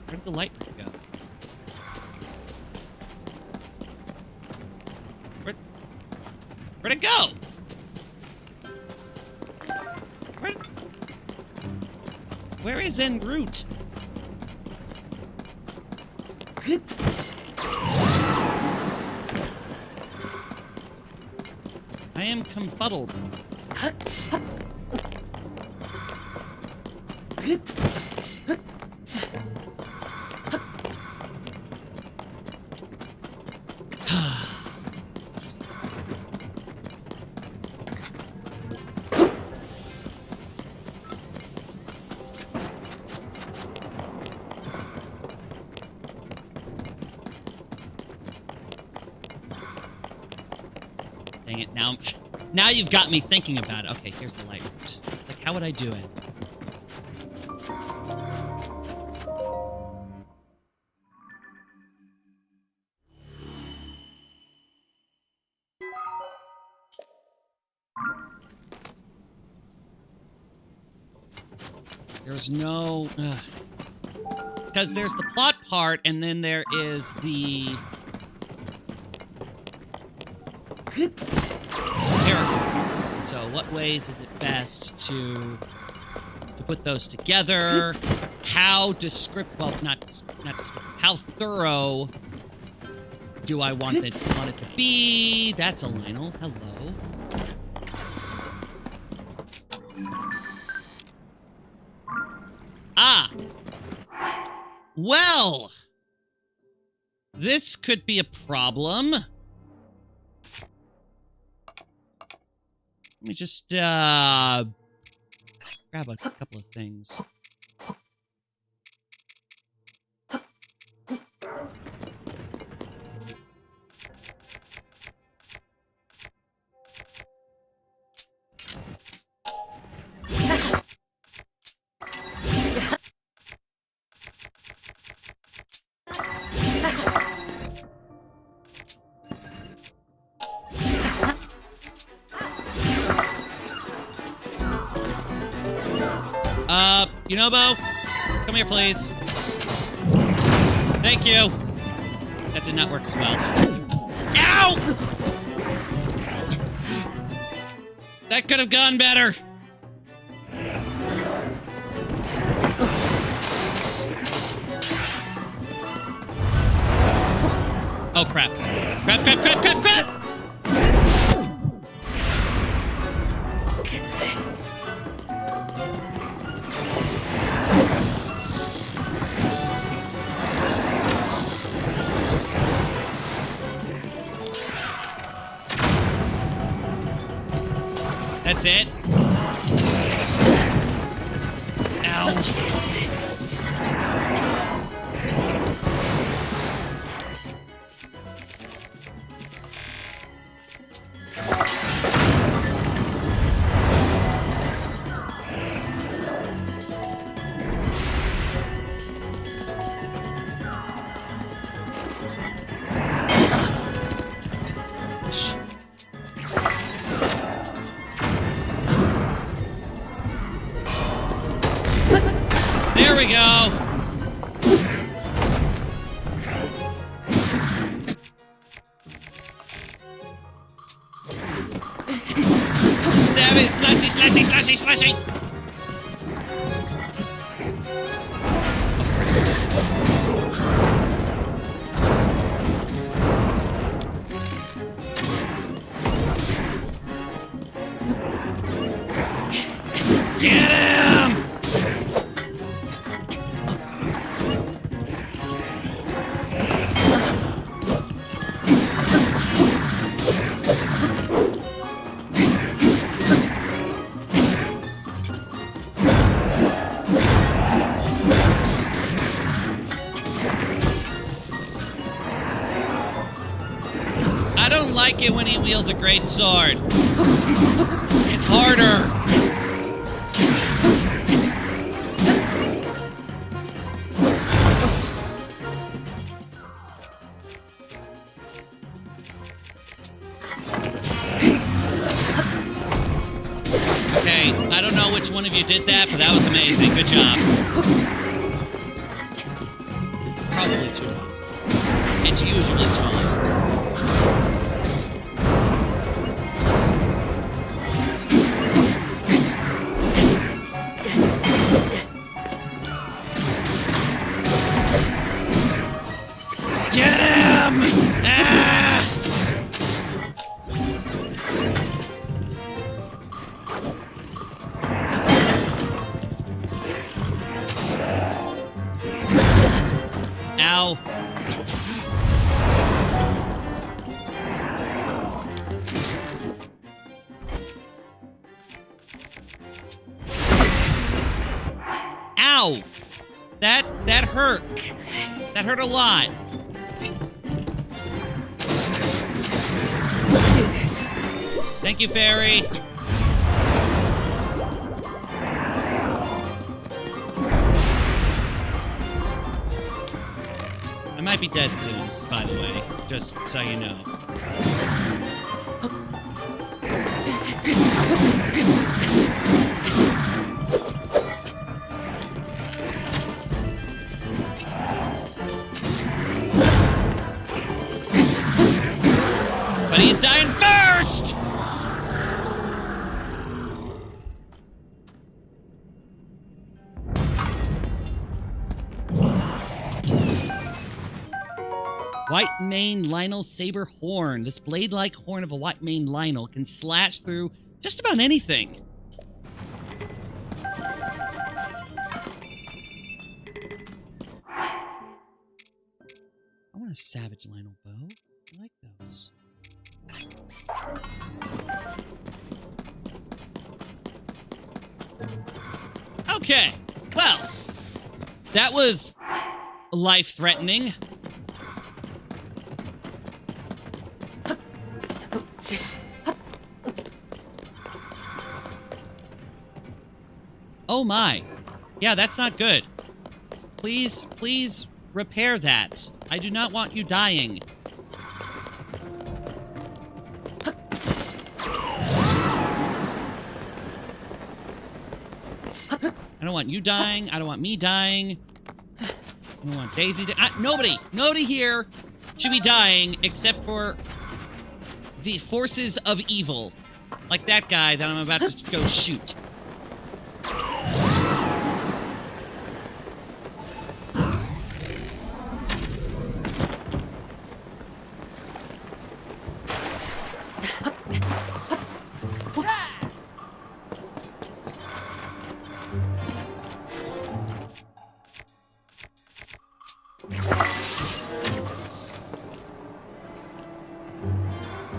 Where'd the light go? Where'd it go? Where is en route? I am confuddled. Dang it, now you've got me thinking about it. Okay, here's the light route. Like, how would I do it? There's no... Because there's the plot part, and then there is the... character. So what ways is it best to put those together? How descriptive... Well, not descriptive. How thorough do I want it to be? That's a Lionel. Hello. Ah! Well! This could be a problem. Let me just, grab a couple of things. Yunobo, come here, please. Thank you. That did not work as well. Ow! That could have gone better. Oh, crap. Crap, crap, crap, crap, crap! That's it. Ow. There we go. Stab it, slashy, slashy, slashy, slashy. I don't like it when he wields a great sword. It's harder. Okay, I don't know which one of you did that, but that was amazing. Good job. Probably too long. It's usually too long. Get him! Ah! Ow. Ow! That hurt. That hurt a lot. Thank you, Fairy. I might be dead soon, by the way, just so you know. But he's dying first! White Mane Lionel Saber Horn. This blade-like horn of a white mane Lionel can slash through just about anything. I want a Savage Lionel bow. I like those. Okay, well, that was life-threatening. Oh my. Yeah, that's not good. Please, please repair that. I do not want you dying. I don't want you dying. I don't want me dying. I don't want Daisy to... Nobody here should be dying except for the forces of evil. Like that guy that I'm about to go shoot.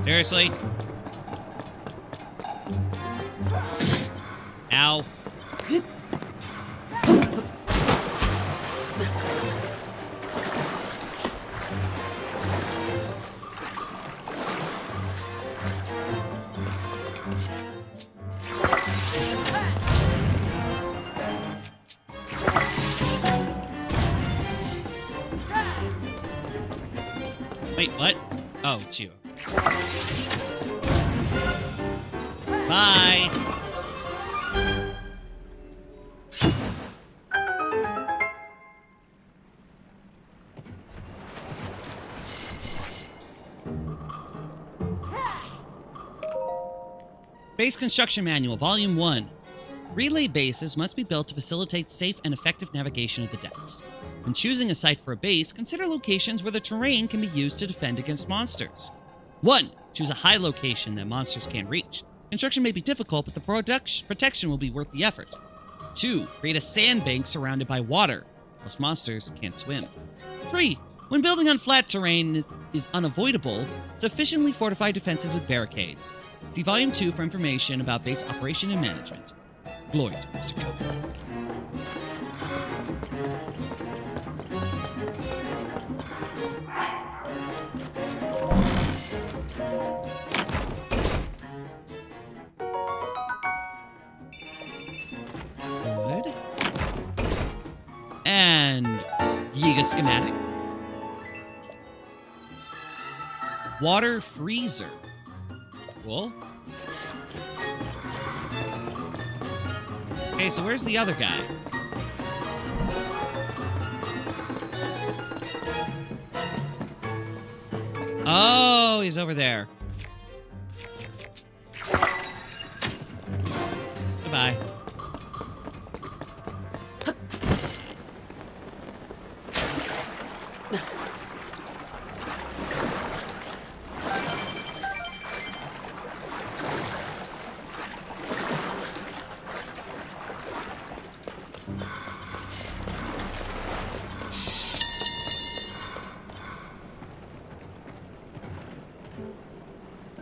Seriously? Ow. Wait, what? Oh, it's you. Bye. Base Construction Manual, Volume 1. Relay bases must be built to facilitate safe and effective navigation of the depths. When choosing a site for a base, consider locations where the terrain can be used to defend against monsters. 1. Choose a high location that monsters can't reach. Construction may be difficult, but the protection will be worth the effort. 2. Create a sandbank surrounded by water. Most monsters can't swim. 3. When building on flat terrain is unavoidable, sufficiently fortify defenses with barricades. See Volume 2 for information about base operation and management. Glory to Mr. Choppy. Nice schematic. Water freezer. Cool. Okay, so where's the other guy? Oh, he's over there. Goodbye.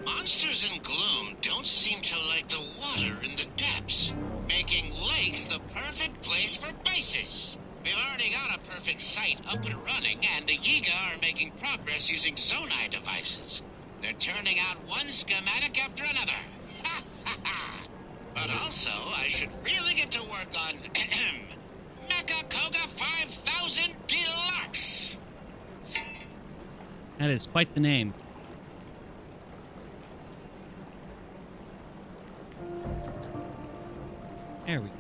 Monsters in Gloom don't seem to like the water in the depths, making lakes the perfect place for bases. We've already got a perfect site up and running, and the Yiga are making progress using sonar devices. They're turning out one schematic after another. But also, I should really get to work on Mecha Koga 5000 Deluxe. That is quite the name. There we go.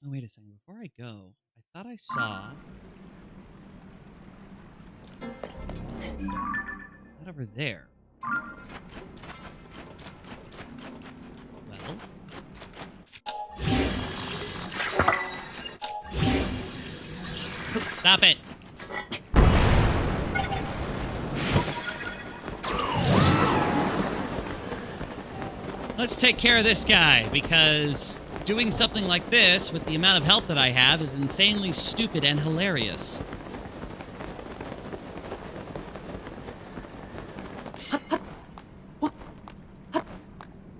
Oh, wait a second. Before I go, I thought I saw... Not over there. Well... Stop it! Let's take care of this guy, because doing something like this with the amount of health that I have is insanely stupid and hilarious.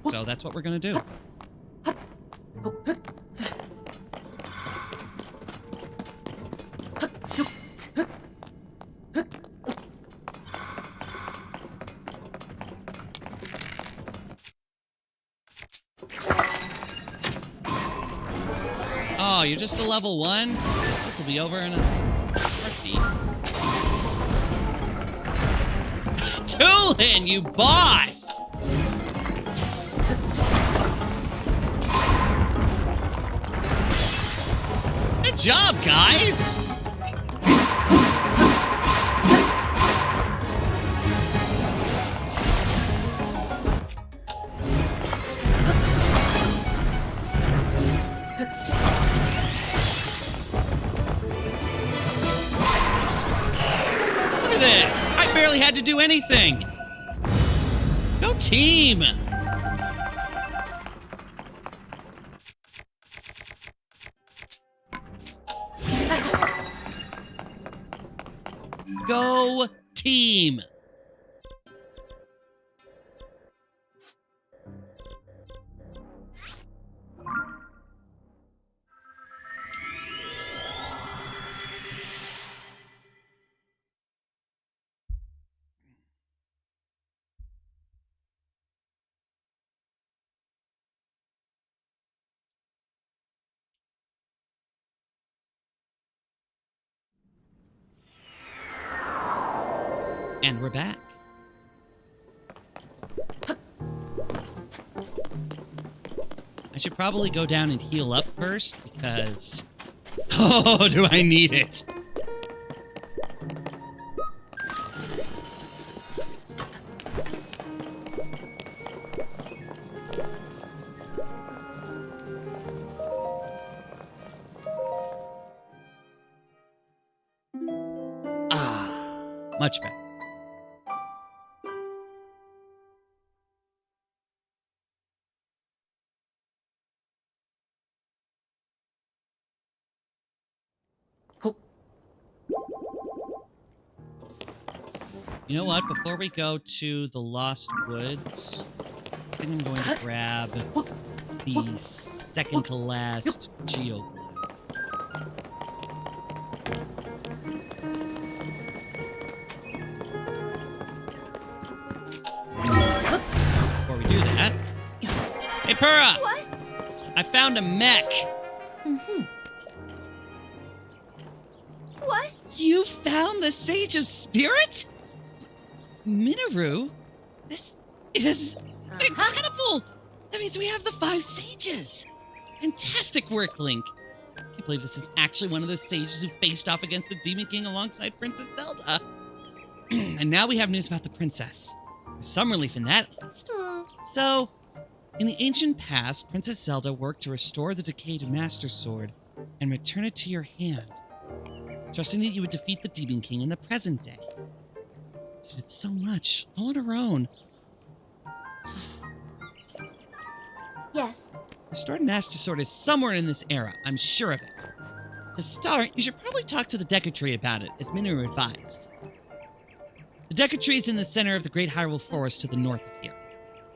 So that's what we're gonna do. Oh, you're just a level 1? This will be over in a heartbeat. Tulin, you boss! Good job, guys! This. I barely had to do anything. Go team. Go team. And we're back. I should probably go down and heal up first, because... Oh, do I need it? Ah, much better. You know what? Before we go to the Lost Woods, I think I'm going to grab the second to last geoglue. Before we do that... Hey, Purah! What? I found a mech. What? You found the Sage of Spirit? Minaru? This is incredible! That means we have the 5 sages! Fantastic work, Link. I can't believe this is actually one of the sages who faced off against the Demon King alongside Princess Zelda. And now we have news about the princess. There's some relief in that, at least. So, in the ancient past, Princess Zelda worked to restore the decayed Master Sword and return it to your hand, trusting that you would defeat the Demon King in the present day. She did so much, all on her own. Yes. The restored Master Sword is somewhere in this era, I'm sure of it. To start, you should probably talk to the Deku Tree about it, as Minaru advised. The Deku Tree is in the center of the Great Hyrule Forest to the north of here.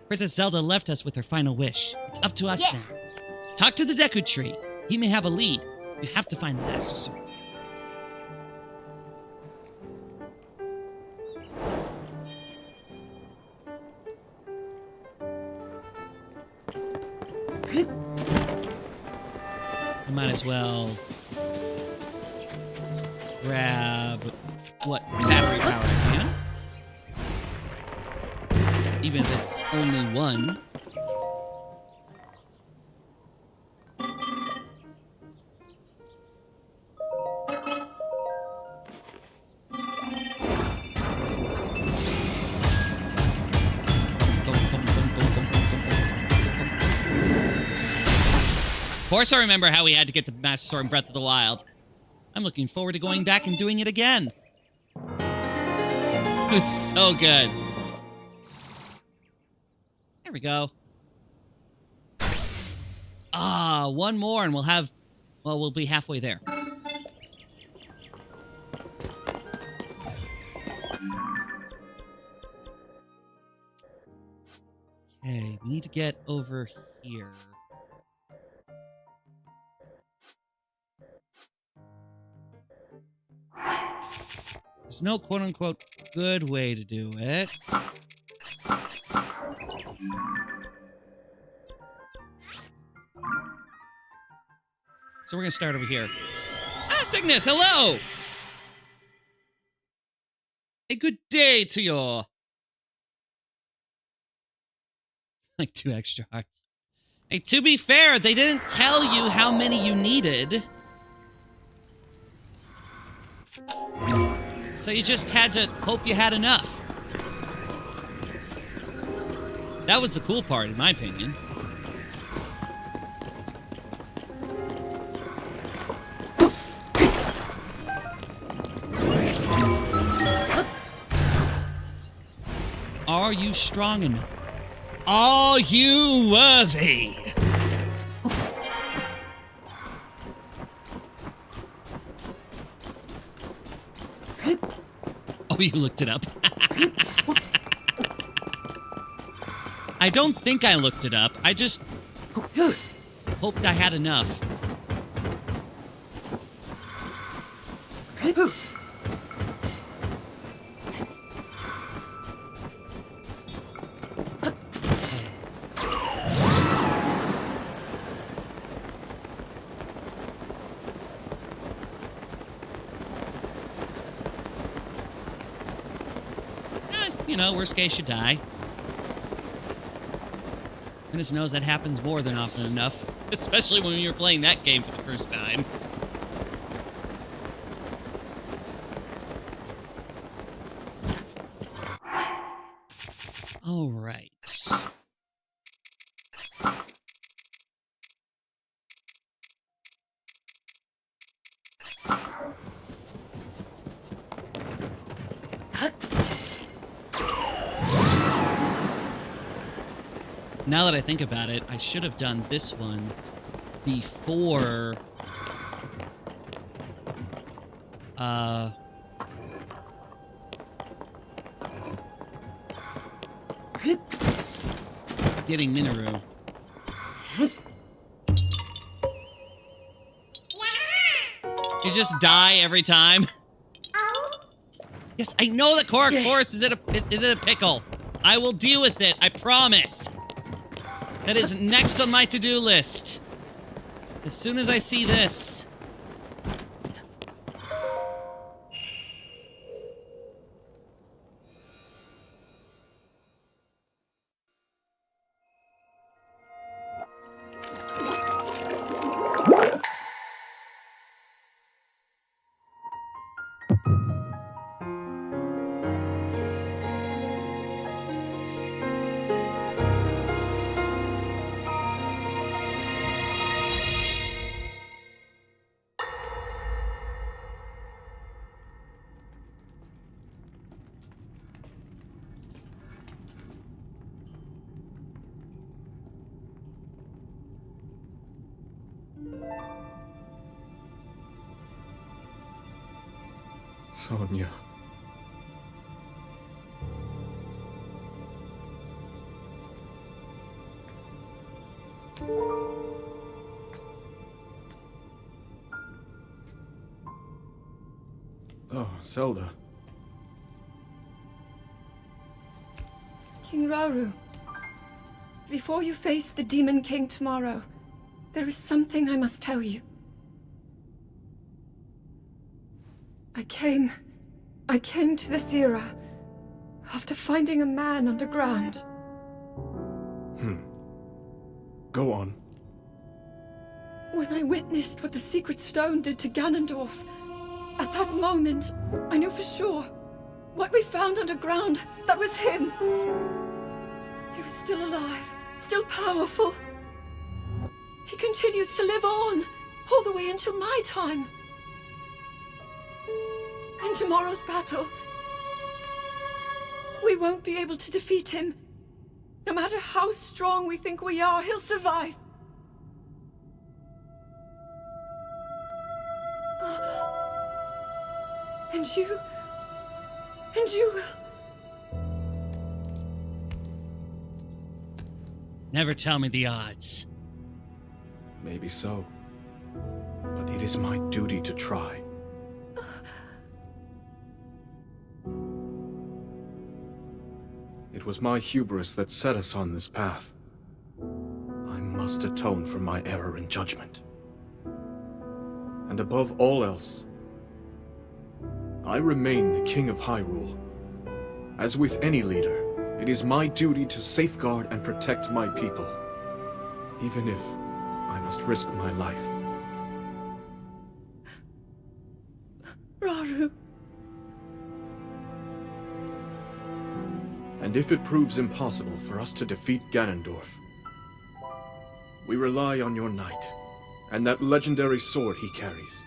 Princess Zelda left us with her final wish. It's up to us now. Talk to the Deku Tree. He may have a lead. You have to find the Master Sword. I might as well grab what battery power I can. Even if it's only one. Of course I remember how we had to get the Master Sword in Breath of the Wild. I'm looking forward to going back and doing it again. It was so good. There we go. Ah, one more and we'll be halfway there. Okay, we need to get over here. There's no quote-unquote good way to do it. So we're gonna start over here. Ah, Cygnus, hello! A good day to you! Like 2 extra hearts. Hey, to be fair, they didn't tell you how many you needed. So you just had to hope you had enough. That was the cool part, in my opinion. Are you strong enough? Are you worthy? Oh, you looked it up. I don't think I looked it up. I just hoped I had enough. You know, worst case, you die. Goodness knows that happens more than often enough. Especially when you're playing that game for the first time. All right. Now that I think about it, I should have done this one before... getting Minaru. You just die every time? Yes, I know that Korok Forest is in a pickle. I will deal with it, I promise. That is next on my to-do list. As soon as I see this. Sonia. Oh, Zelda. King Rauru, before you face the Demon King tomorrow, there is something I must tell you. I came to this era after finding a man underground. Go on. When I witnessed what the Secret Stone did to Ganondorf, at that moment, I knew for sure what we found underground, that was him. He was still alive, still powerful. He continues to live on, all the way until my time. In tomorrow's battle, we won't be able to defeat him. No matter how strong we think we are, he'll survive. And you will. Never tell me the odds. Maybe so. But it is my duty to try. It was my hubris that set us on this path. I must atone for my error in judgment. And above all else, I remain the King of Hyrule. As with any leader, it is my duty to safeguard and protect my people, even if I must risk my life. Rauru. And if it proves impossible for us to defeat Ganondorf, we rely on your knight, and that legendary sword he carries.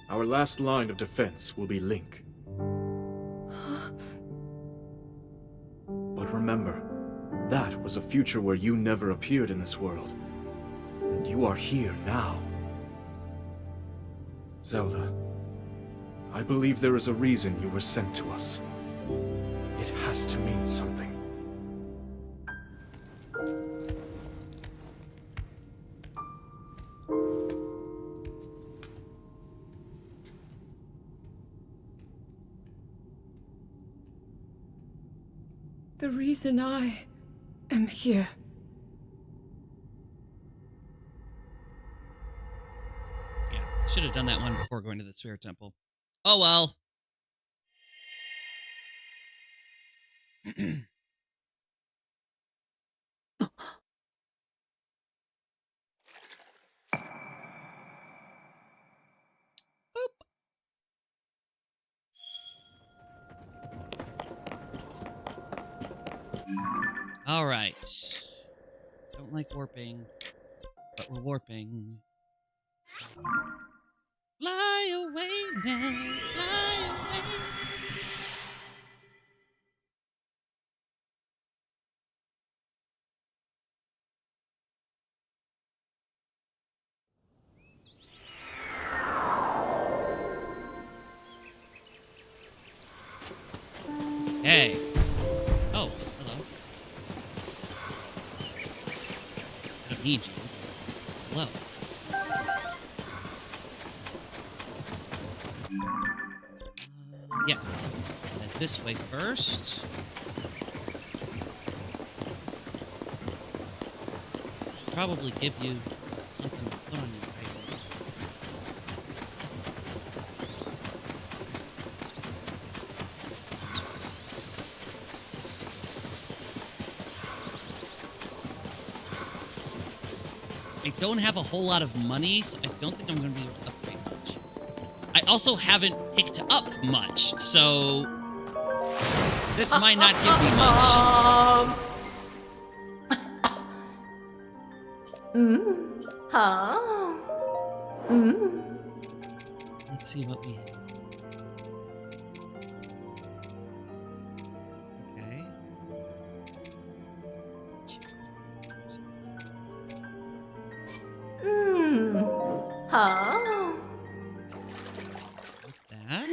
Our last line of defense will be Link. But remember, that was a future where you never appeared in this world. And you are here now. Zelda, I believe there is a reason you were sent to us. It has to mean something. The reason I am here. Yeah, should have done that one before going to the Spirit Temple. Oh well. All right. Don't like warping, but we're warping. Fly away now, fly away. Hey. Oh, hello. I don't need you. Hello. Yes. Head this way first. Should probably give you something to put on your table. I don't have a whole lot of money, so I don't think I'm going to be able to upgrade much. I also haven't picked up much, so this might not give me much. Let's see what we have. Okay. That.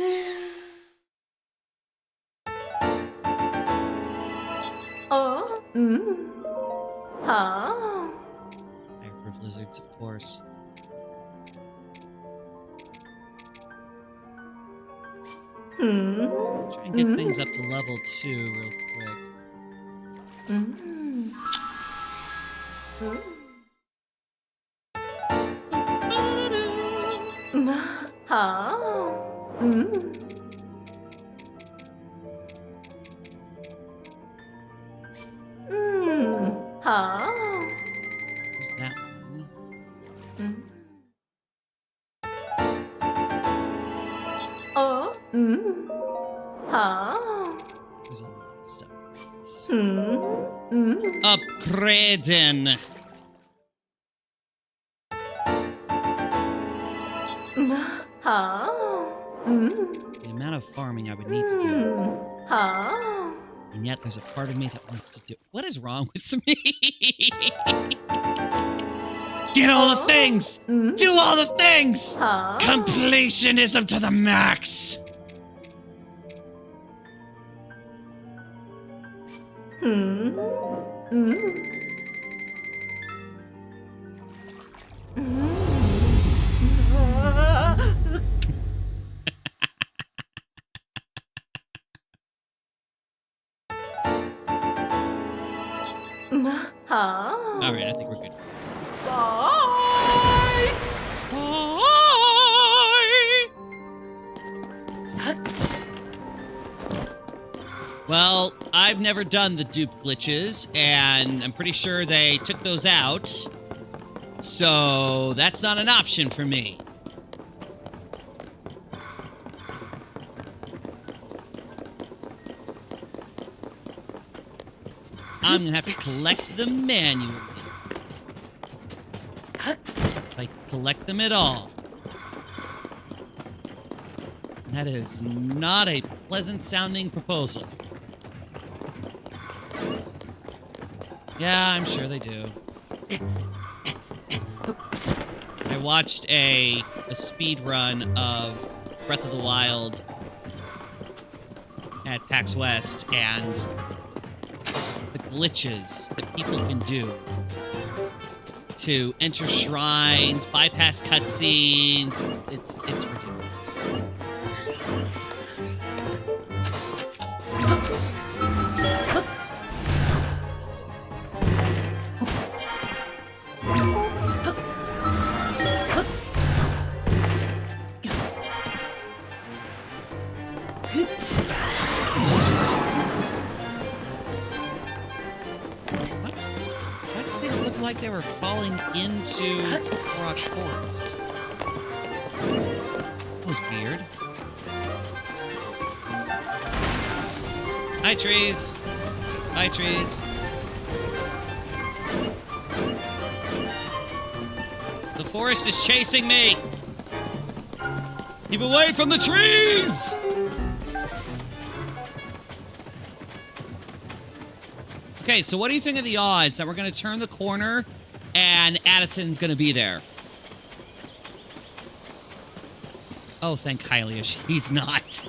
Fire proof lizards, of course. Try and get things up to level 2 real quick. Where's that one? There's a lot of stuff. Upgrading. The amount of farming I would need to do. And yet there's a part of me that wants to do. What is wrong with me? Get all the things! Do all the things! Completionism to the max! Alright, I think we're good. Bye! Well, I've never done the dupe glitches, and I'm pretty sure they took those out. So, that's not an option for me. I'm gonna have to collect them manually. If I collect them at all. That is not a pleasant sounding proposal. Yeah, I'm sure they do. I watched a speed run of Breath of the Wild at PAX West, and the glitches that people can do to enter shrines, bypass cutscenes, it's ridiculous. Like they were falling into rock forest. That was weird. Hi, trees. Hi, trees. The forest is chasing me. Keep away from the trees. Okay, so what do you think of the odds that we're going to turn the corner and Addison's going to be there? Oh, thank Hyliash. He's not.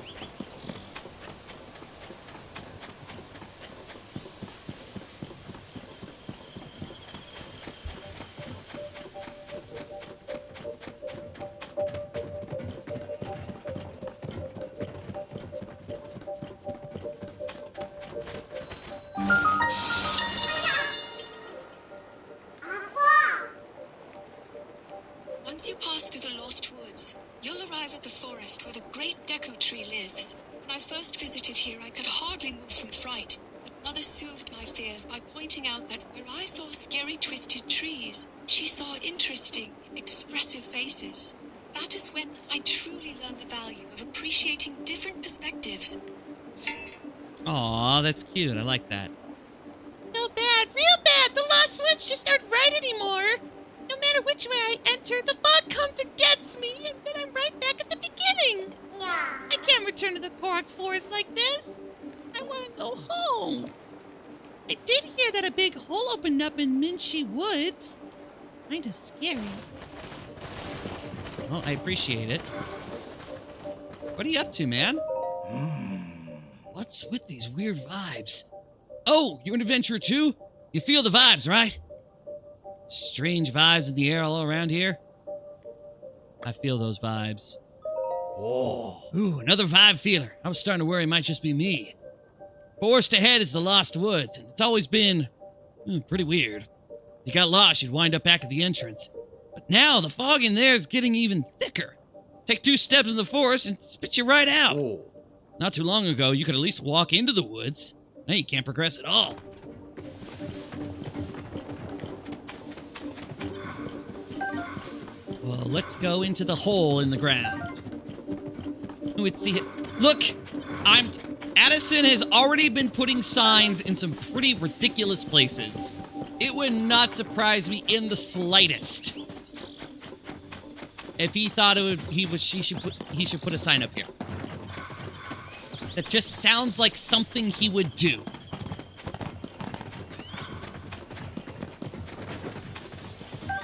Once you pass through the Lost Woods, you'll arrive at the forest where the great Deku Tree lives. When I first visited here, I could hardly move from fright, but Mother soothed my fears by pointing out that where I saw scary twisted trees, she saw interesting, expressive faces. That is when I truly learned the value of appreciating different perspectives. Aw, that's cute. I like that. So bad, real bad. The Lost Woods just aren't right anymore. No matter which way I enter, the fog comes and gets me, and then I'm right back at the beginning. I can't return to the Korok Forest like this. I want to go home. I did hear that a big hole opened up in Minshi Woods. Kinda scary. Well, I appreciate it. What are you up to, man? What's with these weird vibes? Oh, you're an adventurer too? You feel the vibes, right? Strange vibes in the air all around here. I feel those vibes. Oh. Ooh, another vibe feeler. I was starting to worry it might just be me. Forest ahead is the Lost Woods, and it's always been pretty weird. If you got lost, you'd wind up back at the entrance. But now the fog in there is getting even thicker. Take 2 steps in the forest and it spits you right out. Oh. Not too long ago, you could at least walk into the woods. Now you can't progress at all. Well, let's go into the hole in the ground. Let's see it. Look! Addison has already been putting signs in some pretty ridiculous places. It would not surprise me in the slightest if he thought he should put a sign up here. That just sounds like something he would do.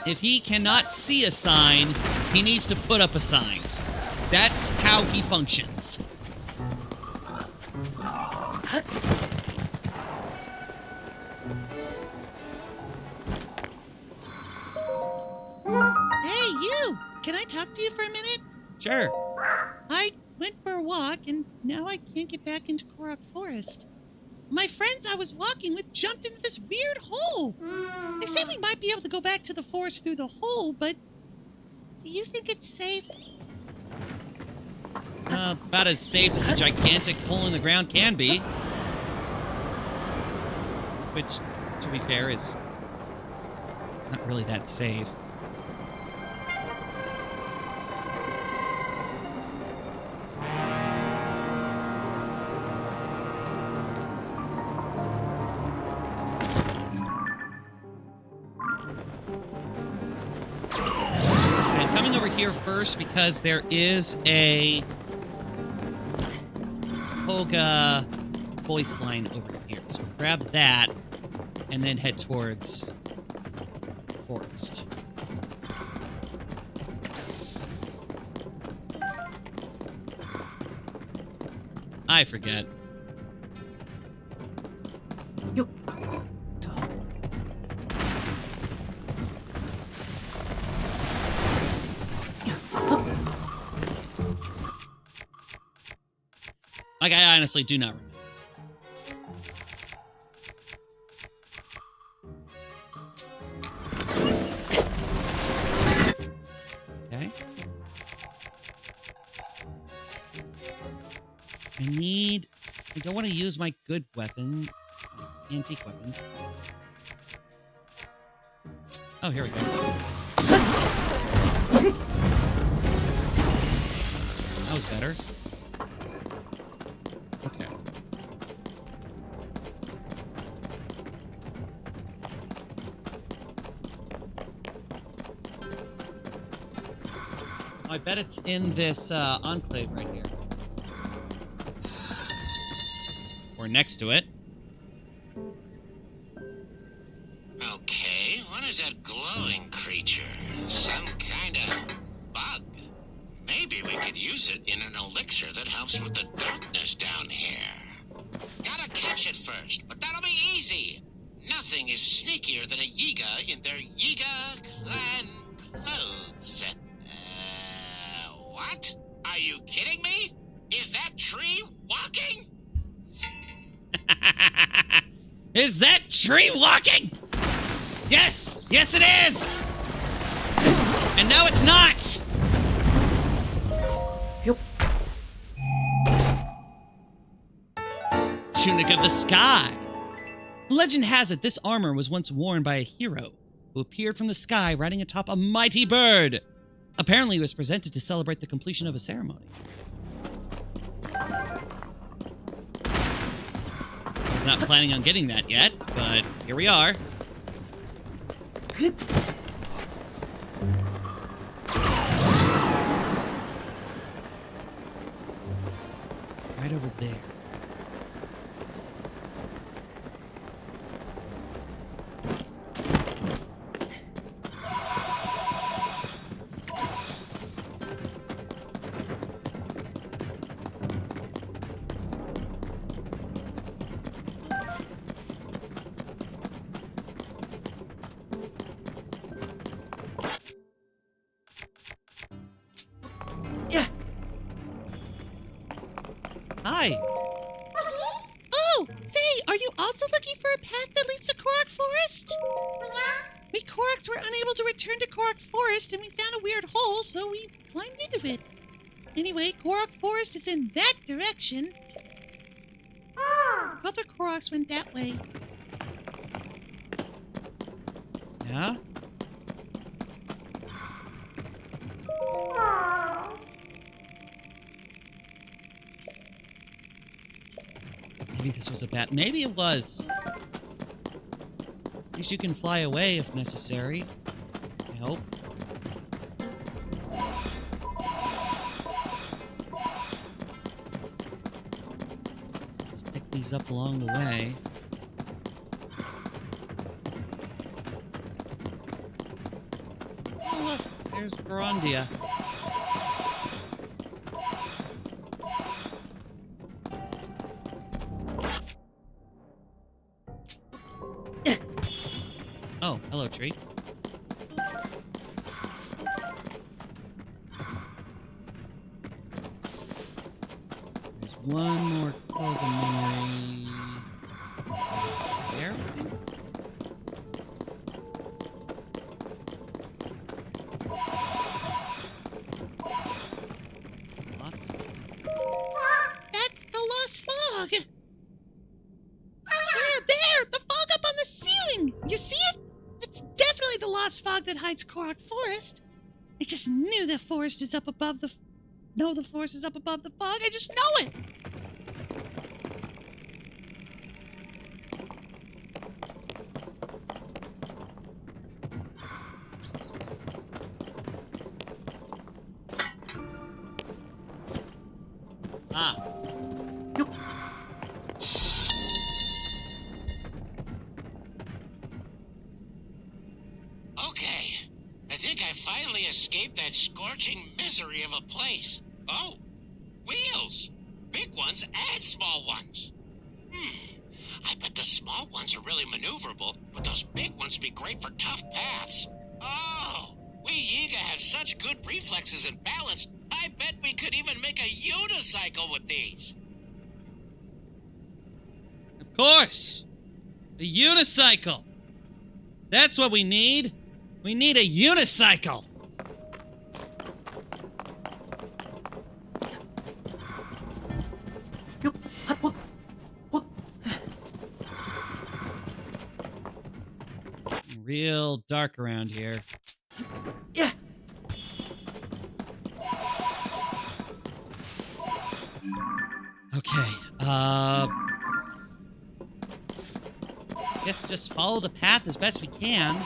If he cannot see a sign, he needs to put up a sign. That's how he functions. Hey, you! Can I talk to you for a minute? Sure. I went for a walk, and now I can't get back into Korok Forest. My friends I was walking with jumped into this weird hole. They say we might be able to go back to the forest through the hole, but do you think it's safe? About as safe as a gigantic hole in the ground can be. Which, to be fair, is not really that safe. I'm coming over here first because there is a Hoga voice line over here. So grab that and then head towards the forest. I forget. Like, I honestly do not remember. Okay. I don't want to use my good weapons. Antique weapons. Oh, here we go. That was better. Okay. I bet it's in this enclave right here. Or next to it. Okay, what is that glowing creature? Some kind of bug. Maybe we could use it in an elixir that helps with the darkness down here. Gotta catch it first, but that'll be easy. Nothing is sneakier than a Yiga in their Yiga clan clothes. What? Are you kidding me? Is that tree walking? Is that tree walking? Yes! Yes, it is! And now it's not! Yup. Tunic of the Sky. Legend has it this armor was once worn by a hero who appeared from the sky riding atop a mighty bird. Apparently, it was presented to celebrate the completion of a ceremony. I was not planning on getting that yet, but here we are. Right over there. Hi. Oh, say, are you also looking for a path that leads to Korok Forest? We Koroks were unable to return to Korok Forest, and we found a weird hole, so we climbed into it. Anyway, Korok Forest is in that direction. Other Koroks went that way. Yeah? Maybe this was a bat. Maybe it was. At least you can fly away if necessary. I hope. Just pick these up along the way. Oh, look. There's Grandia. Oh, hello, tree. There's one more Koga memory. There? Lost. That's the Lost Fog! There! The fog up on the ceiling! You see it? It's definitely the Lost Fog that hides Korok Forest. I just knew the forest is up above the... No, the forest is up above the fog. I just know it! Ah. Okay, I think I finally escaped that scorching misery of a place. Oh, wheels! Big ones and small ones. I bet the small ones are really maneuverable, but those big ones would be great for tough paths. Oh, we Yiga have such good reflexes and balance, I bet we could even make a unicycle with these. Of course! A unicycle! That's what we need! We need a unicycle! Real dark around here. Yeah. Okay, guess just follow the path as best we can.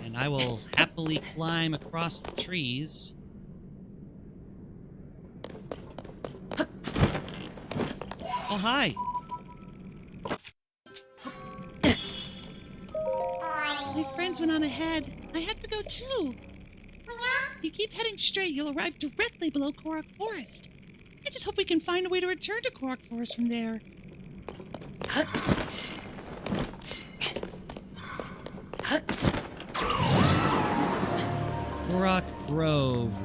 And I will happily climb across the trees. Oh, hi. My friends went on ahead. I have to go too. If you keep heading straight, you'll arrive directly below Korok Forest. I just hope we can find a way to return to Korok Forest from there. Korok Grove.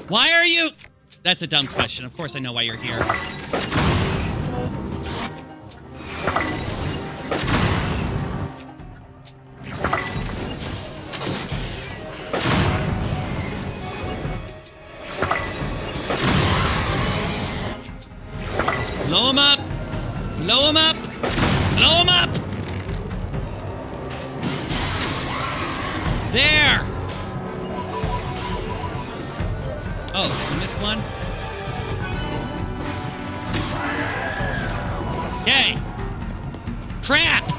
Why are you... That's a dumb question. Of course I know why you're here. Blow him up! Blow him up! Blow him up! There! Oh, I missed one? Okay. Crap!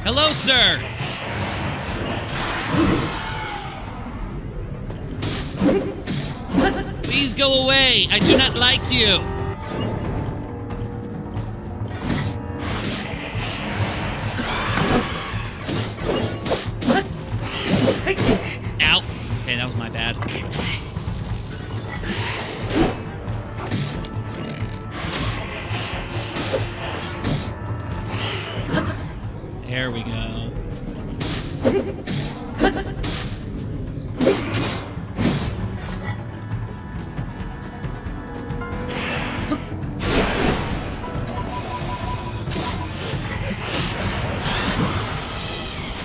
Hello, sir! Please go away! I do not like you! Ow! Okay, that was my bad. There we go.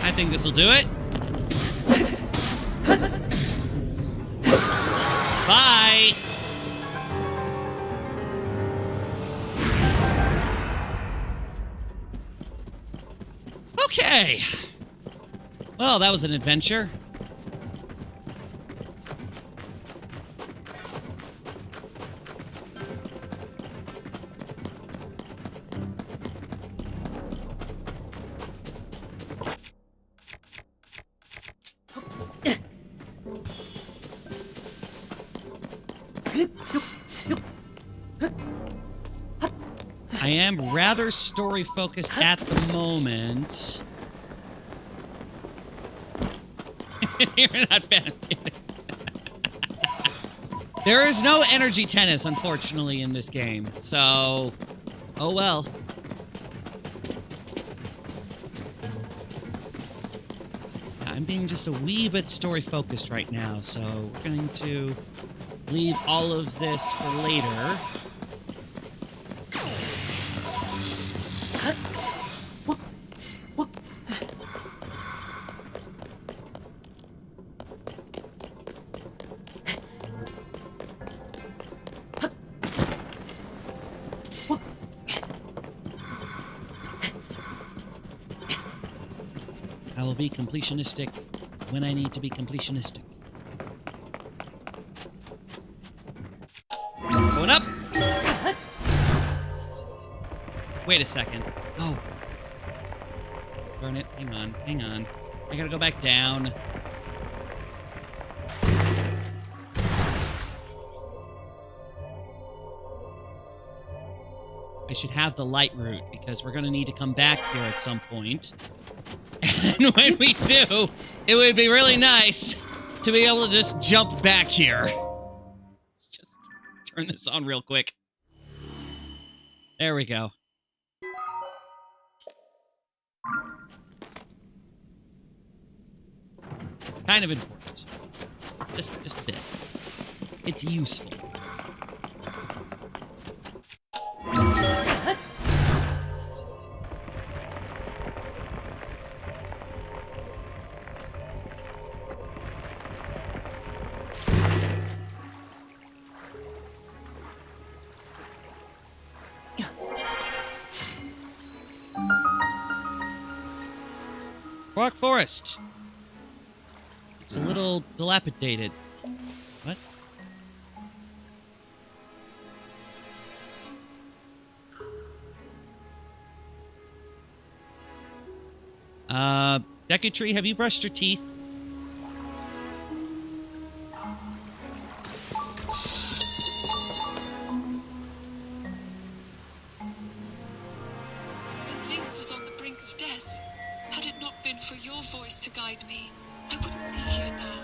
I think this will do it. Bye! Okay. Well, that was an adventure. I am rather story-focused at the moment. You're not bad. There is no energy tennis, unfortunately, in this game. So, oh well. I'm being just a wee bit story-focused right now, so we're going to leave all of this for later. I will be completionistic when I need to be completionistic. Going up! Wait a second. Oh. Darn it. Hang on. Hang on. I gotta go back down. I should have the light route, because we're gonna need to come back here at some point. And when we do, it would be really nice to be able to just jump back here. Let's just turn this on real quick. There we go. Kind of important. Just a bit. It's useful. Rock Forest. It's a little dilapidated. What? Deku Tree, have you brushed your teeth? When Link was on the brink of death, had it not been for your voice to guide me, I wouldn't be here now.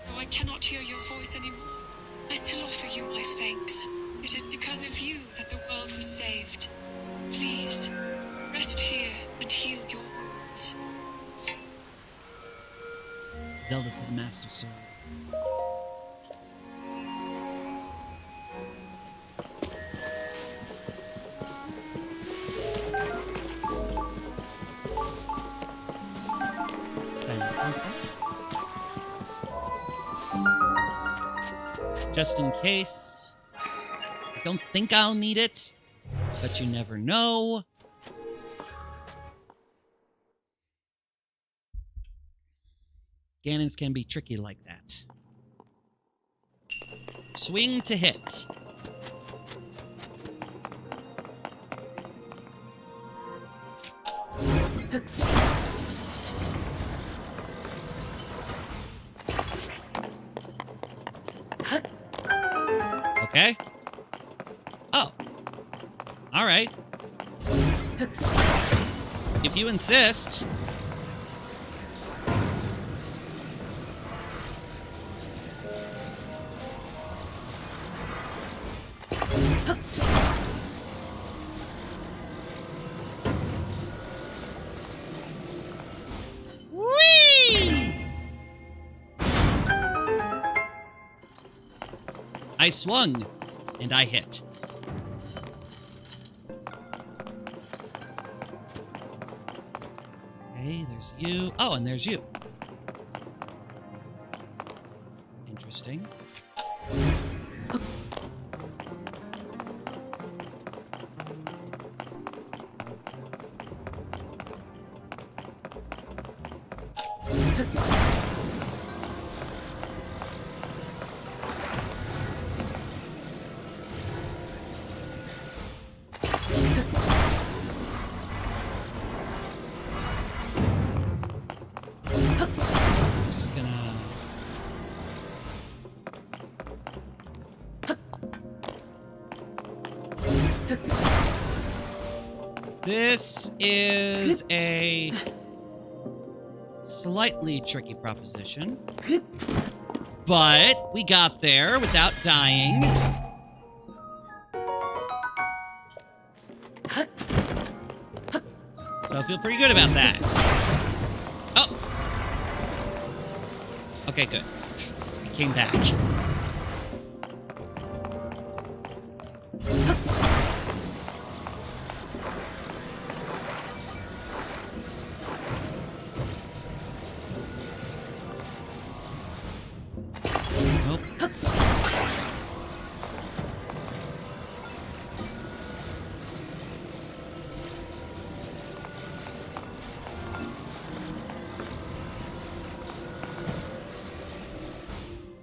Though I cannot hear your voice anymore, I still offer you my thanks. It is because of you that the world was saved. Please, rest here and heal your wounds. Zelda to the Master Sword. Silent Princess. Just in case. I don't think I'll need it, but you never know. Ganons can be tricky like that. Swing to hit. Okay. Oh. All right. If you insist. I swung, and I hit. Okay, there's you. Oh, and there's you. Interesting. Just gonna... This is a slightly tricky proposition, but we got there without dying. So I feel pretty good about that. Oh! Okay, good. I came back. Nope.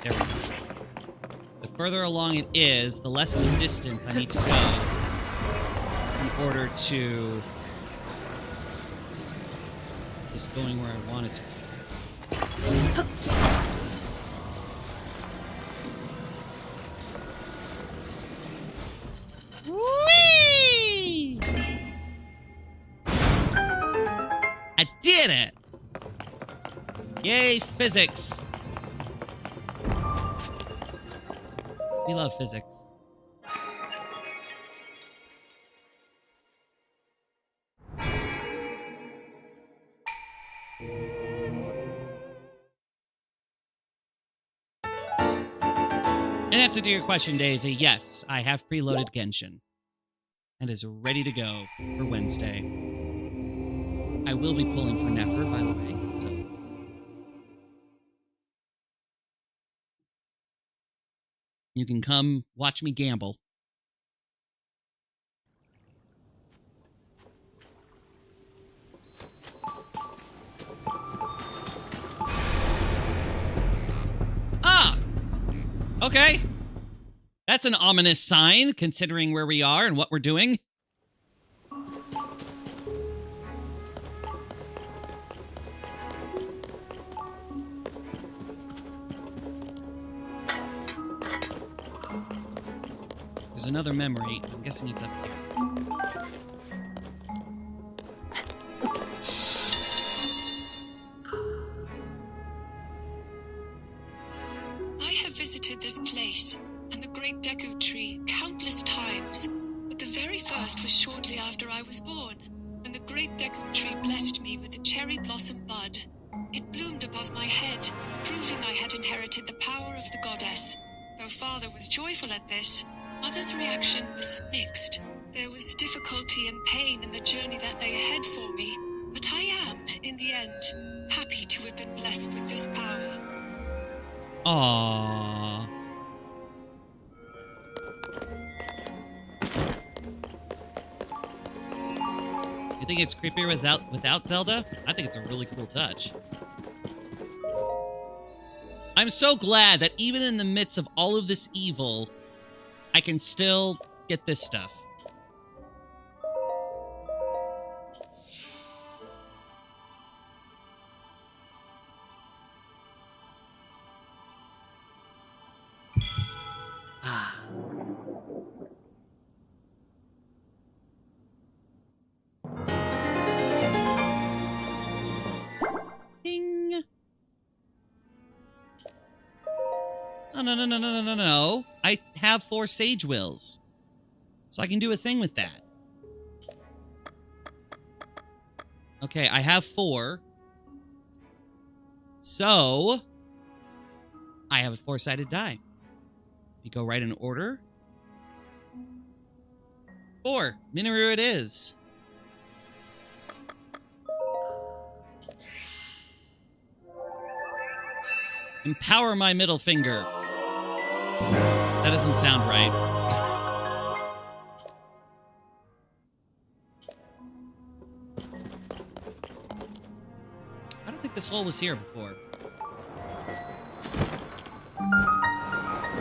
There we go. The further along it is, the less of a distance I need to go in order to just going where I want it to. Whee! I did it! Yay, physics! We love physics. In answer to your question, Daisy, yes, I have preloaded Genshin. And is ready to go for Wednesday. I will be pulling for Nefer, by the way, so... You can come watch me gamble. Ah! Okay. That's an ominous sign, considering where we are and what we're doing. There's another memory. I'm guessing it's up here. I have visited this place and the Great Deku Tree countless times, but the very first was shortly after I was born, when the Great Deku Tree inherited the power of the goddess. Though Father was joyful at this, Mother's reaction was mixed. There was difficulty and pain in the journey that lay ahead for me, but I am, in the end, happy to have been blessed with this power. Aww. You think it's creepier without Zelda? I think it's a really cool touch. I'm so glad that even in the midst of all of this evil, I can still get this stuff. Ding. No. I have 4 Sage Wills. So I can do a thing with that. Okay, I have 4. So I have a 4-sided die. You go right in order. 4. Minoru it is. Empower my middle finger. That doesn't sound right. I don't think this hole was here before.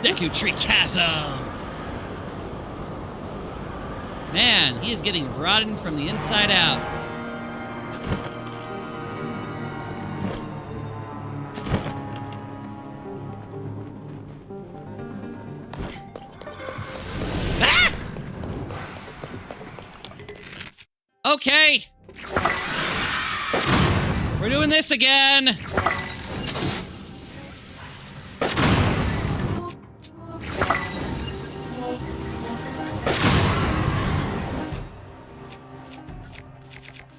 Deku Tree Chasm! Man, he is getting rotten from the inside out. Ah! Okay. We're doing this again.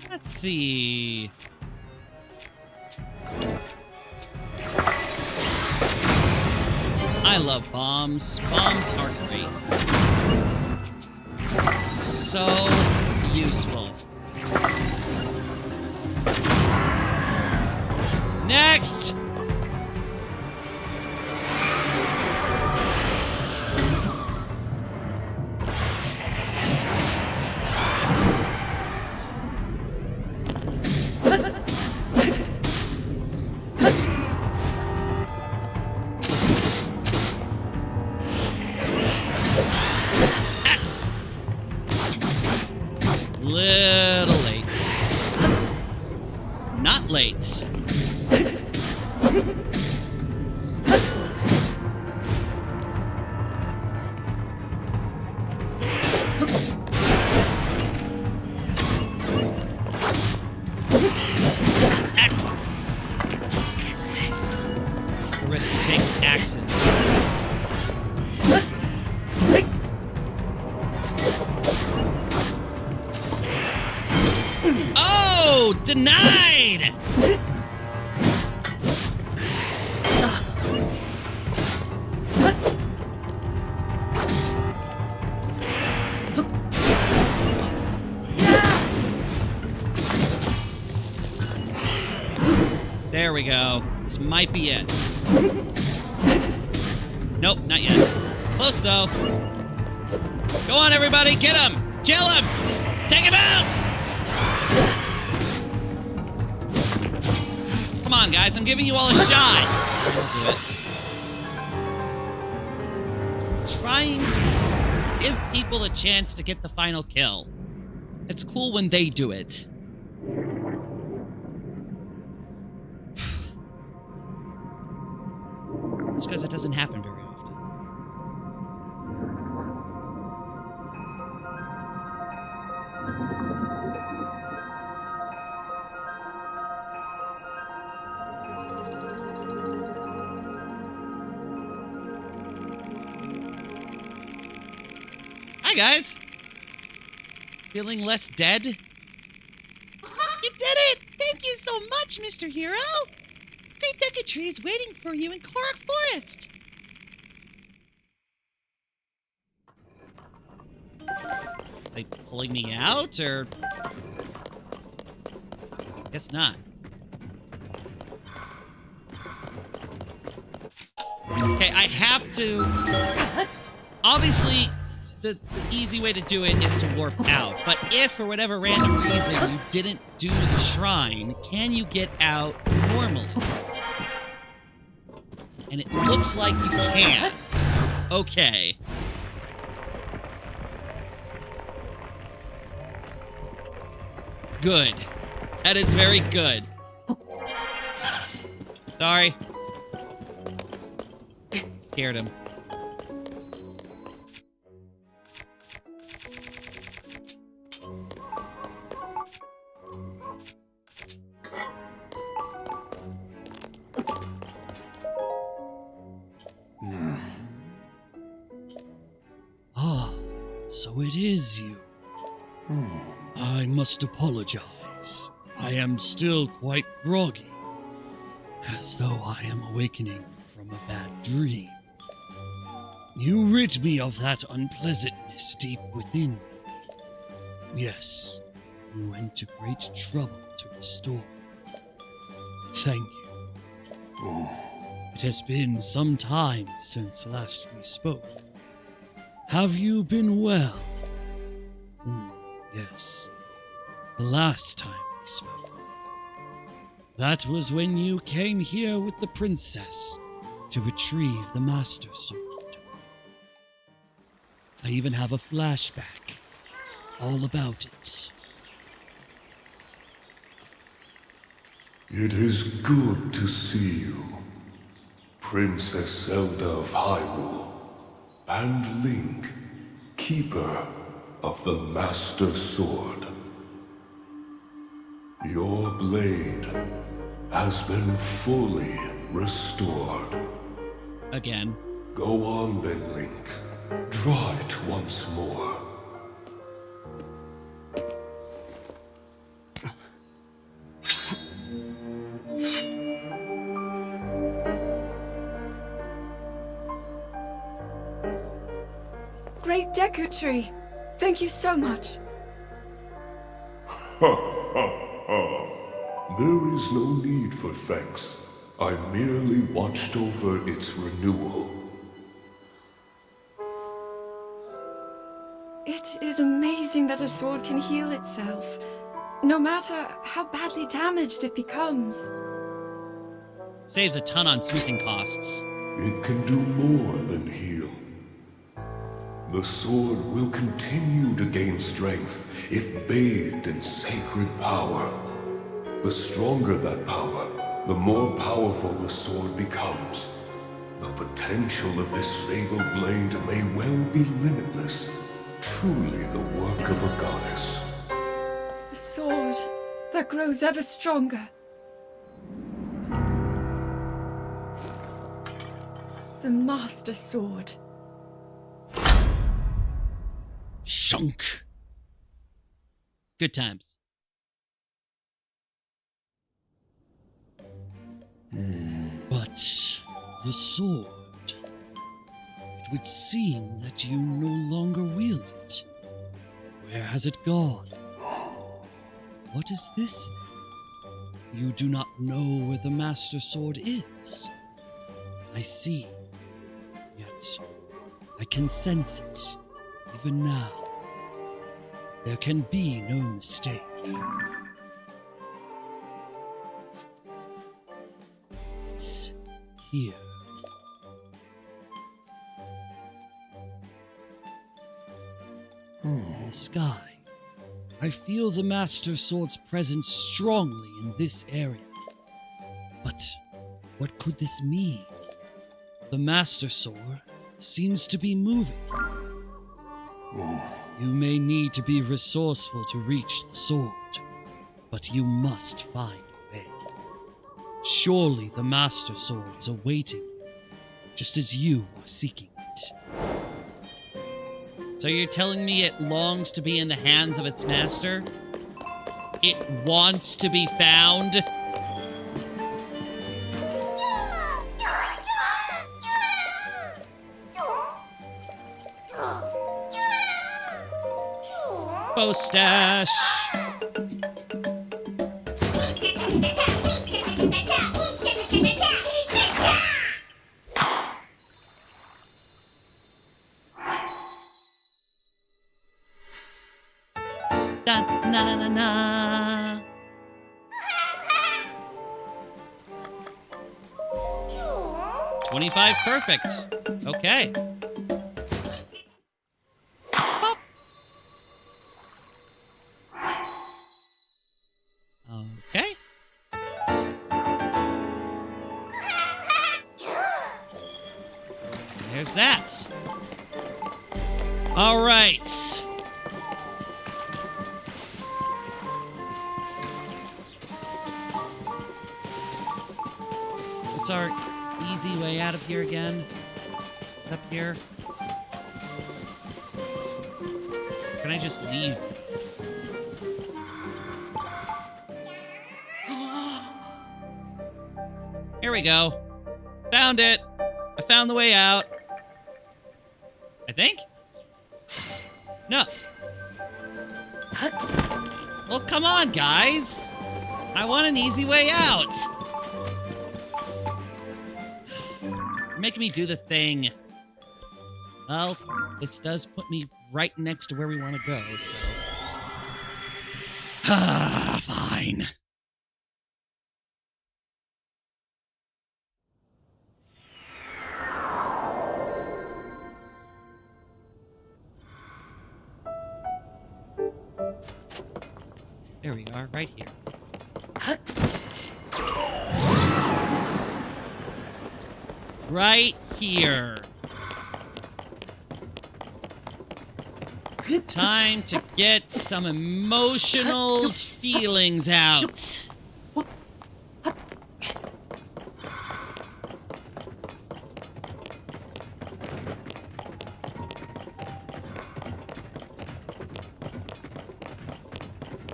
Let's see. I love bombs. Bombs are great. So useful. Next! Little late. Not late. Risk take axes. Oh, denied! There we go. This might be it. Nope, not yet. Close though. Go on, everybody, get him! Kill him! Take him out! Come on, guys, I'm giving you all a shot. I'll do it. Trying to give people a chance to get the final kill. It's cool when they do it. Just because it doesn't happen very often. Hi, guys. Feeling less dead? You did it! Thank you so much, Mr. Hero! Great Deku Tree is waiting for you in Korok Forest. Like pulling me out, or? Guess not. Okay, I have to... Obviously, the easy way to do it is to warp out. But if, for whatever random reason, you didn't do the shrine, can you get out normally? And it looks like you can. Okay. Good. That is very good. Sorry. Scared him. Ah, so it is you. I must apologize. I am still quite groggy, as though I am awakening from a bad dream. You rid me of that unpleasantness deep within me. Yes, you went to great trouble to restore me. Thank you. It has been some time since last we spoke. Have you been well? Yes. The last time we spoke. That was when you came here with the princess to retrieve the Master Sword. I even have a flashback all about it. It is good to see you, Princess Zelda of Hyrule, and Link, Keeper of the Master Sword. Your blade has been fully restored. Again. Go on then, Link. Draw it once more. Great Deku Tree! Thank you so much. Ha ha ha. There is no need for thanks. I merely watched over its renewal. It is amazing that a sword can heal itself, no matter how badly damaged it becomes. Saves a ton on smithing costs. It can do more than heal. The sword will continue to gain strength if bathed in sacred power. The stronger that power, the more powerful the sword becomes. The potential of this fabled blade may well be limitless. Truly the work of a goddess. A sword that grows ever stronger. The Master Sword. Shunk. Good times. But the sword, it would seem that you no longer wield it. Where has it gone? What is this then? You do not know where the Master Sword is. I see. Yet, I can sense it, even now. There can be no mistake. It's here. In the sky, I feel the Master Sword's presence strongly in this area. But what could this mean? The Master Sword seems to be moving. You may need to be resourceful to reach the sword, but you must find a way. Surely the Master Sword's awaiting you, just as you are seeking it. So you're telling me it longs to be in the hands of its master? It wants to be found? info stash. Da, na na na na. $25 perfect. Okay. Pop. Okay. There's that. All right. What's our easy way out of here again? Up here? Can I just leave? Here we go. Found it. I found the way out. I think? No. Well, come on, guys. I want an easy way out. You're making me do the thing. Well, this does put me right next to where we want to go, so... fine. There we are, right here. Right here. Time to get some emotional feelings out.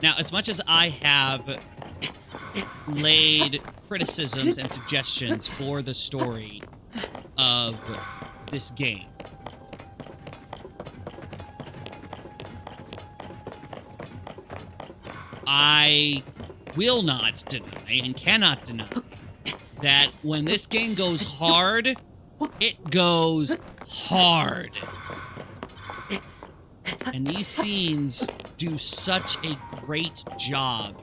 Now, as much as I have laid criticisms and suggestions for the story of this game, I will not deny and cannot deny that when this game goes hard, it goes hard. And these scenes do such a great job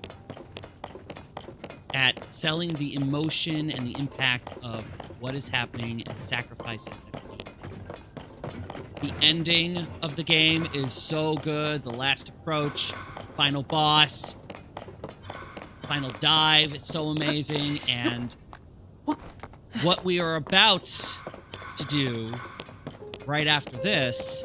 at selling the emotion and the impact of what is happening and the sacrifices that we make. The ending of the game is so good. The last approach, final boss, final dive, it's so amazing. And what we are about to do right after this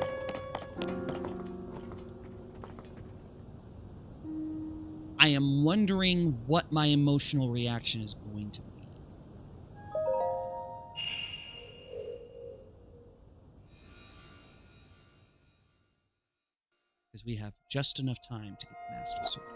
I am wondering what my emotional reaction is going to be. Because we have just enough time to get the Master Sword.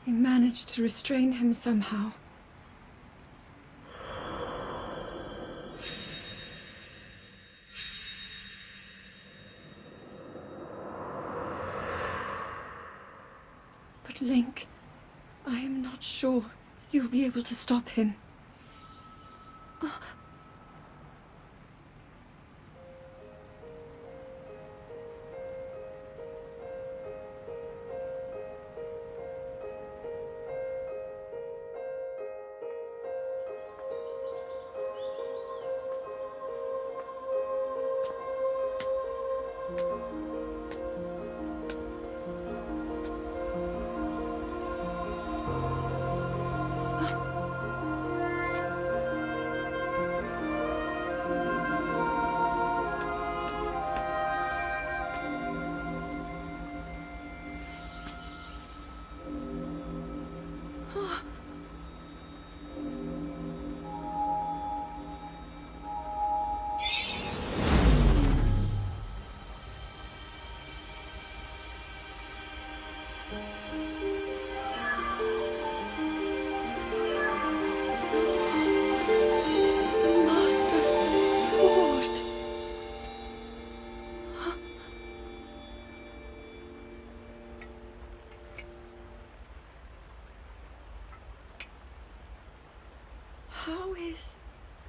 I managed to restrain him somehow. But Link, I am not sure you'll be able to stop him.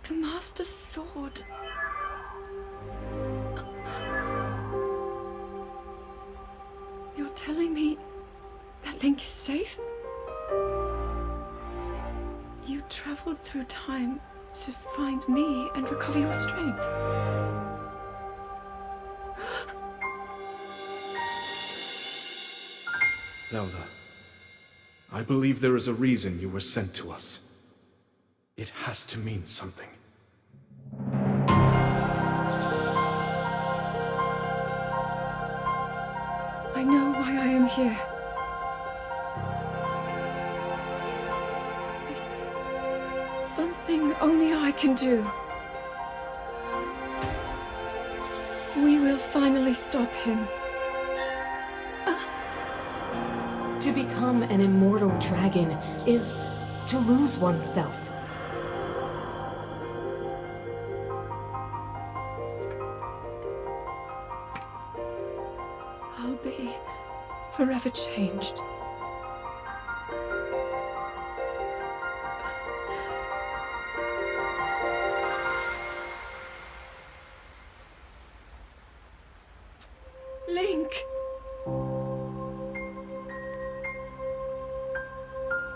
The Master's sword. You're telling me that Link is safe? You traveled through time to find me and recover your strength. Zelda, I believe there is a reason you were sent to us. It has to mean something. I know why I am here. It's something only I can do. We will finally stop him. To become an immortal dragon is to lose oneself. I'll be forever changed. Link!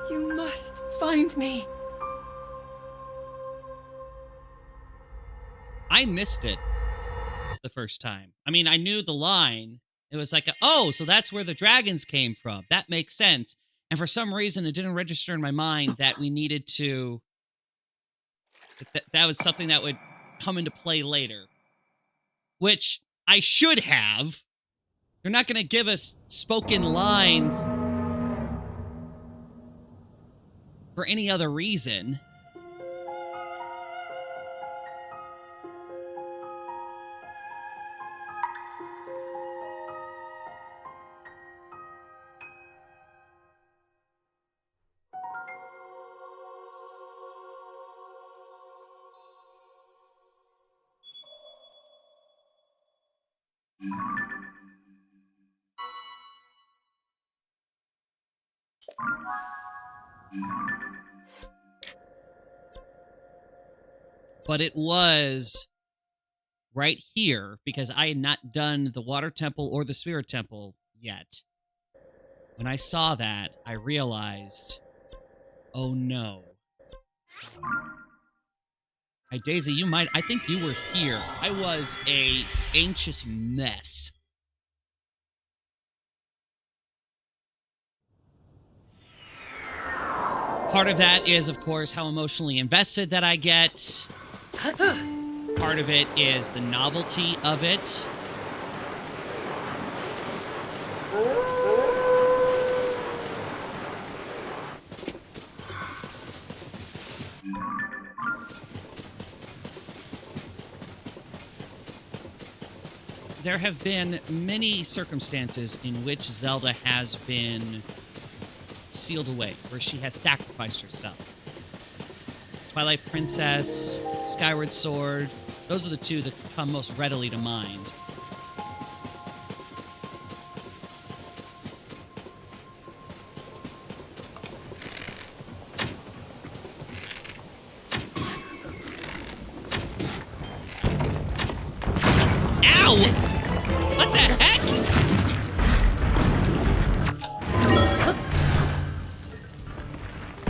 You must find me. I missed it the first time. I mean, I knew the line. It was like, oh, so that's where the dragons came from. That makes sense. And for some reason, it didn't register in my mind that we needed to... That was something that would come into play later. Which I should have. They're not going to give us spoken lines for any other reason. But it was right here because I had not done the water temple or the spirit temple yet. When I saw that, I realized, oh no. Hey, Daisy, I think you were here. I was a anxious mess. Part of that is, of course, how emotionally invested that I get. Part of it is the novelty of it. There have been many circumstances in which Zelda has been sealed away, where she has sacrificed herself. Twilight Princess, Skyward Sword, those are the two that come most readily to mind. Ow! What the heck?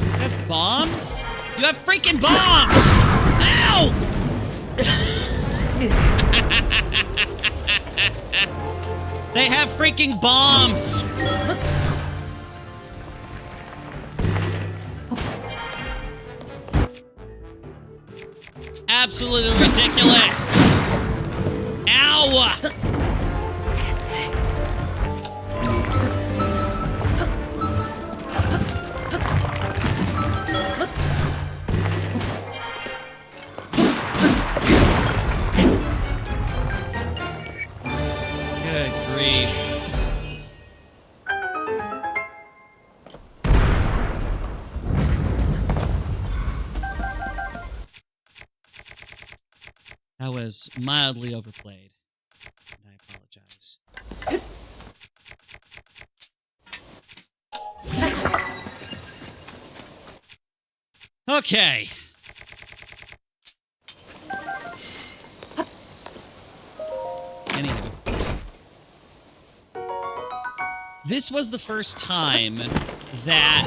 You have bombs? You have freaking bombs! Ow! They have freaking bombs! Absolutely ridiculous! Ow! Good grief. That was mildly overplayed. And I apologize. Okay. This was the first time that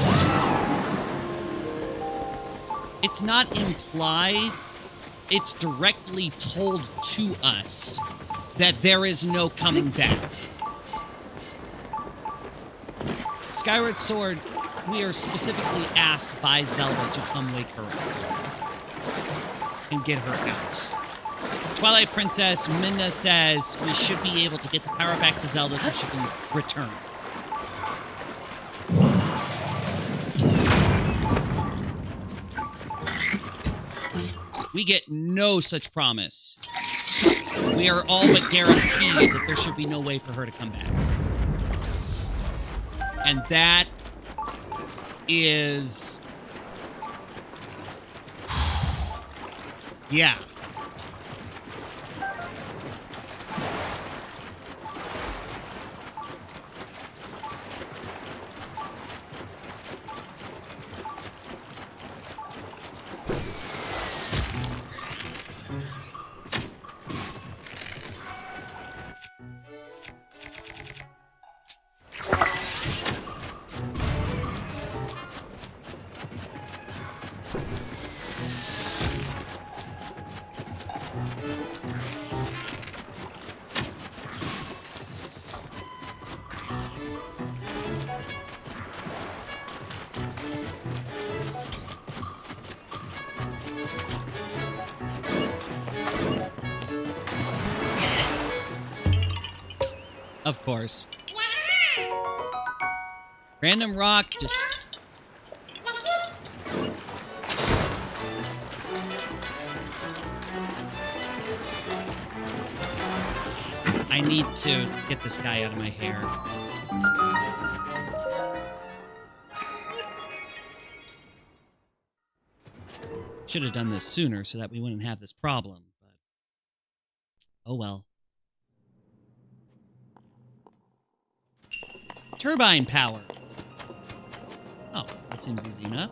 it's not implied, it's directly told to us that there is no coming back. Skyward Sword, we are specifically asked by Zelda to come wake her up and get her out. Twilight Princess, Minna says we should be able to get the power back to Zelda so she can return. We get no such promise. We are all but guaranteed that there should be no way for her to come back. And that is... yeah. Of course. Random rock just... I need to get this guy out of my hair. Should have done this sooner so that we wouldn't have this problem, but... oh well. Turbine power. Oh, that seems easy enough.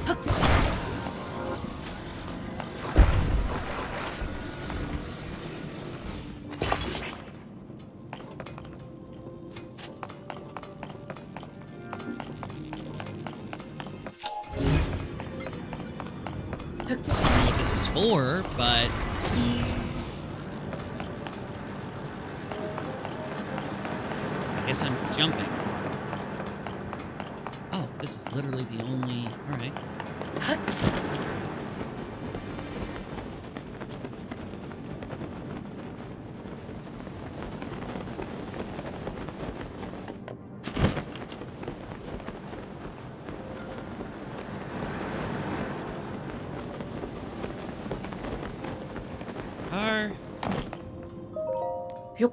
I don't know what this is for, but... I guess I'm jumping. Oh, this is literally the only... alright. Car. Yup.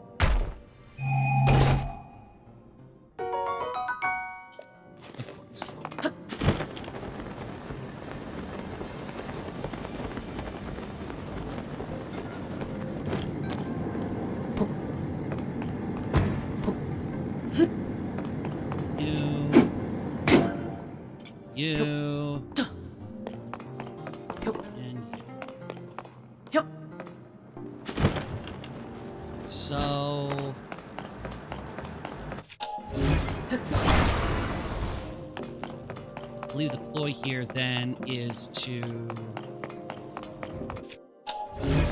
You. Yup. So... I believe the ploy here then is to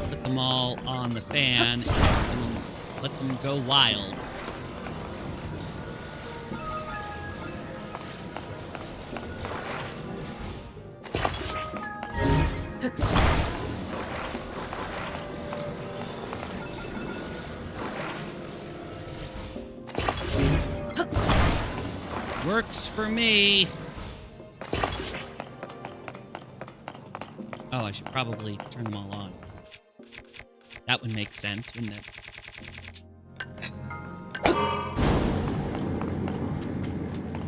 put them all on the fan and let them go wild. Works for me. Oh, I should probably turn them all on. That would make sense, wouldn't it?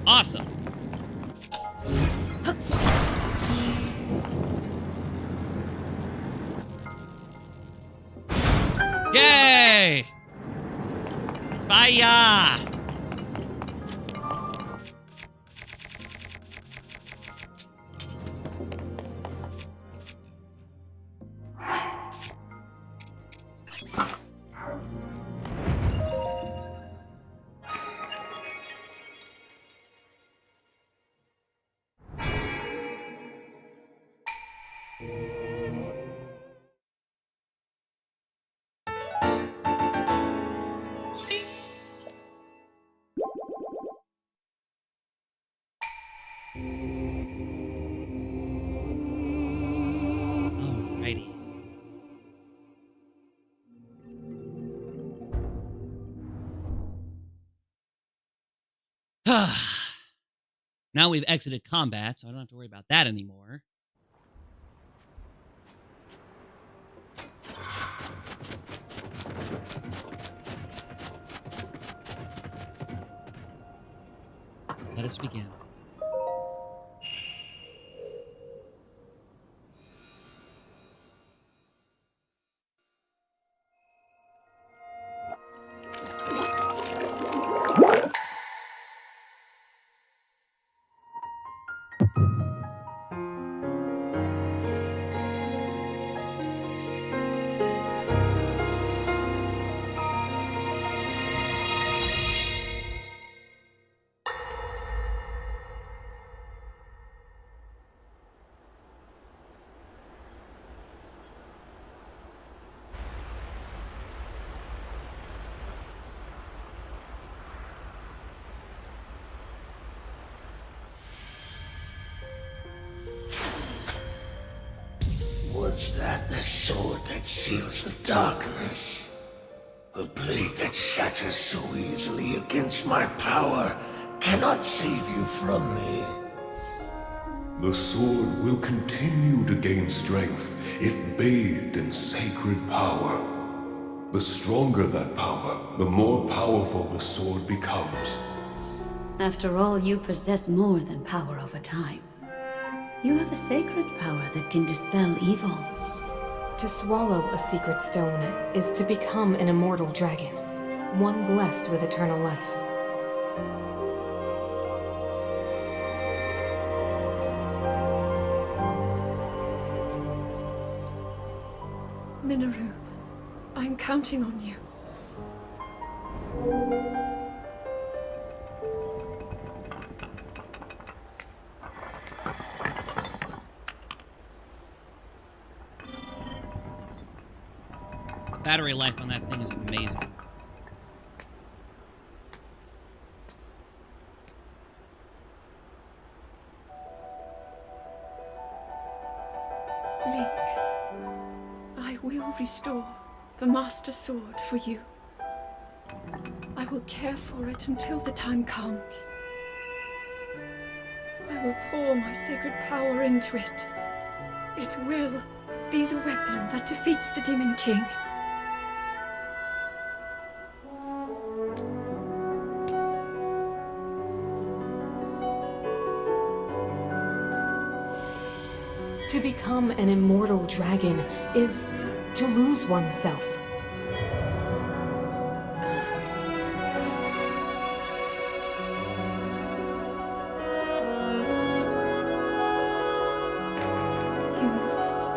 Awesome. Yay! Fire! Alrighty. Now we've exited combat, so I don't have to worry about that anymore. Let us begin. Was that the sword that seals the darkness? A blade that shatters so easily against my power cannot save you from me. The sword will continue to gain strength if bathed in sacred power. The stronger that power, the more powerful the sword becomes. After all, you possess more than power over time. You have a sacred power that can dispel evil. To swallow a secret stone is to become an immortal dragon, one blessed with eternal life. Minoru, I'm counting on you. Battery life on that thing is amazing. Link, I will restore the Master Sword for you. I will care for it until the time comes. I will pour my sacred power into it. It will be the weapon that defeats the Demon King. To become an immortal dragon is to lose oneself. You must.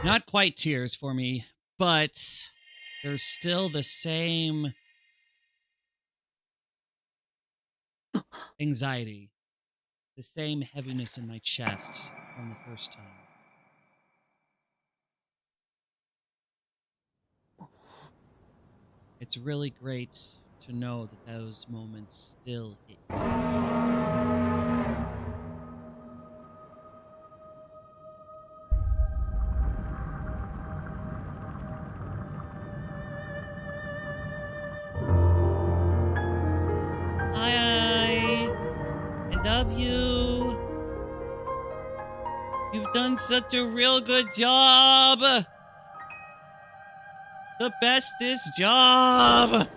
Not quite tears for me, but there's still the same anxiety, the same heaviness in my chest from the first time. It's really great to know that those moments still hit you. Hi, I love you. You've done such a real good job. The bestest job.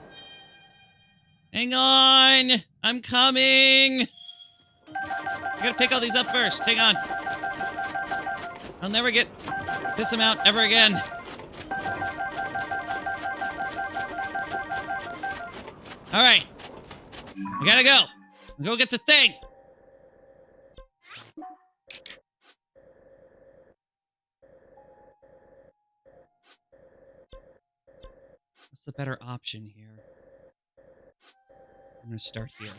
Hang on, I'm coming. I gotta pick all these up first. Hang on. I'll never get this amount ever again. All right. I gotta go. Go get the thing. What's the better option here? I'm gonna start here.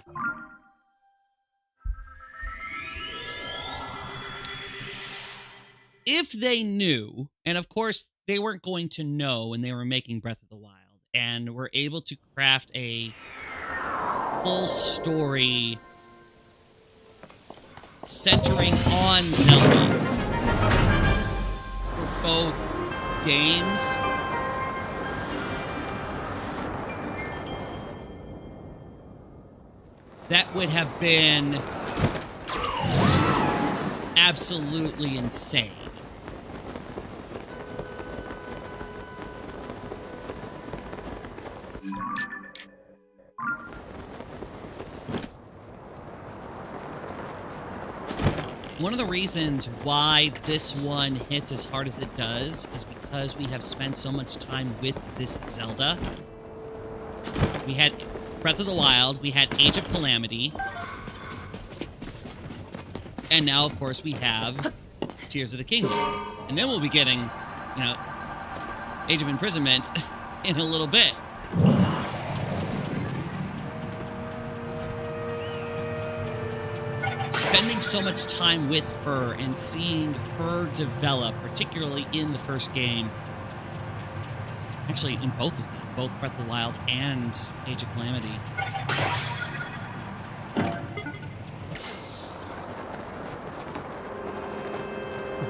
If they knew, and of course they weren't going to know when they were making Breath of the Wild, and were able to craft a full story centering on Zelda for both games, that would have been absolutely insane. One of the reasons why this one hits as hard as it does is because we have spent so much time with this Zelda. We had Breath of the Wild, we had Age of Calamity, and now, of course, we have Tears of the Kingdom. And then we'll be getting, you know, Age of Imprisonment in a little bit. Spending so much time with her and seeing her develop, particularly in the first game, actually in both of them, both Breath of the Wild and Age of Calamity.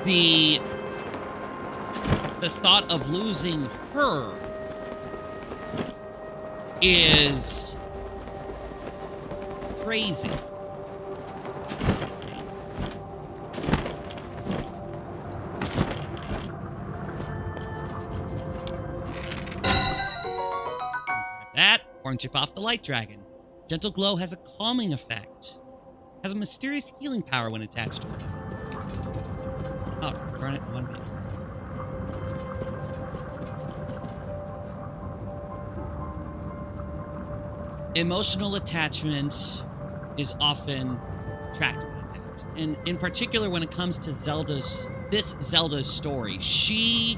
The thought of losing her is crazy. That, horn chip off the light dragon. Gentle glow has a calming effect. Has a mysterious healing power when attached to it. Oh, darn it, one bit. Emotional attachment is often tracked by that. And in particular, when it comes to this Zelda's story, she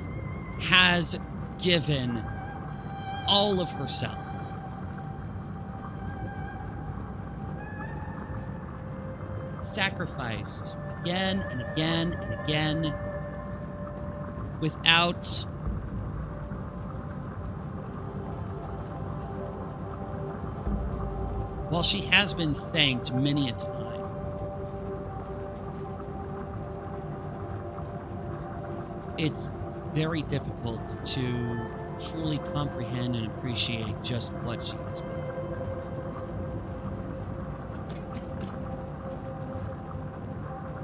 has given all of herself. Sacrificed again and again and again without while she has been thanked many a time. It's very difficult to truly comprehend and appreciate just what she has been.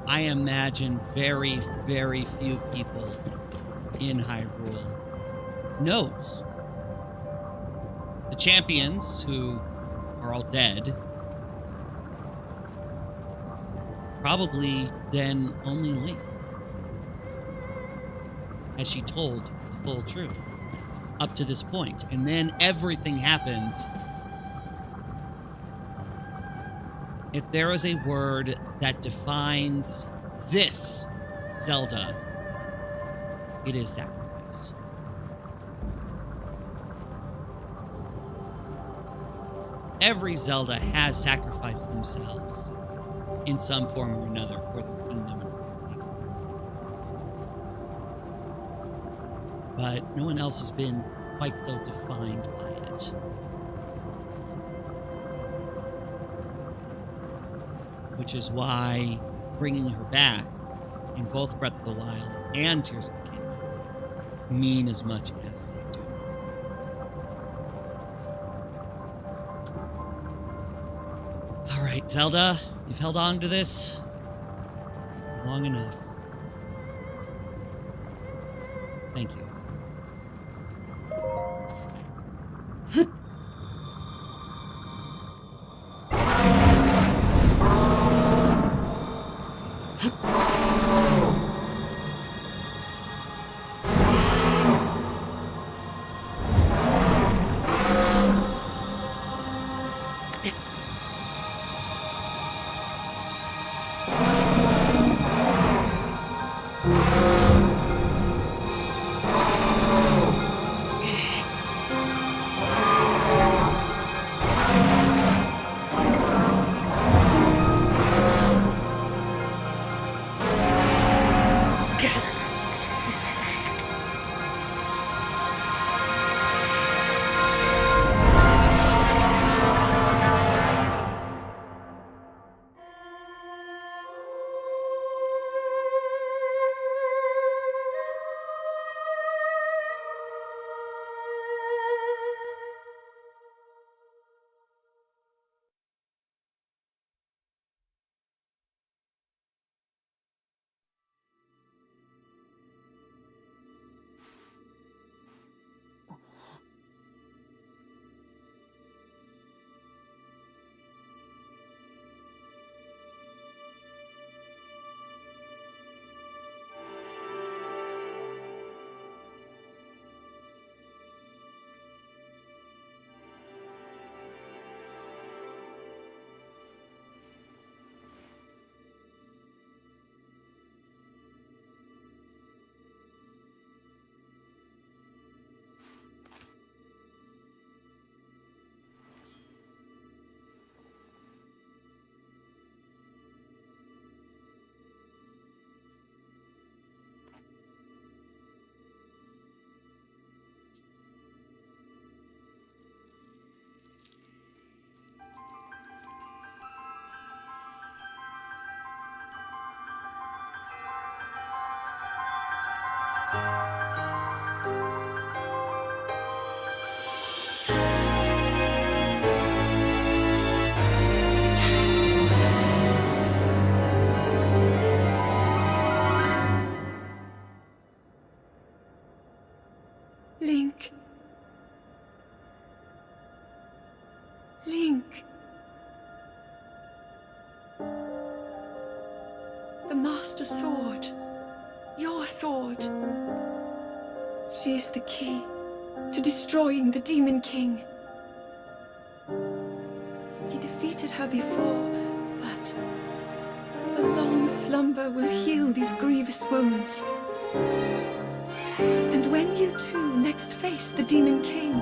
I imagine very, very few people in Hyrule knows. The champions, who are all dead, probably then only Link, as she told the full truth up to this point. And then everything happens. If there is a word that defines this Zelda, It is sacrifice. Every Zelda has sacrificed themselves in some form or another for the kingdom and for the king. But no one else has been quite so defined by it. Which is why bringing her back in both Breath of the Wild and Tears of the Kingdom mean as much as they do. All right, Zelda, you've held on to this long enough. Thank you. Link. Link. The Master Sword. Your sword. She is the key to destroying the Demon King. He defeated her before, but a long slumber will heal these grievous wounds. And when you two next face the Demon King,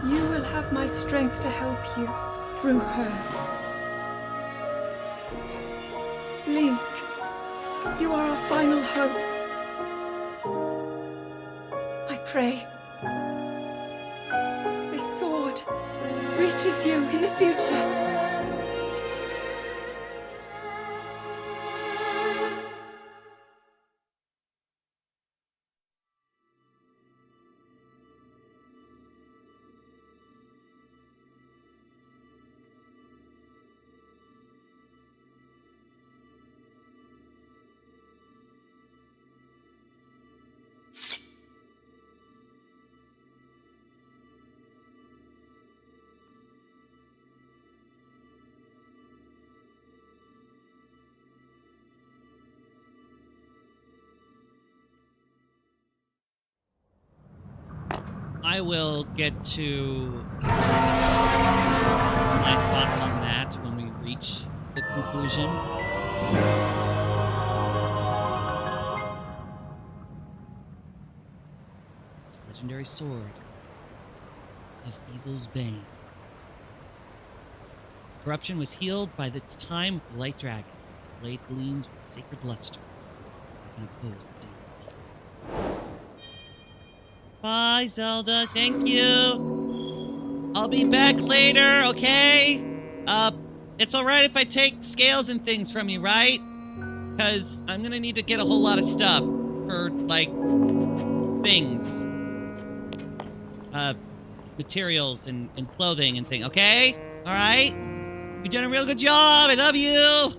you will have my strength to help you through her. Link, you are our final hope. I pray this sword reaches you in the future. I will get to my thoughts on that when we reach the conclusion. Legendary sword of Evil's Bane. Its corruption was healed by its time with the Light Dragon. The blade gleams with sacred luster. It can oppose the demon. Bye, Zelda. Thank you. I'll be back later, okay? It's alright if I take scales and things from you, right? Because I'm gonna need to get a whole lot of stuff for, like, things. Materials and clothing and things, okay? Alright? You're doing a real good job. I love you.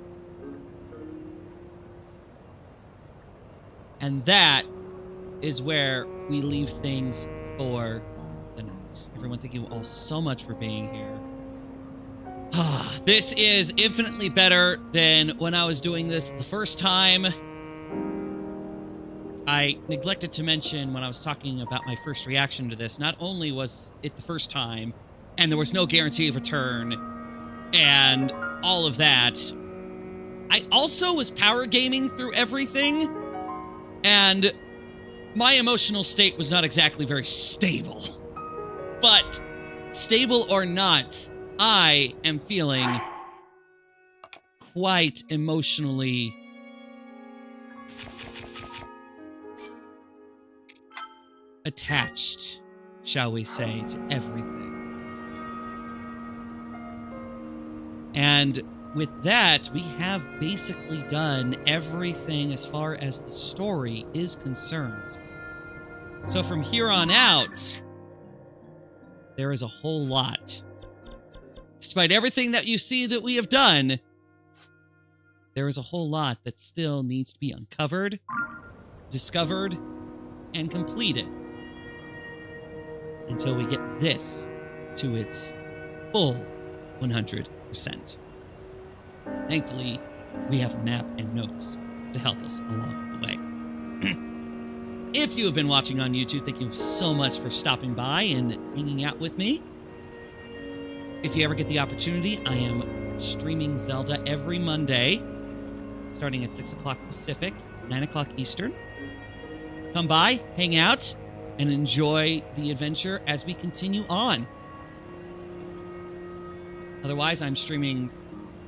And that is where we leave things for the night. Everyone, thank you all so much for being here. This is infinitely better than when I was doing this the first time. I neglected to mention when I was talking about my first reaction to this, not only was it the first time, and there was no guarantee of return, and all of that, I also was power gaming through everything, and my emotional state was not exactly very stable. But, stable or not, I am feeling quite emotionally attached, shall we say, to everything. And with that, we have basically done everything as far as the story is concerned. So from here on out, there is a whole lot. Despite everything that you see that we have done, there is a whole lot that still needs to be uncovered, discovered, and completed until we get this to its full 100%. Thankfully, we have a map and notes to help us along the way. If you have been watching on YouTube, thank you so much for stopping by and hanging out with me. If you ever get the opportunity, I am streaming Zelda every Monday, starting at 6 o'clock Pacific, 9 o'clock Eastern. Come by, hang out, and enjoy the adventure as we continue on. Otherwise, I'm streaming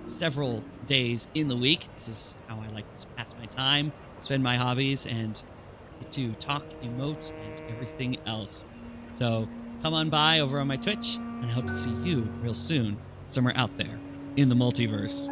several days in the week. This is how I like to pass my time, spend my hobbies, and get to talk, emote, and everything else. So come on by over on my Twitch, and I hope to see you real soon, somewhere out there in the multiverse.